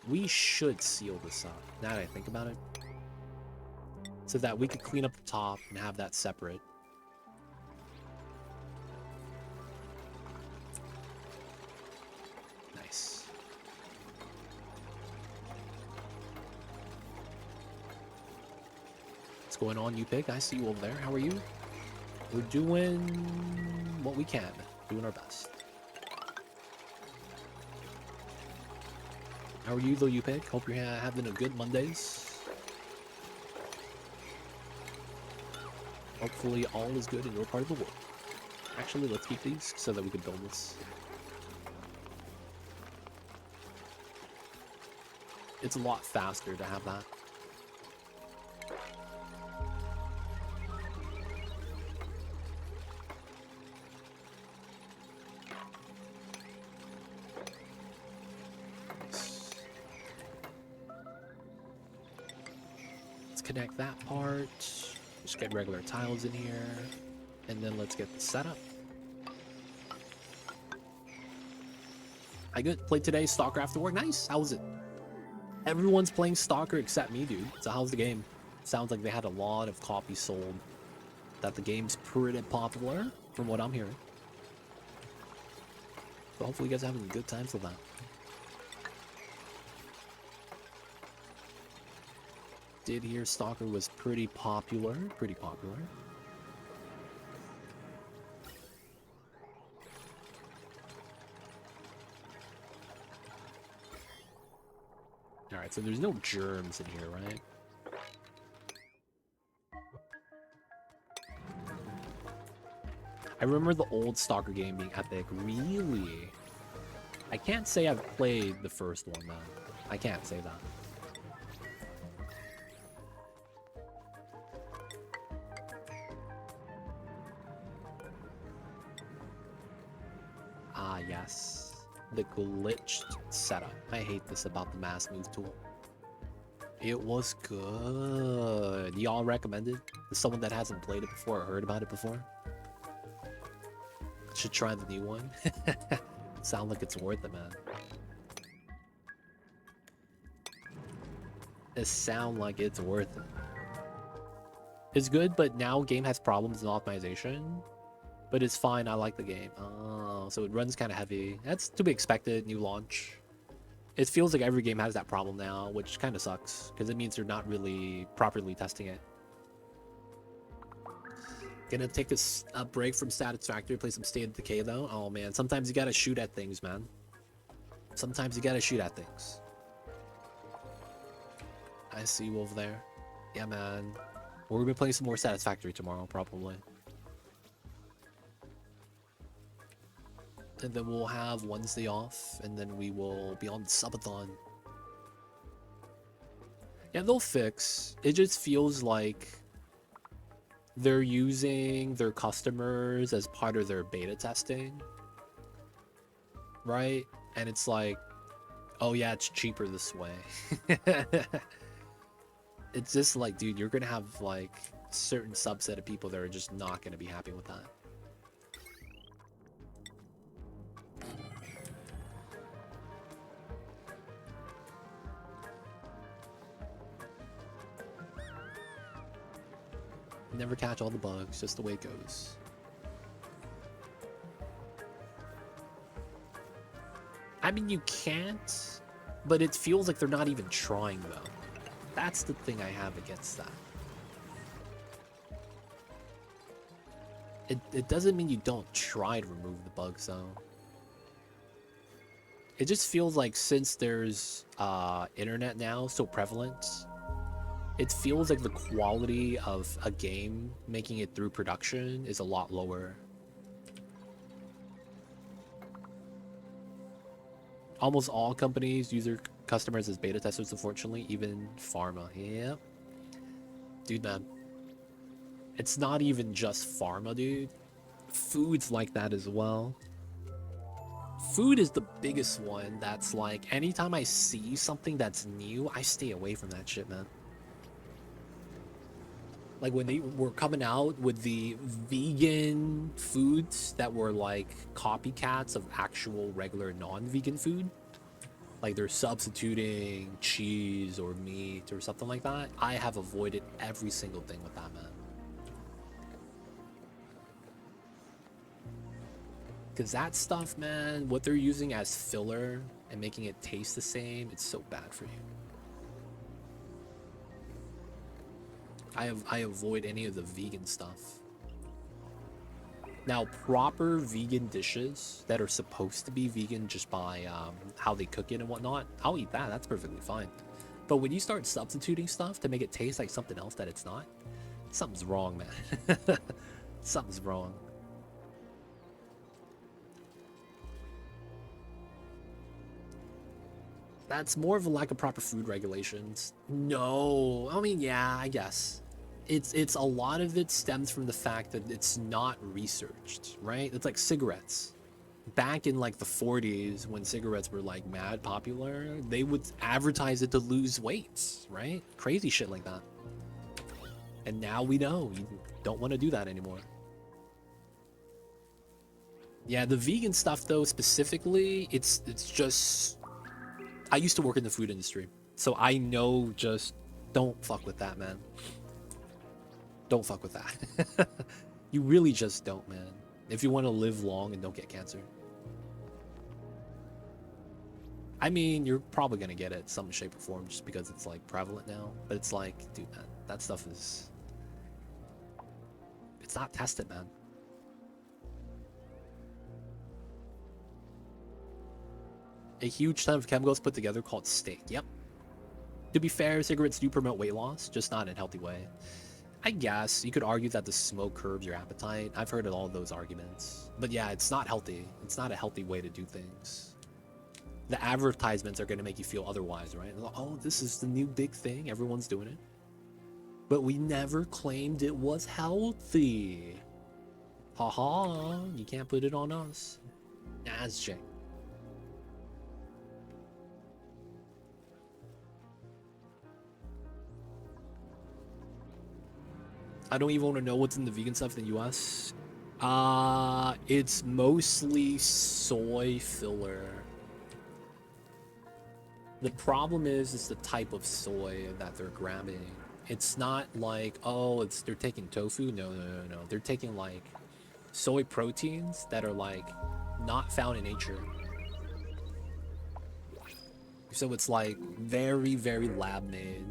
we should seal this up, now that I think about it, so that we could clean up the top and have that separate. Nice. What's going on, you pig? I see you over there. How are you? We're doing what we can, doing our best. How are you, though, you pig? Hope you're having a good Mondays. Hopefully all is good in your part of the world. Actually, let's keep these so that we can build this. It's a lot faster to have that. Connect that part. Just get regular tiles in here. And then let's get the setup. I good. Played today, Stalker after work. Nice. How was it? Everyone's playing Stalker except me, dude. So how's the game? Sounds like they had a lot of copies sold. That the game's pretty popular, from what I'm hearing. So hopefully you guys are having a good time with that. Did hear Stalker was pretty popular. Pretty popular. Alright, so there's no germs in here, right? I remember the old Stalker game being epic. Really? I can't say I've played the first one, though. I can't say that. Ah, yes. The glitched setup. I hate this about the mass move tool. It was good. Y'all recommend it? To someone that hasn't played it before or heard about it before? Should try the new one. Sound like it's worth it, man. It sound like it's worth it. It's good, but now game has problems in optimization. But it's fine, I like the game. Oh, so it runs kind of heavy. That's to be expected, new launch. It feels like every game has that problem now, which kind of sucks. Because it means they're not really properly testing it. Gonna take a break from Satisfactory, play some State of Decay though. Oh man, sometimes you gotta shoot at things, man. Sometimes you gotta shoot at things. I see you over there. Yeah, man. We're gonna be playing some more Satisfactory tomorrow, probably. And then we'll have Wednesday off, and then we will be on Subathon Yeah, they'll fix. It just feels like they're using their customers as part of their beta testing, right? And it's like, oh yeah, it's cheaper this way. It's just like, dude, you're gonna have like a certain subset of people that are just not gonna be happy with that. Never catch all the bugs, just the way it goes. I mean, you can't, but it feels like they're not even trying, though. That's the thing I have against that. It doesn't mean you don't try to remove the bugs, though. It just feels like since there's internet now so prevalent, it feels like the quality of a game making it through production is a lot lower. Almost all companies use their customers as beta testers, unfortunately, even pharma. Yeah. Dude, man. It's not even just pharma, dude. Food's like that as well. Food is the biggest one that's like, anytime I see something that's new, I stay away from that shit, man. Like when they were coming out with the vegan foods that were like copycats of actual regular non-vegan food, like they're substituting cheese or meat or something like that, I have avoided every single thing with that, man. Because that stuff, man, what they're using as filler and making it taste the same, it's so bad for you. I avoid any of the vegan stuff. Now, proper vegan dishes that are supposed to be vegan just by how they cook it and whatnot, I'll eat that. That's perfectly fine. But when you start substituting stuff to make it taste like something else that it's not, something's wrong, man. Something's wrong. That's more of a lack of proper food regulations. No, I mean, yeah, I guess. It's a lot of it stems from the fact that it's not researched, right? It's like cigarettes. Back in like the 40s when cigarettes were like mad popular, they would advertise it to lose weight, right? Crazy shit like that. And now we know you don't want to do that anymore. Yeah, the vegan stuff though, specifically, it's just, I used to work in the food industry, so I know, just don't fuck with that, man. Don't fuck with that. You really just don't, man. If you want to live long and don't get cancer. I mean, you're probably going to get it some shape or form just because it's like prevalent now. But it's like, dude, man, that stuff is, it's not tested, man. A huge ton of chemicals put together called steak. Yep. To be fair, cigarettes do promote weight loss, just not in a healthy way. I guess you could argue that the smoke curbs your appetite. I've heard of all those arguments. But yeah, it's not healthy. It's not a healthy way to do things. The advertisements are going to make you feel otherwise, right? Like, oh, this is the new big thing. Everyone's doing it. But we never claimed it was healthy. Haha, you can't put it on us. As Jay. I don't even want to know what's in the vegan stuff in the US. It's mostly soy filler. The problem is the type of soy that they're grabbing. It's not like, oh, they're taking tofu. No. They're taking like soy proteins that are like not found in nature. So it's like very, very lab made.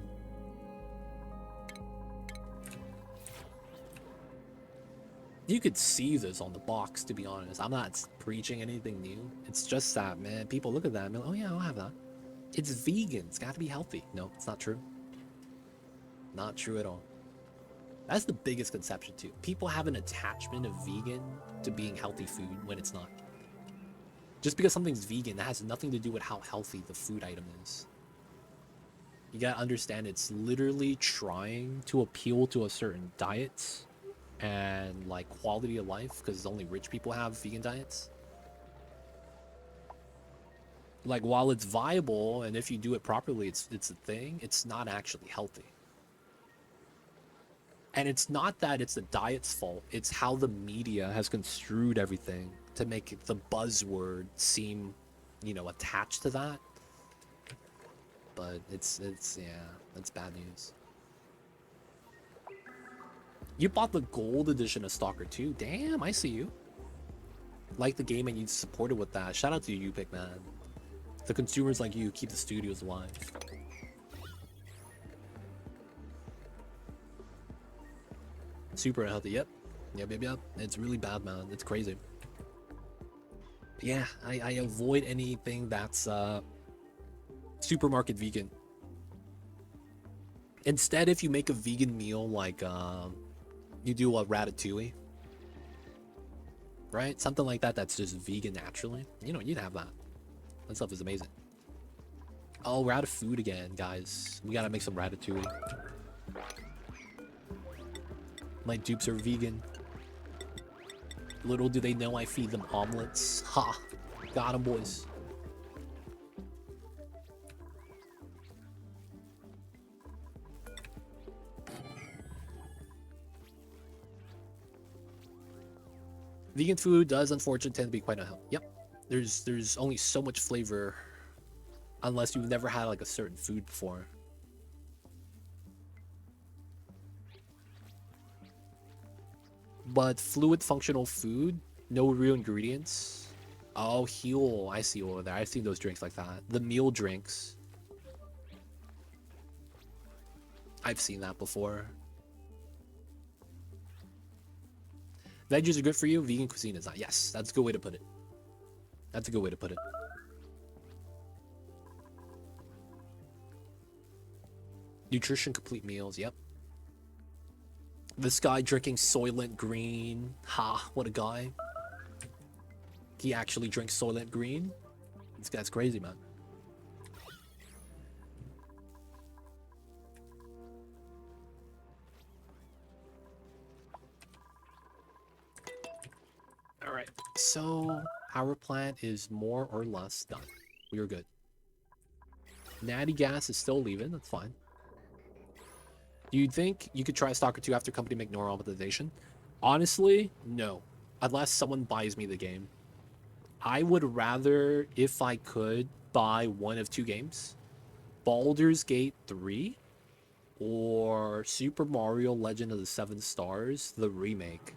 You could see this on the box, to be honest. I'm not preaching anything new. It's just that, man, people look at that and be like, oh yeah, I'll have that. It's vegan. It's got to be healthy. No, it's not true. Not true at all. That's the biggest conception, too. People have an attachment of vegan to being healthy food when it's not. Just because something's vegan, that has nothing to do with how healthy the food item is. You gotta understand, it's literally trying to appeal to a certain diet and like quality of life, because only rich people have vegan diets. Like, while it's viable and if you do it properly, it's a thing, it's not actually healthy. And it's not that it's the diet's fault, it's how the media has construed everything to make the buzzword seem, you know, attached to that. But it's yeah, that's bad news. You bought the gold edition of Stalker 2. Damn, I see you. Like the game and you supported with that. Shout out to you, Pick Man. The consumers like you keep the studios alive. Super unhealthy. Yep. Yep. It's really bad, man. It's crazy. But yeah, I avoid anything that's supermarket vegan. Instead, if you make a vegan meal like you do a ratatouille, right? Something like that that's just vegan naturally. You know, you'd have that. That stuff is amazing. Oh, we're out of food again, guys. We gotta make some ratatouille. My dupes are vegan. Little do they know I feed them omelets. Ha! Got 'em, boys. Vegan food does unfortunately tend to be quite unhealthy. Yep. There's only so much flavor unless you've never had like a certain food before. But fluid functional food, no real ingredients. Oh, heal. I see over there. I've seen those drinks like that. The meal drinks. I've seen that before. Veggies are good for you. Vegan cuisine is not. Yes, that's a good way to put it. That's a good way to put it. Nutrition complete meals. Yep. This guy drinking Soylent Green. Ha, what a guy. He actually drinks Soylent Green. This guy's crazy, man. Alright, so power plant is more or less done. We are good. Natty Gas is still leaving, that's fine. Do you think you could try Stalker 2 after company make normal optimization? Honestly, no. Unless someone buys me the game. I would rather, if I could, buy one of two games. Baldur's Gate 3 or Super Mario Legend of the Seven Stars, the remake.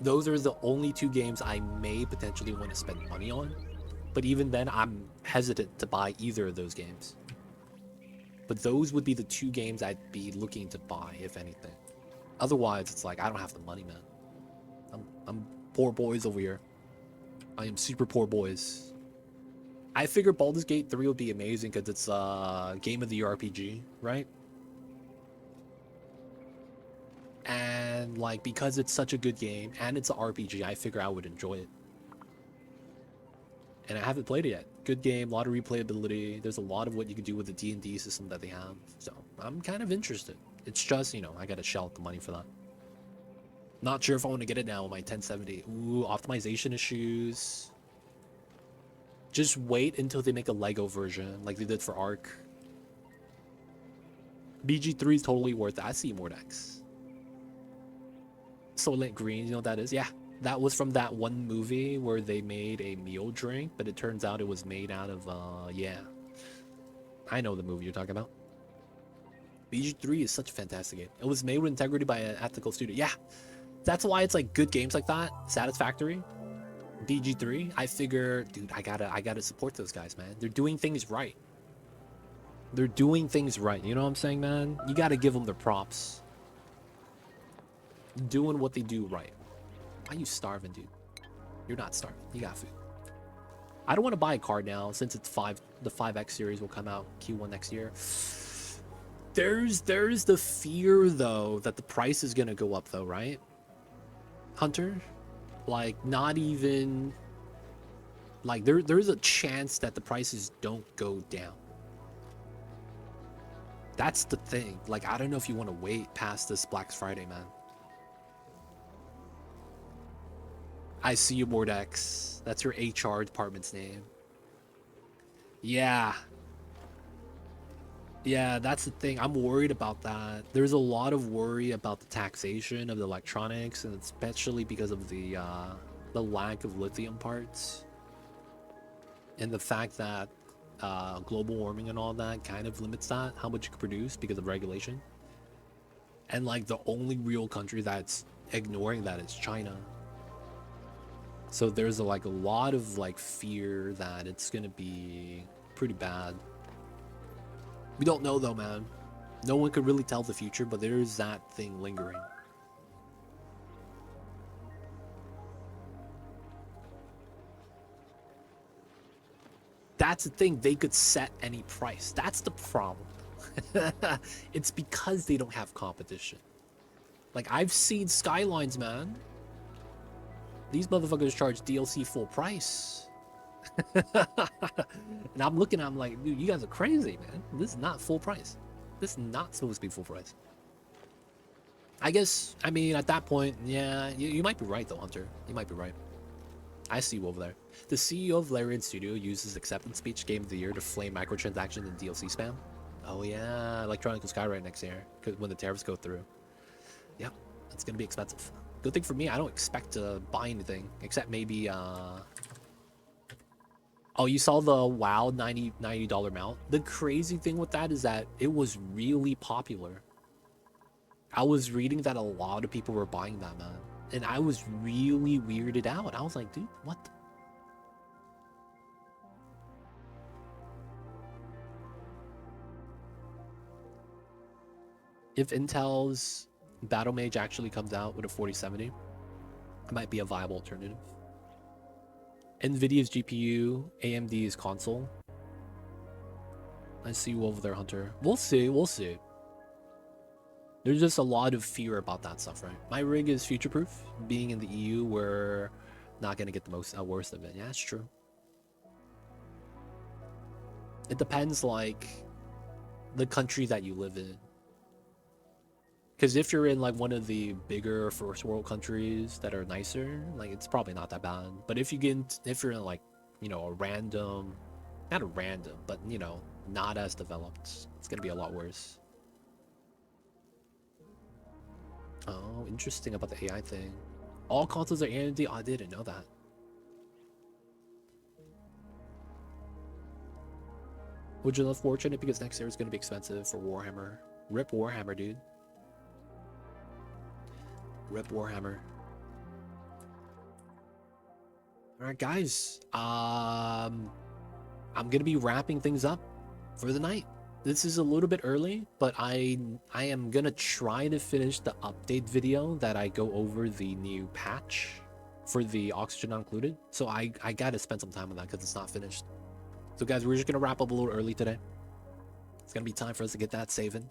Those are the only two games I may potentially want to spend money on. But even then, I'm hesitant to buy either of those games. But those would be the two games I'd be looking to buy, if anything. Otherwise, it's like, I don't have the money, man. I'm poor boys over here. I am super poor boys. I figure Baldur's Gate 3 would be amazing because it's a game of the year RPG, right? And like, because it's such a good game and it's an RPG, I figure I would enjoy it. And I haven't played it yet. Good game, a lot of replayability. There's a lot of what you can do with the D&D system that they have. So I'm kind of interested. It's just, you know, I gotta shell out the money for that. Not sure if I want to get it now with my 1070. Ooh, optimization issues. Just wait until they make a Lego version like they did for Ark. BG3 is totally worth it. I see Mordex. Soylent Green, you know what that is? Yeah. That was from that one movie where they made a meal drink, but it turns out it was made out of, yeah. I know the movie you're talking about. BG3 is such a fantastic game. It was made with integrity by an ethical studio. Yeah, that's why it's like good games like that, Satisfactory, BG3. I figure, dude, I gotta support those guys, man. They're doing things right. They're doing things right. You know what I'm saying, man? You gotta give them their props. Doing what they do right. Why are you starving, dude? You're not starving. You got food. I don't want to buy a card now since it's the 5X series will come out Q1 next year. There's the fear though that the price is gonna go up though, right? Hunter? Like not even Like there's a chance that the prices don't go down. That's the thing. Like, I don't know if you want to wait past this Black Friday, man. I see you, Mordex. That's your HR department's name. Yeah. Yeah, that's the thing. I'm worried about that. There's a lot of worry about the taxation of the electronics, and especially because of the lack of lithium parts. And the fact that global warming and all that kind of limits that, how much you can produce because of regulation. And like the only real country that's ignoring that is China. So there's like a lot of like fear that it's gonna be pretty bad. We don't know though, man. No one could really tell the future, but there's that thing lingering. That's the thing, they could set any price. That's the problem. It's because they don't have competition. Like, I've seen Skylines, man. These motherfuckers charge DLC full price. And I'm looking at them like, dude, you guys are crazy, man. This is not full price. This is not supposed to be full price. I guess, I mean, at that point, yeah, you might be right, though, Hunter. You might be right. I see you over there. The CEO of Larian Studio uses Acceptance Speech Game of the Year to flame microtransactions and DLC spam. Oh yeah, Electronic Skywrite next year, because when the tariffs go through. Yep, it's gonna be expensive. Good thing for me, I don't expect to buy anything, except maybe, Oh, you saw the WoW $90 mount? The crazy thing with that is that it was really popular. I was reading that a lot of people were buying that, man. And I was really weirded out. I was like, dude, what the... If Intel's Battle Mage actually comes out with a 4070, it might be a viable alternative. NVIDIA's GPU, AMD's console. I see you over there, Hunter. We'll see, we'll see. There's just a lot of fear about that stuff, right? My rig is future-proof. Being in the EU, we're not going to get the worst of it. Yeah, it's true. It depends, like, the country that you live in. Because if you're in, like, one of the bigger first-world countries that are nicer, like, it's probably not that bad. But if you're in, like, you know, a random... Not a random, but, you know, not as developed, it's going to be a lot worse. Oh, interesting about the AI thing. All consoles are AMD? Oh, I didn't know that. Would you love Fortunate because next year is going to be expensive for Warhammer? Rip Warhammer, dude. Rip Warhammer. Alright, guys. I'm going to be wrapping things up for the night. This is a little bit early, but I am gonna try to finish the update video that I go over the new patch for the oxygen not included. So I gotta spend some time on that because it's not finished. So guys, we're just gonna wrap up a little early today. It's gonna be time for us to get that saving.